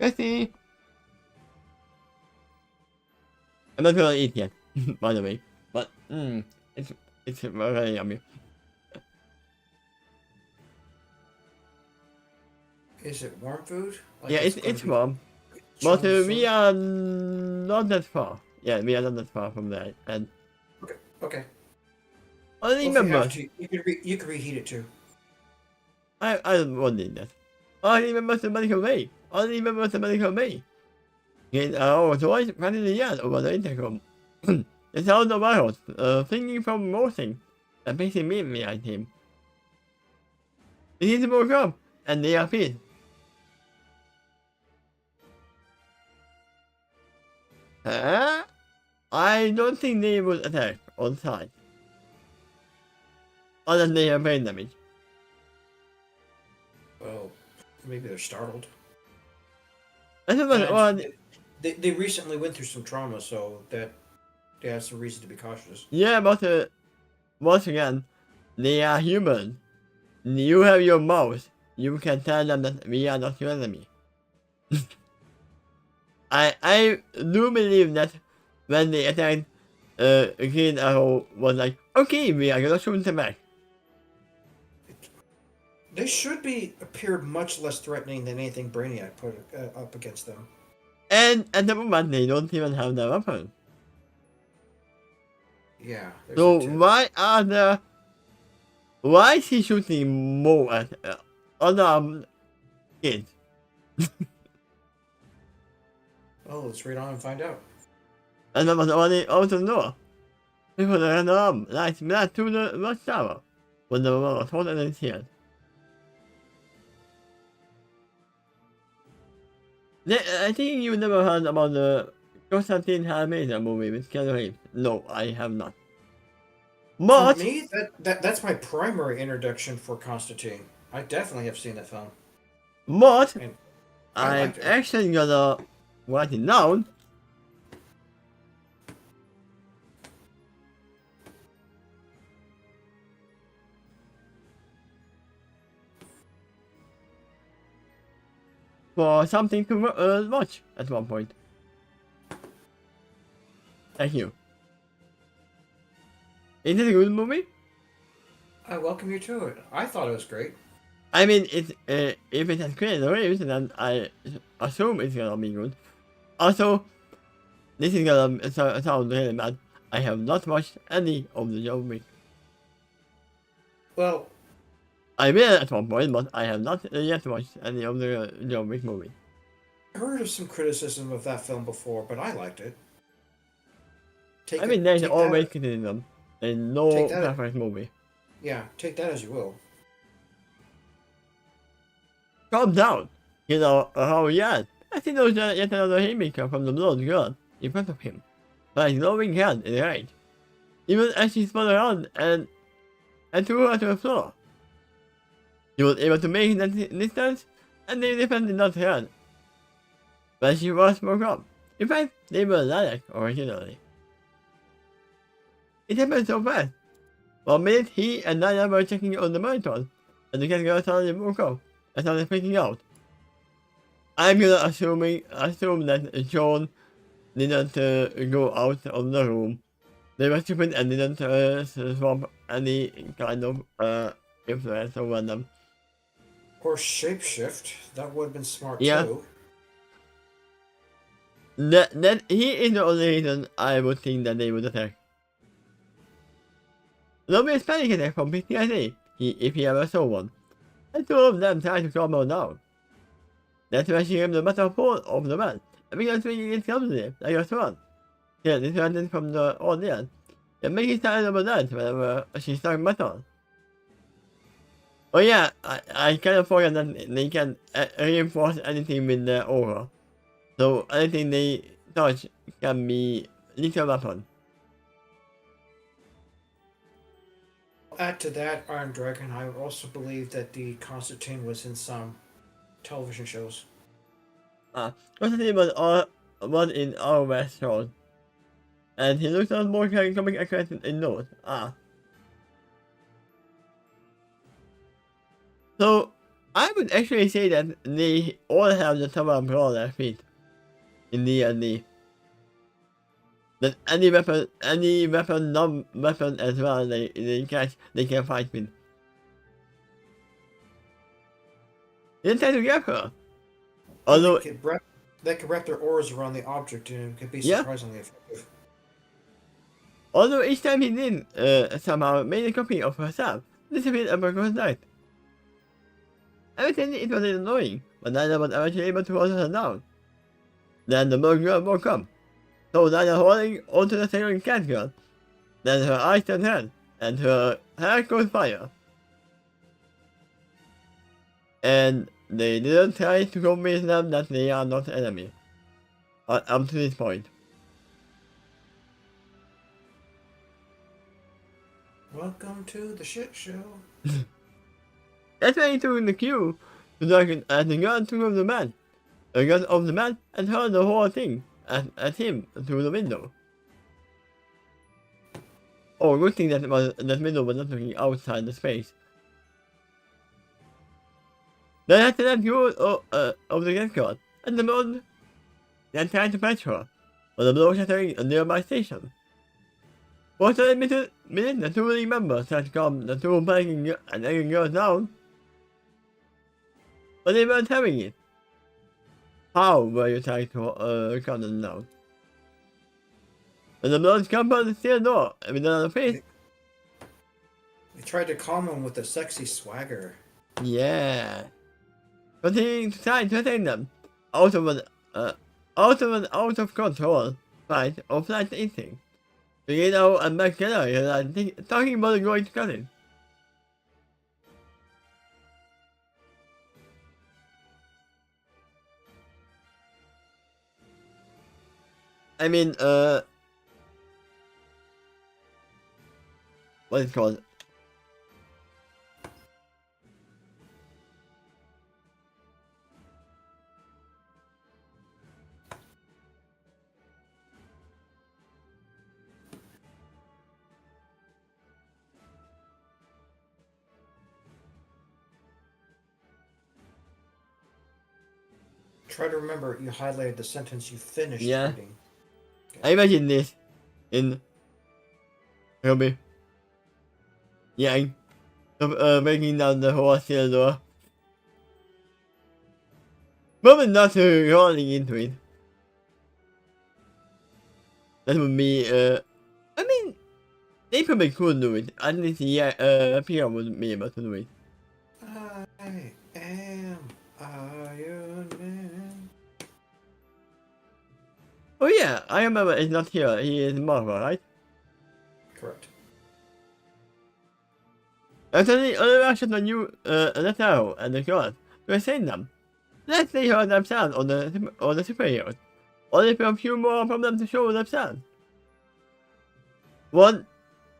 Jesse! I'm not gonna eat yet, by the way. But, it's very yummy. Is it warm food? Like Yeah, gonna it's be warm. chilled But soon? we are not that far. Yeah, we are not that far from there. And Okay. Okay. only Well, if you have members. to, you can reheat it too. I won't need that. Only members the medical way. Only members the medical way. Get our voice right in the yard over the intercom. The sound of arrows, singing from motion, and facing me behind him. It is woke up, and they appear. Huh? I don't think they would attack on sight. Other than they have brain damage. Well, maybe they're startled. I don't know, well, And they recently went through some trauma, so that they have some reason to be cautious. yeah, but once again, they are human. You have your mouth. You can tell them that we are not your enemy. I do believe that when they attacked, Green Arrow was like, okay, we are gonna shoot them back. They should be appeared much less threatening than anything Brainiac put up against them. And at the moment, they don't even have their weapon. Yeah, there's So that too. why is he shooting more at other kids? Well, let's read on and find out. And I was already out the door. People ran up like that to the watchtower when the wall was hot and here. I think you never heard about the Constantine Hamilton movie with Keanu Reeves. No, I have not. For But, me, that's my primary introduction for Constantine. I definitely have seen that film, but, and I I'm liked it. actually gonna write it down for something to watch at one point. Thank you. Is it a good movie? I welcome you to it. I thought it was great. I mean, if it has Keanu Reeves, then I assume it's gonna be good. Also, this is gonna sound really bad. I have not watched any of the John Wick. Well, I will at one point, but I have not yet watched any of the John Wick movies. I heard of some criticism of that film before, but I liked it. I mean, there's Take always that, criticism. There's take no that, perfect movie. yeah, take that as you will. Calm down. You know, yeah. I think there was yet another haymaker from the Blood Girl in front of him. But his glowing hand in the right. Even as she spun around and threw her to the floor. He was able to make that distance, and they defended not hand. But she was broke up. In fact, they were lilac originally. It happened so fast. 1 minute he and Naya were checking on the monitor, and the cat girl suddenly woke up and started freaking out. I'm gonna assume that John didn't go out of the room. They were stupid and didn't swap any kind of influence over them. Or shapeshift. That would have been smart Yeah, too. that he is the only reason I would think that they would attack. Nobody's panic attack from PTSD, if he ever saw one. And two of them tried to calm her down. That's why she gave the metal pole of the man, and began swinging it clumsily, like a swan. She had distracted from the audience, and making signs of a dance whenever she struck metal. Oh yeah, I kind of forgot that they can reinforce anything with their aura. So anything they touch can be lethal weapon. Add to that, Iron Dragon. I also believe that the Constantine was in some television shows. Constantine was in our West shows, and he looks out more comic accurate in those. So I would actually say that they all have the Tower of Brawl at their feet in D&D. That any weapon, non-weapon as well, they can fight with. They try to get her. Well, Although, they could wrap their auras around the object and it could be yeah, surprisingly effective. although each time he did, somehow made a copy of herself, disappeared across night. Everything it was annoying, but Nana was eventually able to hold her down. Then the bird girl woke up. So Nana holding onto the second cat girl. Then her eyes turned red, and her hair caught fire. And they didn't try to convince them that they are not enemy. Up to this point. Welcome to the shit show. That's why he took the cue to darken and the gun took of the man. The gun of the man and hurled the whole thing at him through the window. Oh, good thing that window was not looking outside the space. Then after that go of the gas guard, and the moon then tried to patch her, but the blow shattering a nearby station. For a minute, the two league members tried to calm the two panicking and angry girls down, but they weren't having it. How were you trying to calm them down? And the blood comes out the steel door, and we don't have a face. They tried to calm him with a sexy swagger. Yeah. But he decided to take them out of an out of control fight or flight instinct. So you know, and back together, you're like talking about going to cut it. I mean, what is it called? Try to remember you highlighted the sentence you finished Yeah. reading. I imagine this in Kirby. Yeah, breaking down the whole steel door. Probably not rolling into it. That would be, I mean, they probably could do it. At least, yeah, Pia would be able to do it. I am Iron Man. Oh yeah, I remember it's not here. He is Marvel, right? Correct. Actually, other actions on you, the Tao and the God, we're saying them. Let's see how themselves on the superheroes. Only for a few more from them to show themselves. One,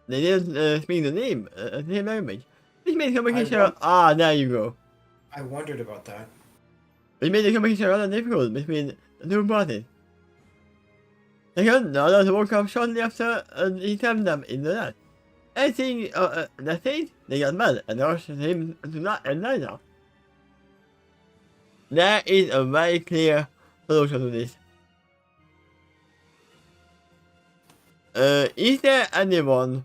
they didn't speak the name, same language. Which made communication, there you go. I wondered about that. Which made the communication rather difficult between the two parties. Second, the others woke up shortly after he turned them in the net. Anything that said, they got mad and rushed him to not and now. There is a very clear solution to this. Is there anyone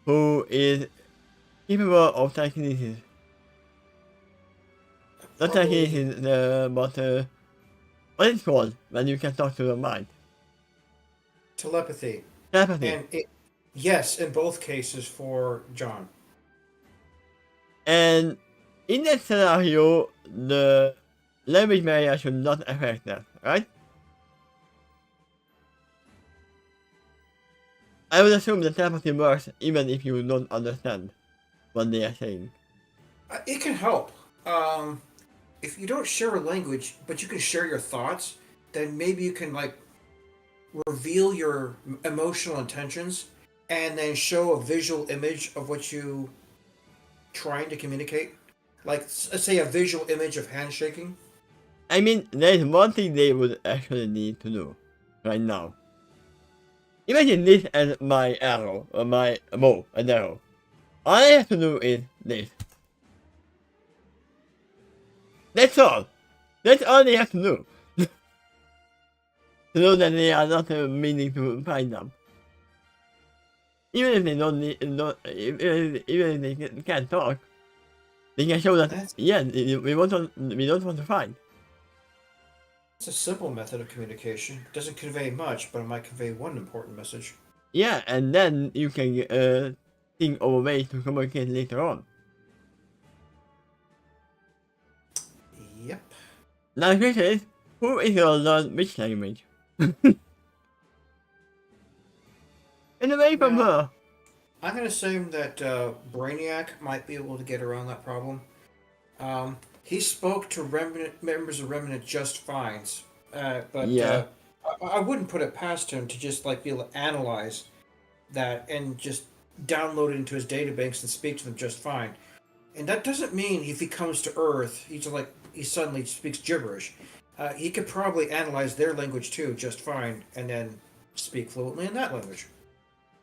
who is capable of telekinesis? Not telekinesis, but what is it called when you can talk to the mind? Telepathy. Telepathy. And yes, in both cases for John. And in that scenario, the language barrier should not affect that, right? I would assume that telepathy works even if you don't understand what they are saying. It can help. If you don't share a language, but you can share your thoughts, then maybe you can like reveal your emotional intentions and then show a visual image of what you trying to communicate. Like, let's say a visual image of handshaking. I mean, there's one thing they would actually need to do right now. Imagine this as my arrow, or my bow, an arrow. All I have to do is this. That's all. That's all they have to do. To know that they are not meaning to find them. Even if they even if they can't talk, they can show that, yeah, we don't want to fight. It's a simple method of communication. It doesn't convey much, but it might convey one important message. Yeah, and then you can think of a way to communicate later on. Yep. Now the question is, who is gonna learn which language? In a way from her. I'm going to assume that Brainiac might be able to get around that problem. He spoke to members of Remnant just fine, but Yeah. I wouldn't put it past him to just like be able to analyze that and just download it into his database and speak to them just fine. And that doesn't mean if he comes to Earth, he suddenly speaks gibberish. He could probably analyze their language too just fine, and then speak fluently in that language.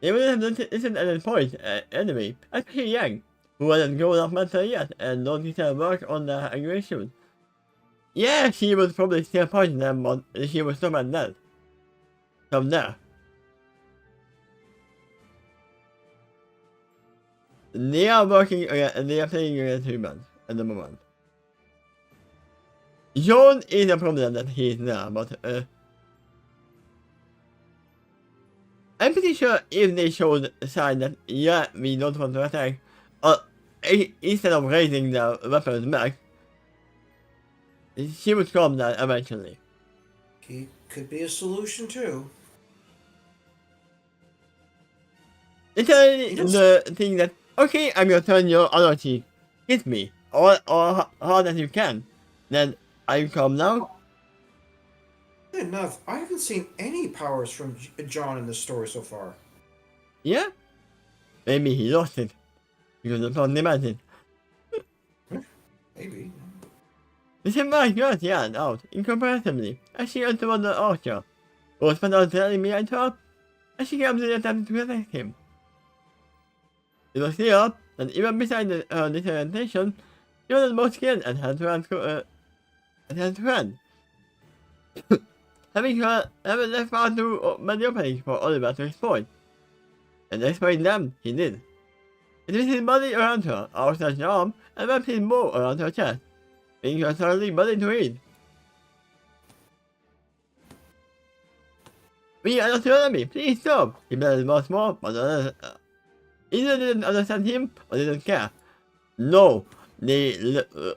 They would have listened at that point, anyway, especially Yang, who hadn't grown up mentally yet and don't need to work on the aggression. Yeah, she was probably still punching them, but she was still at that. From there. They are working and they are playing against humans at the moment. John is a problem that he is there, but I'm pretty sure if they showed a sign that, yeah, we don't want to attack, instead of raising the weapons back, she would calm down eventually. He could be a solution too. Literally the thing that, okay, I'm gonna turn your other cheek, hit me, or hard as you can, then are you calm now? Enough. I haven't seen any powers from John in this story so far. Yeah? Maybe he lost it, because of the magic. Maybe. The symbolic girl yelled out incomprehensibly as she ran toward the archer, who was put out telling me and her, as she came to the attempt to protect him. It was clear that even beside her disorientation, she was most skilled at her friend. Having left far too many openings for Oliver to exploit. And exploit them, he did. It was his body around her, outstretched arm, and wrapped his bow around her chest, making her suddenly ready to eat. We are not your enemy, please stop! He bellowed once more, but others either didn't understand him or didn't care. No,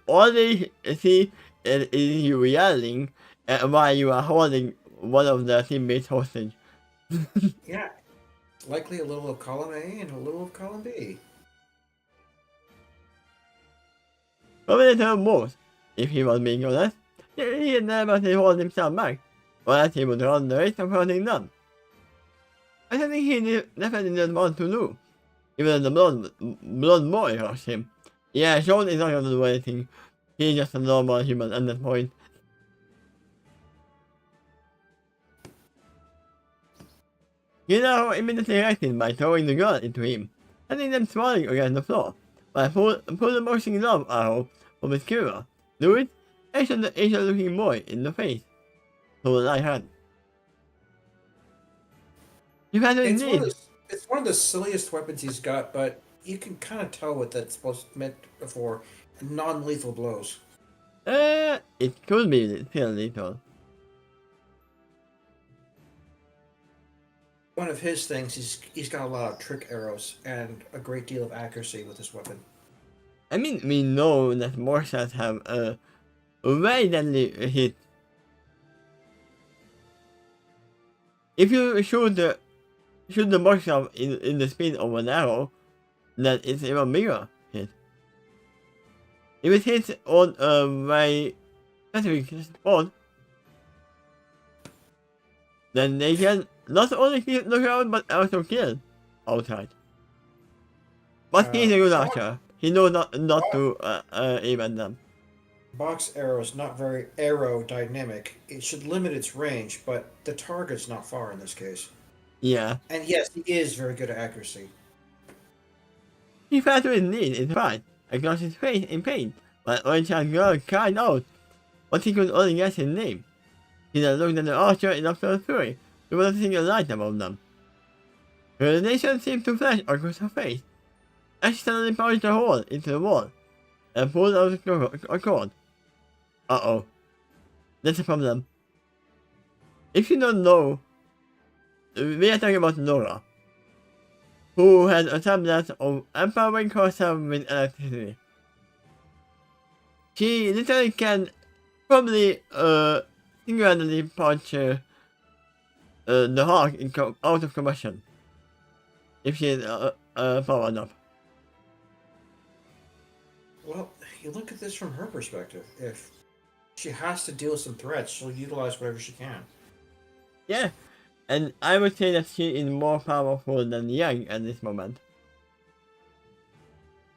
all they see is you yelling while you are holding one of the teammates hostage. Yeah. Likely a little of column A and a little of column B. Probably the most, if he was being honest. He had never hold himself back, or else he would run the risk of hurting them. I don't think he definitely didn't want to do. Even the blood boy rushed him. Yeah, Sean is not gonna do anything. He's just a normal human at that point. He now immediately reacted by throwing the gun into him, sending them swirling against the floor, while pulled the motion glove arrow from his quiver. Do it, and shot the Asian-looking boy in the face. So the right hand. You had to indeed. It's one of the silliest weapons he's got, but you can kind of tell what that's meant for non-lethal blows. It could be still lethal. One of his things, he's got a lot of trick arrows and a great deal of accuracy with this weapon. I mean, we know that morsels have a very deadly hit. If you shoot the morsel in the speed of an arrow, then it's even bigger hit. If it hits on a very specific spot, then they can not only keep the ground but also kill outside. But he's a good archer. He knows not to aim at them. Box arrow is not very aerodynamic. It should limit its range, but the target's not far in this case. Yeah. And yes, he is very good at accuracy. He fell to his knees in fright, across his face in pain, while orange-haired girl cried out, but he could only guess his name. He then looked at the archer in absolute fury, without seeing a light above them. Her realization seemed to flash across her face, as she suddenly punched a hole into the wall, and pulled out a cord. Uh-oh. That's a problem. If you don't know, we are talking about Nora, who has a tablet of empowering herself with electricity. She literally can probably single-handedly punch the Hawk out of combustion, if she is powered up. Well, you look at this from her perspective. If she has to deal with some threats, she'll utilize whatever she can. Yeah, and I would say that she is more powerful than Yang at this moment.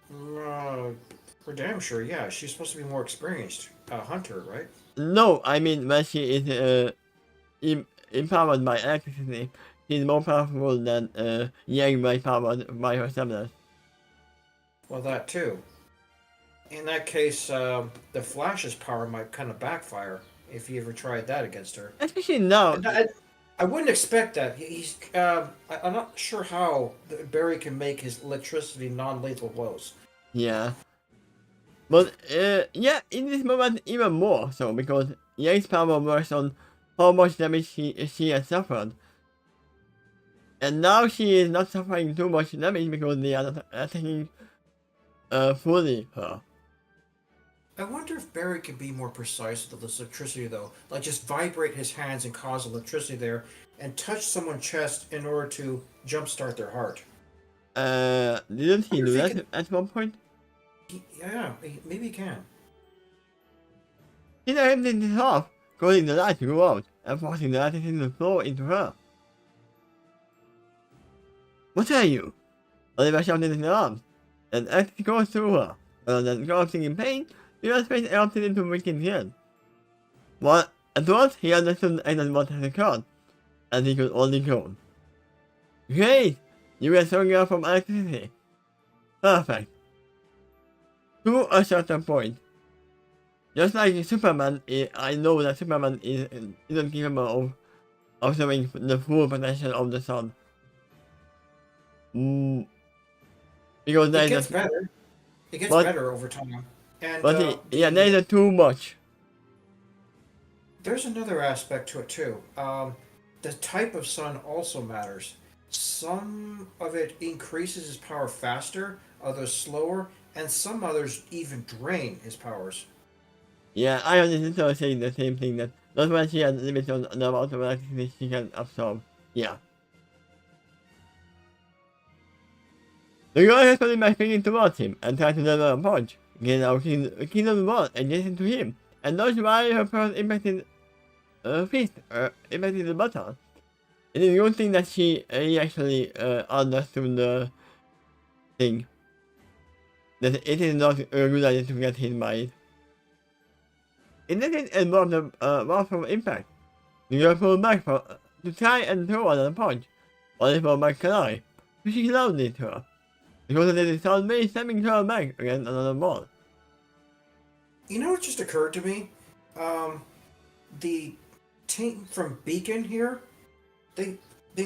For damn sure, yeah. She's supposed to be more experienced. Hunter, right? No, I mean when she is empowered by electricity, she's more powerful than Yang by powered by her tablet. Well, that too. In that case, the Flash's power might kind of backfire if you ever tried that against her. Especially now. I wouldn't expect that. I'm not sure how Barry can make his electricity non-lethal blows. Yeah. But, yeah, in this moment even more so, because Yang's power works on how much damage she has suffered. And now she is not suffering too much damage because they are not attacking fully her. I wonder if Barry could be more precise with this electricity, though. Like, just vibrate his hands and cause electricity there, and touch someone's chest in order to jumpstart their heart. Didn't he Wonder do if he that could- at one point? Maybe he can. He aimed it off, causing the light to go out, and forcing the electricity to flow into her. What are you? Oliver shouted in alarm, and electricity goes through her. Rather than gasping in pain, Oliver's face erupted into wicked tears. What? At once, he understood exactly what had occurred, and he could only groan. Great! You get stronger from electricity. Perfect. To a certain point. Just like Superman, I know that Superman isn't capable of observing the full potential of the sun. Because It there gets is better. It gets but, better over time. And there is too much. there's another aspect to it too. The type of sun also matters. Some of it increases his power faster, others slower, and some others even drain his powers. Yeah, I was also saying the same thing, that not when she has limits on the amount of electricity she can absorb. Yeah. The girl has put my finger towards him and tried to deliver a punch. Again, our kingdom won and listened to him. And those why her first impacted fist impacted the button. And the good thing that he actually understood the thing. That it is not a good idea to get hit by it. It didn't involve the powerful impact. The girl pulled back to try and throw another punch. Only for Mike Kanai, pushing loudly to her. Because of this sound may slamming her back against another wall. You know what just occurred to me? The team from Beacon here, they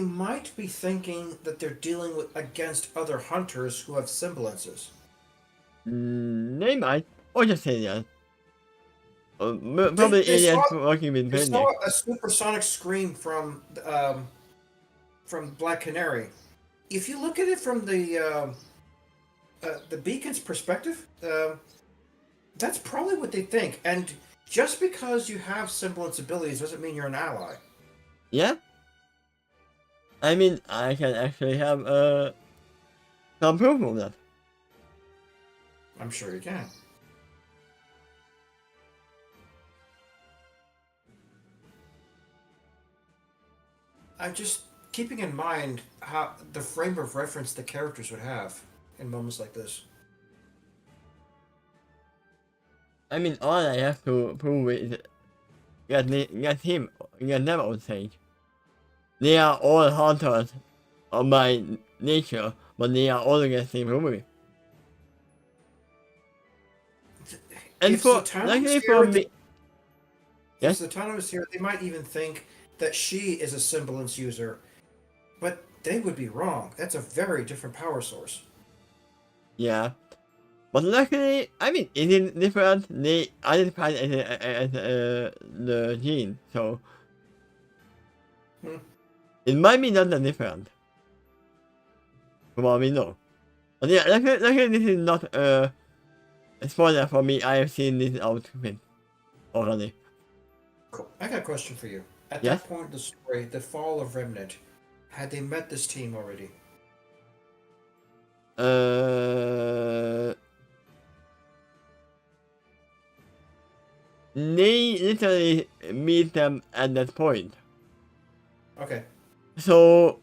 might be thinking that they're dealing with against other hunters who have semblances. They might, or just aliens. Probably They aliens saw, working with they Benedict. saw a supersonic scream from Black Canary. If you look at it from the Beacon's perspective, that's probably what they think. And just because you have semblance abilities doesn't mean you're an ally. Yeah? I mean, I can actually have some proof of that. I'm sure you can. I'm just keeping in mind how the frame of reference the characters would have in moments like this. I mean, all I have to prove is get them on stage. They are all hunters by nature, but they are all against the movie. And If for Zatanna luckily was for here, me, if yes, Zatanna was here, they might even think that she is a semblance user, but they would be wrong. That's a very different power source. yeah. But luckily, I mean, it is different. They identified as the gene, so it might be not that different. From what we know. But yeah, luckily this is not a spoiler for me. I have seen this outfit already. Cool. I got a question for you. At Yes? that point in the story, the fall of Remnant, had they met this team already? They literally meet them at that point. Okay. So,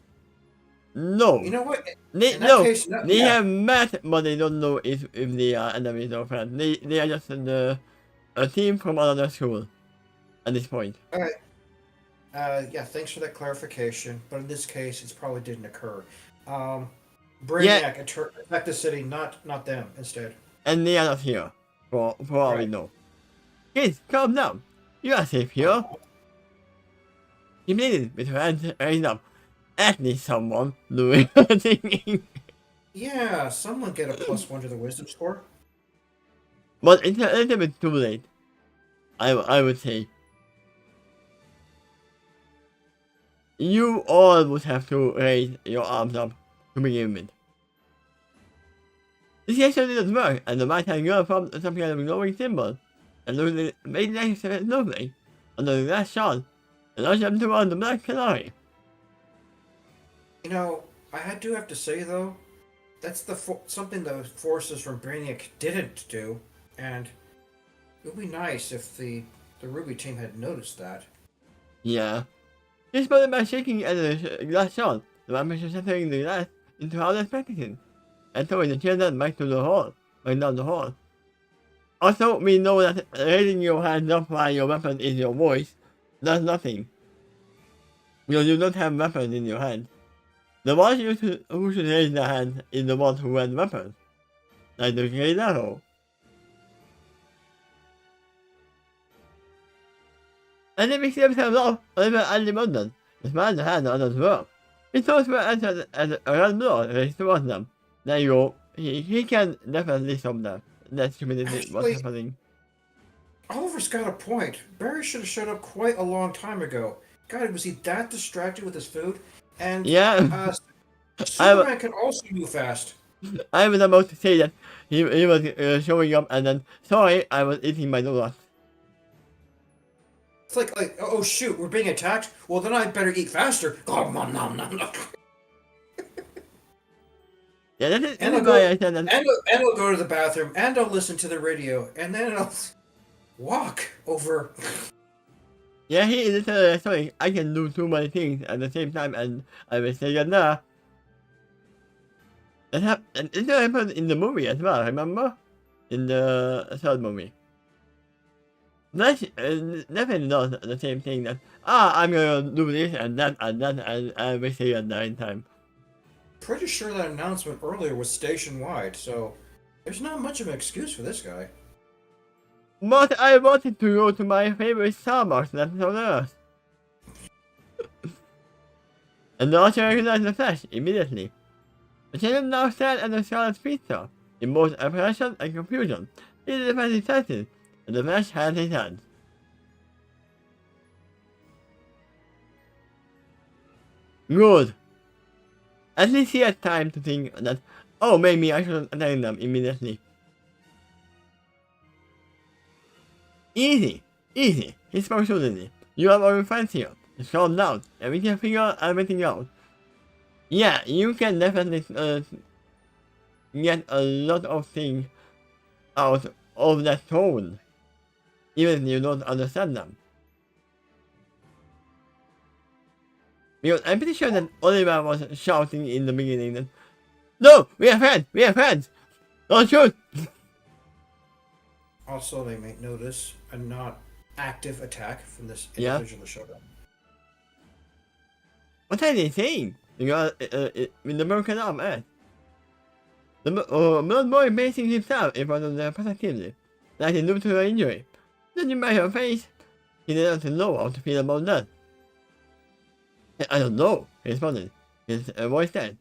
no. You know what? They In that case, no, they yeah. have met, but they don't know if they are enemies or friends. They are just a team from another school at this point. All right. Yeah, thanks for that clarification. But in this case, it probably didn't occur. Brainiac attacked the city, not them, instead. And they are not here, for all we Right. know. Kids, calm down. You are safe here. He pleaded with her hands raised up. At least someone doing her thinking. Yeah, someone get a +1 to the wisdom score. But it's a little bit too late. I would say. You all would have to raise your arms up to begin with. This actually doesn't work, and the might have gone from some kind of glowing symbol, and losing made next to it lovely, under the last shot, and launched them toward the black canary. You know, do have to say though, that's something the forces from Brainiac didn't do, and it would be nice if the Ruby team had noticed that. Yeah. He spotted by shaking at the glass shot, the vampire shattering the glass into how expected, and throwing the chair down back to the hall, right down the hall. Also, we know that raising your hand up while your weapon is your voice does nothing, because you don't have weapons in your hand. The one who should raise their hand is the one who has weapons, like the great arrow. And they mix themselves up over Andy London, the smile the hand on as well. His thoughts were answered as a red blow raised towards them. There you go. He can definitely stop that. That stupidity was happening. Oliver's got a point. Barry should have showed up quite a long time ago. God, was he that distracted with his food? And Yeah. Superman can also move fast. I was about to say that he was showing up and then, sorry, I was eating my donuts. It's like, oh shoot, we're being attacked? Well, then I better eat faster. Oh, nom, nom, nom, nom. Yeah, that's why I said that. And I'll go to the bathroom, and I'll listen to the radio, and then I'll walk over. Yeah, he is sorry, I can do too many things at the same time, and I will say that nah. And it happened in the movie as well, remember? In the third movie. That's definitely not the same thing that, I'm gonna do this and that and that, and I will say at the same time. Pretty sure that announcement earlier was station-wide, so there's not much of an excuse for this guy. But I wanted to go to my favorite Starbucks that's on Earth. And the Archer recognized the Flash immediately. The children now stand at the Scarlet Pizza, in both apprehension and confusion. He is defensive senses, and the Flash has his hand. Good. At least he had time to think that, oh, maybe I should attack them immediately. Easy, easy, he spoke suddenly. You have our friends here. Just calm down, and we can figure everything out. Yeah, you can definitely get a lot of things out of that tone, even if you don't understand them. Because I'm pretty sure that Oliver was shouting in the beginning that, no, we are friends, don't shoot! Also, they may notice a not active attack from this individual showdown. What are they saying? Because with the broken arm, the blood boy facing himself in front of the protectively, like he due to an injury. Judging by her face, he didn't know how to feel about that. I don't know, he responded, his voice said.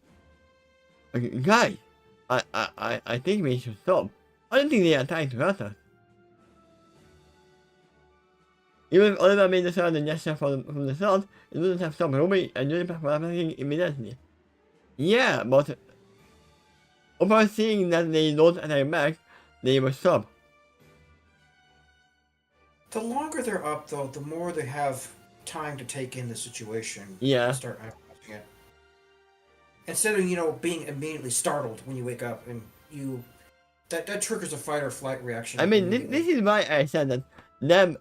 Guys, I think we should stop. I don't think they are trying to hurt us. Even if Oliver made the sudden gesture from the start, it wouldn't have stopped Ruby and Juniper from attacking immediately. Yeah, but upon seeing that they don't attack back, they will stop. The longer they're up, though, the more they have time to take in the situation. Yeah. And start analyzing it. Instead of, being immediately startled when you wake up and that triggers a fight or flight reaction. I mean, this is why I said that them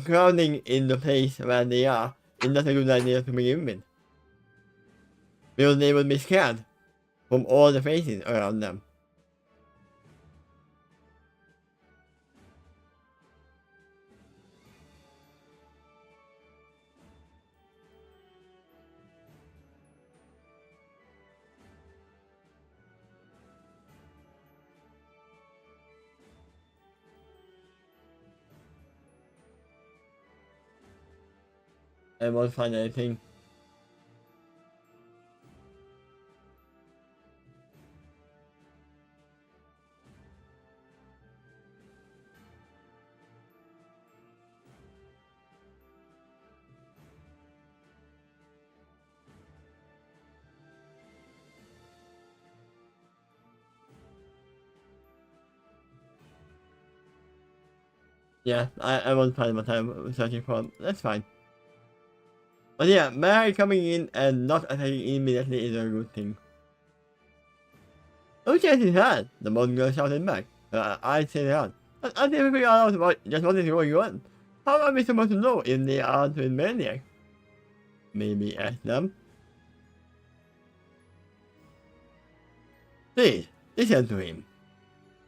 grounding in the place where they are is not a good idea to begin with. Because they will be scared from all the faces around them. I won't find anything. Yeah, I won't spend my time searching for him. That's fine. But yeah, Mary coming in and not attacking immediately is a good thing. Who changed his hand? The modern girl shouted back. I said it out. I didn't figure out what is going on. How are we supposed to know if they are twin maniacs? Maybe ask them. Please, listen to him.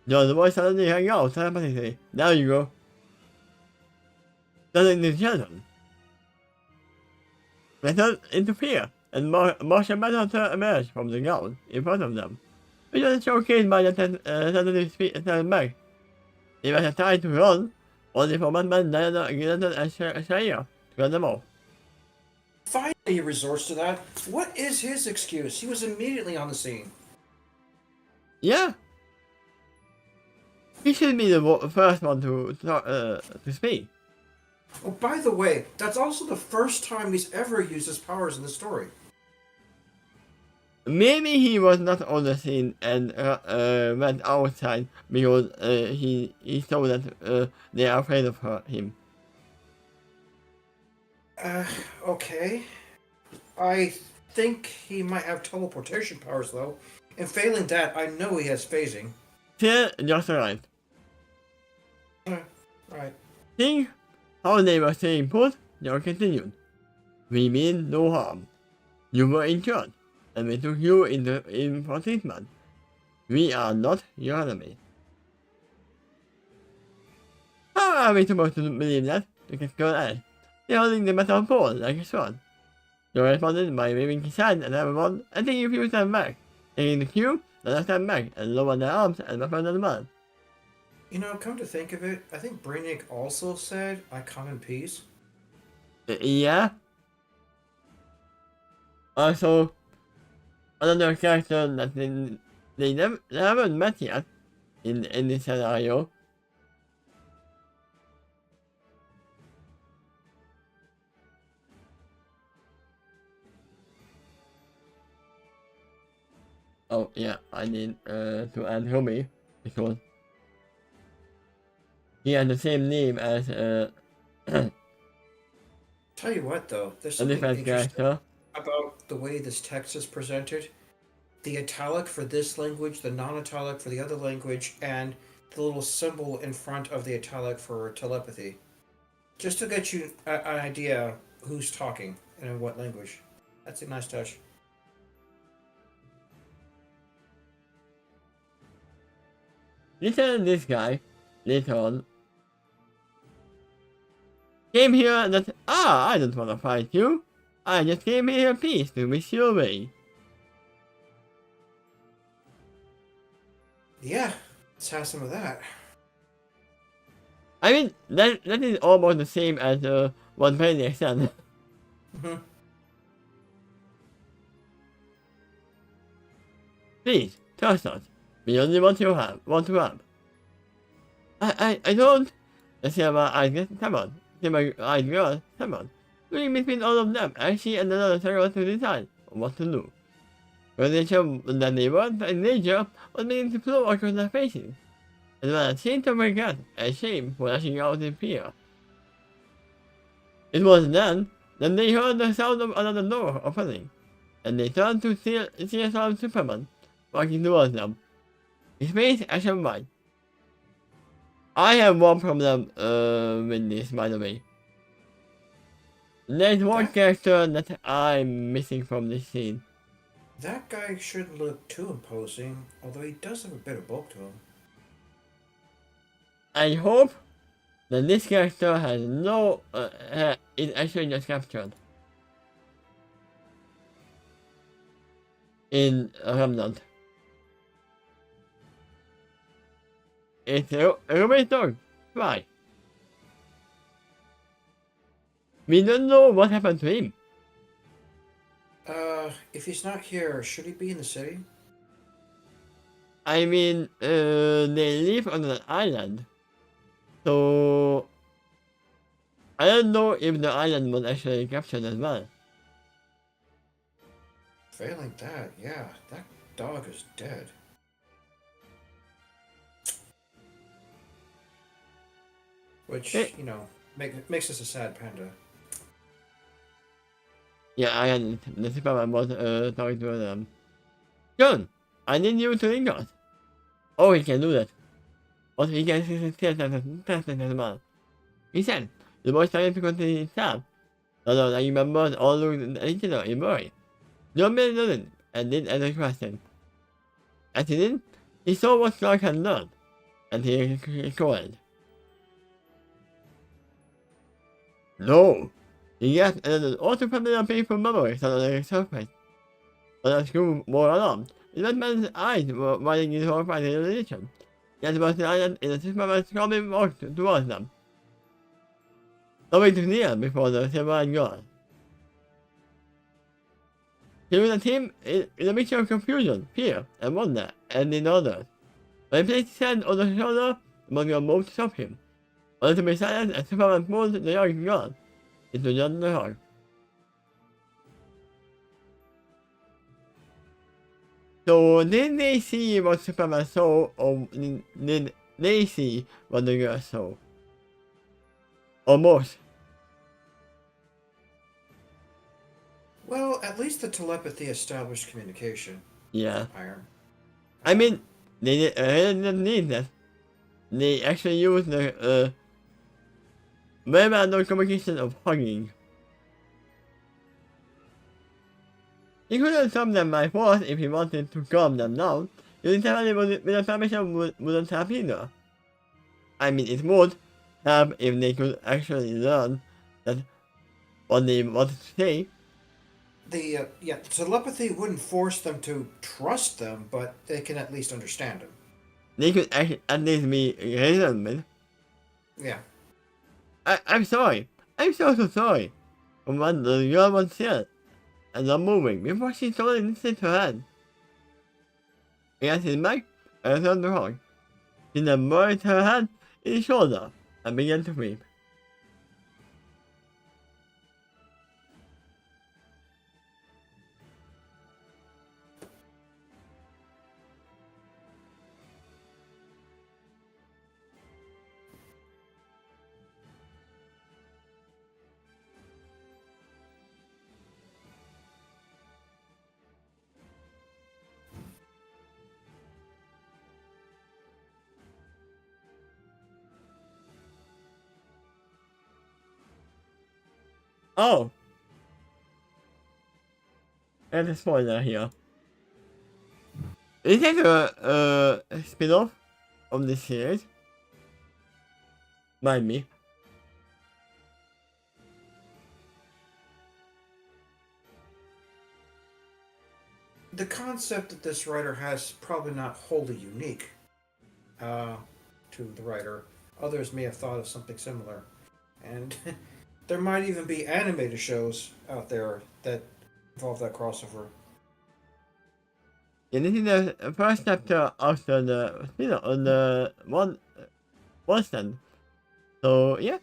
John's voice suddenly rang out telepathically. There you go. Suddenly the children. They turned into fear, and Martian Manhunter emerged from the ground in front of them. Which was showcased by the tentative speed back. They were trying to run, only for Batman, Diana, and Shia to cut them off. Finally, he resorts to that. What is his excuse? He was immediately on the scene. Yeah. He should be the first one to speak. Oh, by the way, that's also the first time he's ever used his powers in the story. Maybe he was not on the scene and went outside because he saw that they are afraid of him. Okay. I think he might have teleportation powers, though. And failing that, I know he has phasing. Still, just right. Right. Think how they were staying put, they continued. We mean no harm. You were injured, and we took you in for treatment. We are not your enemy. How are we supposed to believe that? The girl asked. They're holding the metal pole like a sword. Joe responded by waving his hand at everyone and taking a few steps back. Taking the cue, then step back and lower their arms and weapons at the man. You know, come to think of it, I think Brainiac also said, I come in peace. Yeah. Also, another character that they haven't met yet in this scenario. Oh yeah, I need to add Homie because he has the same name as Tell you what, though, there's a something different interesting character. about the way this text is presented. The italic for this language, the non-italic for the other language, and the little symbol in front of the italic for telepathy. Just to get you an idea who's talking and in what language. That's a nice touch. Listen, this guy, later on, came here that, I don't want to fight you. I just came here in peace to wish you away. Yeah, let's have some of that. I mean, that is almost the same as what Brainiac said. Please, trust us. We only want to have. I don't. The silver-eyed girl, come on. Silver-eyed girl, come on. Looking between all of them, I see another circle to decide what to do. When they showed that they weren't in danger, was beginning to flow across their faces. And when I seemed to regret and shame for lashing out in fear. It was then that they heard the sound of another door opening, and they turned to see a solid Superman walking towards them. His face ashen white. I have one problem with this, by the way. There's one character that I'm missing from this scene. That guy shouldn't look too imposing, although he does have a bit of bulk to him. I hope that this character has no is actually just captured in Remnant. It's a Robert's dog. Why? We don't know what happened to him. If he's not here, should he be in the city? I mean, they live on an island. So, I don't know if the island was actually captured as well. Failing that, yeah, that dog is dead. which makes us a sad panda. Yeah, I had the Superman was talking to them. John, I need you to link us. Oh, he can do that. But he can test as well. He said, the boy started to continue his tab. Although I remember all the original in Murray. John Bill didn't, and did as requested. As he did, he saw what Clark had done, and he recoiled. No! He gasped and an auto-familiar painful memory started on the surface. When I grew more alarmed, the red man's eyes were widening in horrified realization. Yet was silent in a Superman's coming walk towards them. Nobody too near before the silver had gone. He was a team in a mixture of confusion, fear, and wonder, and in others. When he placed his hand on the shoulder, the monster moved to stop him. Only to be silent as Superman pulled the young gun into John's heart. So, did they see what Superman saw, or did they see what the girl saw? Or both? Well, at least the telepathy established communication. Yeah. Iron. I mean, they didn't need that. They actually used the very random communication of hugging. He could have stopped them by force if he wanted to calm them down. Using family with a permission wouldn't have either. I mean, it would have if they could actually learn that what they wanted to say. The telepathy wouldn't force them to trust them, but they can at least understand them. They could at least be reasonable. Yeah. I'm sorry. I'm so sorry. For what the girl once said, and not moving before she slowly lifted her hand. Against his back, and turned to hug. She then buried her hand in his shoulder and began to weep. Oh! And a spoiler here. Is it a spin-off of this series? Might be. The concept that this writer has is probably not wholly unique to the writer. Others may have thought of something similar. And there might even be animated shows out there that involve that crossover. Yeah, this is the first chapter after the spin-off on the one stand. So yeah.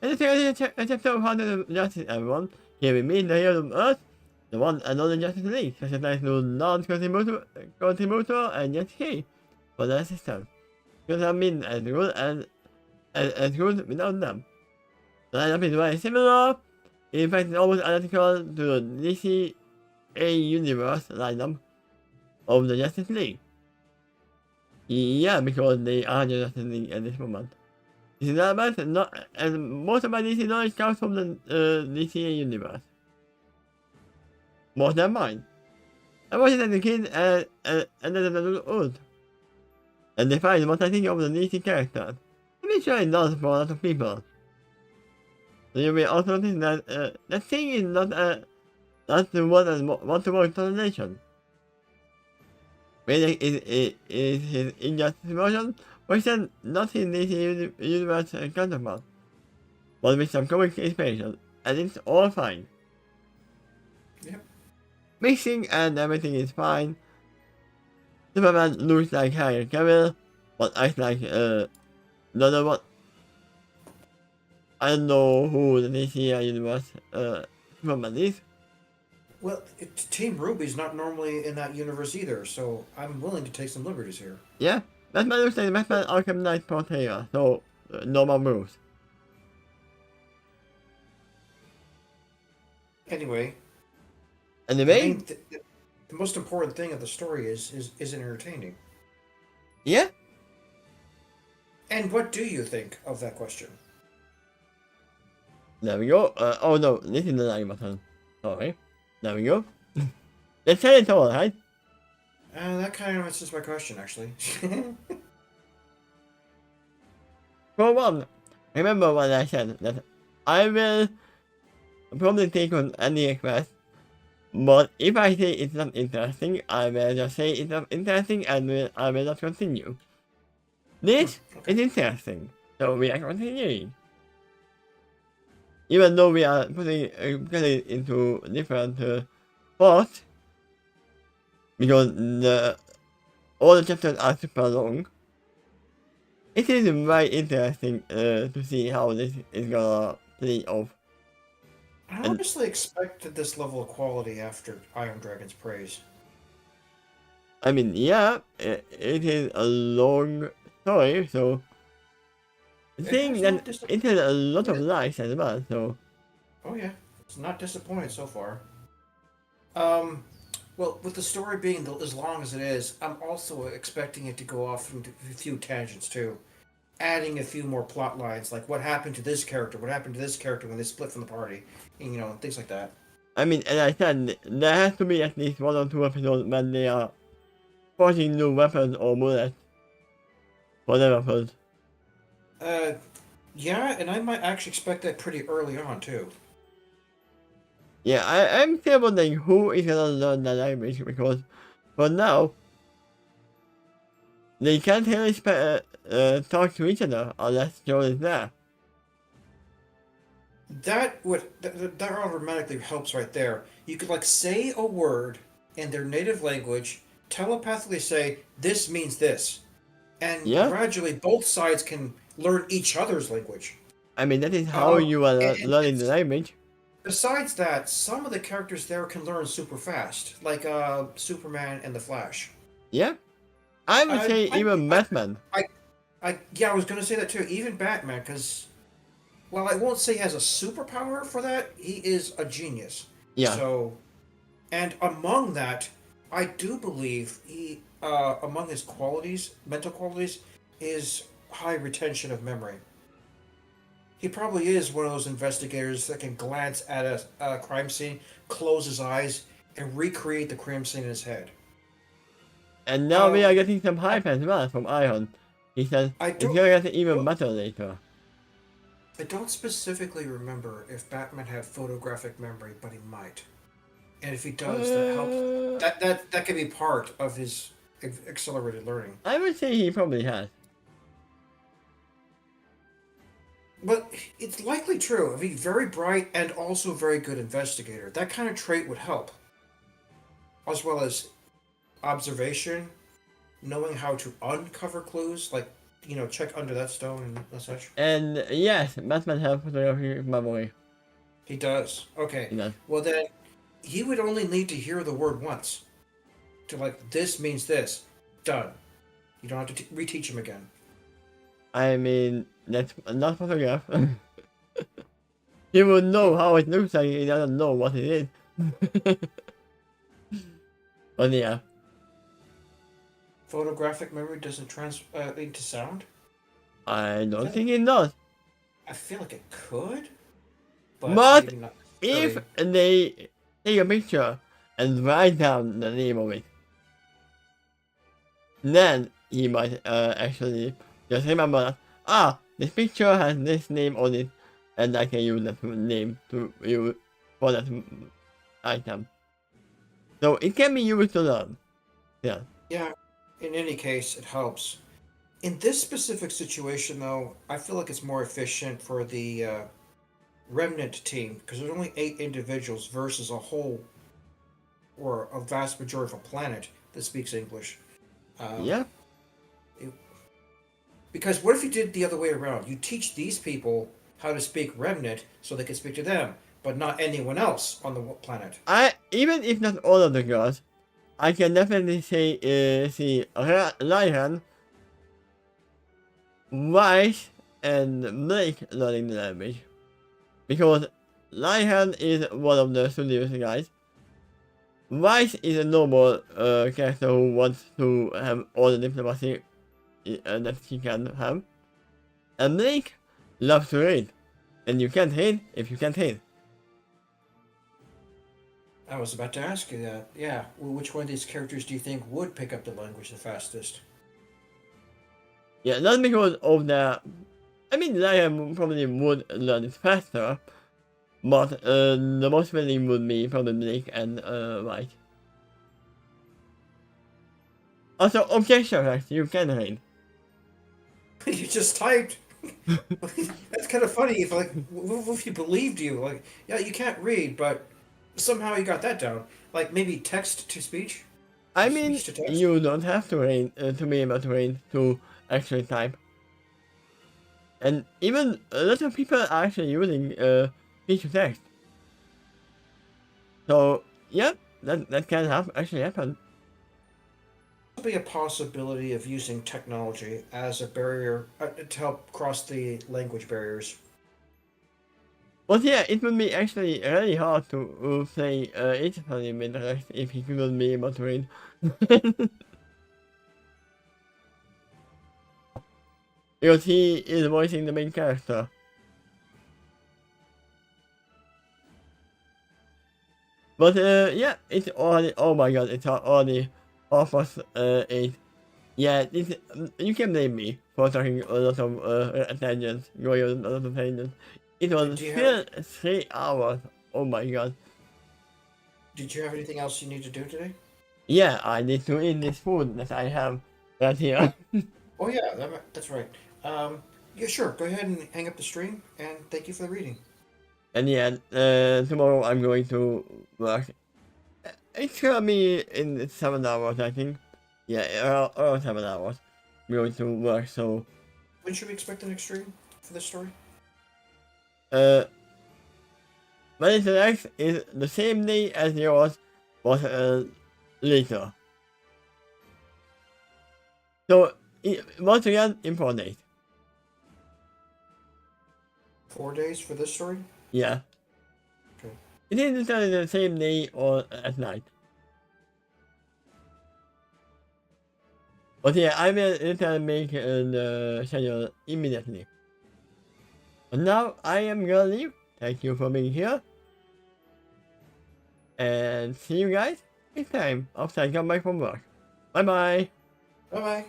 And it's a chapter of How to Justice everyone. Here we meet the heroes of Earth, the one and only Justice League, such as nice new non-contributor and yet key for the system. Could have been as good as good without them. The lineup is very similar. In fact, it's almost identical to the DCA Universe lineup of the Justice League. Yeah, because they are the Justice League at this moment. This is not and most of my DC knowledge comes from the DCA Universe. More than mine. I watched it as a kid and then as an adult. And defined what I think of the DC characters. I'm sure it does for a lot of people. So you may also notice that that thing is not the one-to-one translation. Whether it is his injustice version, or is it not his DC Universe counterpart, but with some comic inspiration, and it's all fine. Yep. Mixing and everything is fine. Superman looks like Harry Cavill, but acts like another one. I don't know who the DC Universe Superman is. Well, Team Ruby's not normally in that universe either, so I'm willing to take some liberties here. Yeah, Batman looks like Batman Arkham Knight portrayal, so normal moves. Anyway, the Anyway, main, the most important thing of the story is entertaining. yeah, And what do you think of that question? there we go. Oh no, this is the like button. Sorry. There we go. Let's say it's alright. That kind of answers my question, actually. For one, remember what I said, that I will probably take on any request, but if I say it's not interesting, I will just say it's not interesting and I will not continue. This Okay. is interesting, so we are continuing. Even though we are getting into different parts, because all the chapters are super long, it is very interesting to see how this is gonna play off. I And honestly expected this level of quality after Iron Dragon's Praise. I mean, yeah, it is a long story, so It saying has that not it has a lot of disappointed. lies as well, so Oh yeah, it's not disappointed so far. Um, well, with the story being as long as it is, I'm also expecting it to go off into a few tangents too, adding a few more plot lines, like what happened to this character, what happened to this character when they split from the party, and, things like that. I mean, as I said, there has to be at least 1 or 2 episodes when they are forging new weapons or bullets for the weapons. Uh, yeah, and I might actually expect that pretty early on too. Yeah, I'm still wondering who is gonna learn the language, because for now, they can't really talk to each other unless Joe is there. That automatically helps right there. You could like say a word in their native language, telepathically say this means this, and Yeah? gradually both sides can learn each other's language. I mean, that is how you are learning the language. Besides that, some of the characters there can learn super fast, like Superman and the Flash. Yeah? I would I, say I, even Batman. yeah, I was gonna say that too. Even Batman, because while I won't say he has a superpower for that, he is a genius. Yeah. So, and among that, I do believe among his qualities, mental qualities, is high retention of memory. He probably is one of those investigators that can glance at a crime scene, close his eyes, and recreate the crime scene in his head. And now we Um, are getting some I, hype as well from Iron. He says I it's don't. gonna get even Well, better later. I don't specifically remember if Batman had photographic memory, but he might. And if he does, that helps. Uh, That can be part of his accelerated learning. I would say he probably has. But it's likely true. I mean, very bright and also very good investigator. That kind of trait would help, as well as observation, knowing how to uncover clues, like check under that stone and such. And yes, Batman has photographic memory. He does. He Okay. does. Well then, he would only need to hear the word once to like this means this. Done. You don't have to reteach him again. I mean, that's not photograph. He would know how it looks like, he doesn't know what it is. But yeah. Photographic memory doesn't translate to sound. I don't think it does. I feel like it could, but But maybe not if necessarily. they take a picture and write down the name of it, then he might actually just remember that, this picture has this name on it, and I can use that name to use for that item. So it can be used to learn. Yeah. Yeah. In any case, it helps. In this specific situation, though, I feel like it's more efficient for the remnant team because there's only 8 individuals versus a whole or a vast majority of a planet that speaks English. Um, Yeah. it- because what if you did the other way around? You teach these people how to speak remnant so they can speak to them, but not anyone else on the planet. Even if not all of the girls, I can definitely say see Ryan, Weiss, and Blake learning the language, because Lionheart is one of the studios guys. Rice is a normal character who wants to have all the diplomacy that he can have. And Blake loves to read. And you can't read if you can't read. I was about to ask you that. Yeah. Well, which one of these characters do you think would pick up the language the fastest? Yeah, not because of the... I mean, Lion probably would learn it faster. But the most willing would be probably Blake and Rice. Also, objection facts, you can read. You just typed. That's kind of funny. If like, what if you believed you? Like, yeah, you can't read, but somehow you got that down. Like maybe text to speech. I mean, Speech to text. you don't have to read to be able to read to actually type. And even a lot of people are actually using speech to text. So yeah, that can actually happen. Be a possibility of using technology as a barrier to help cross the language barriers. But yeah, it would be actually really hard to play Italy with Rex if he couldn't be able to read. Because he is voicing the main character. But yeah, it's already, oh my god, it's already almost 8. Yeah, this, you can blame me for talking a lot of tangents, going on a lot of tangents. It was still 3 hours, oh my god. Did you have anything else you need to do today? Yeah, I need to eat this food that I have right here. Oh yeah, that's right. Yeah, sure. Go ahead and hang up the stream, and thank you for the reading. And yeah, tomorrow I'm going to work. It's gonna be in 7 hours, I think. Yeah, around 7 hours. I'm going to work, so... When should we expect the next stream for this story? My next is the same day as yours, but later. So, once again, in 4 days. 4 days for this story? Yeah. Okay. It is entirely the same day or at night. But yeah, I will literally make the schedule immediately. But now I am gonna leave. Thank you for being here. And see you guys next time after I come back from work. Bye bye. Bye bye.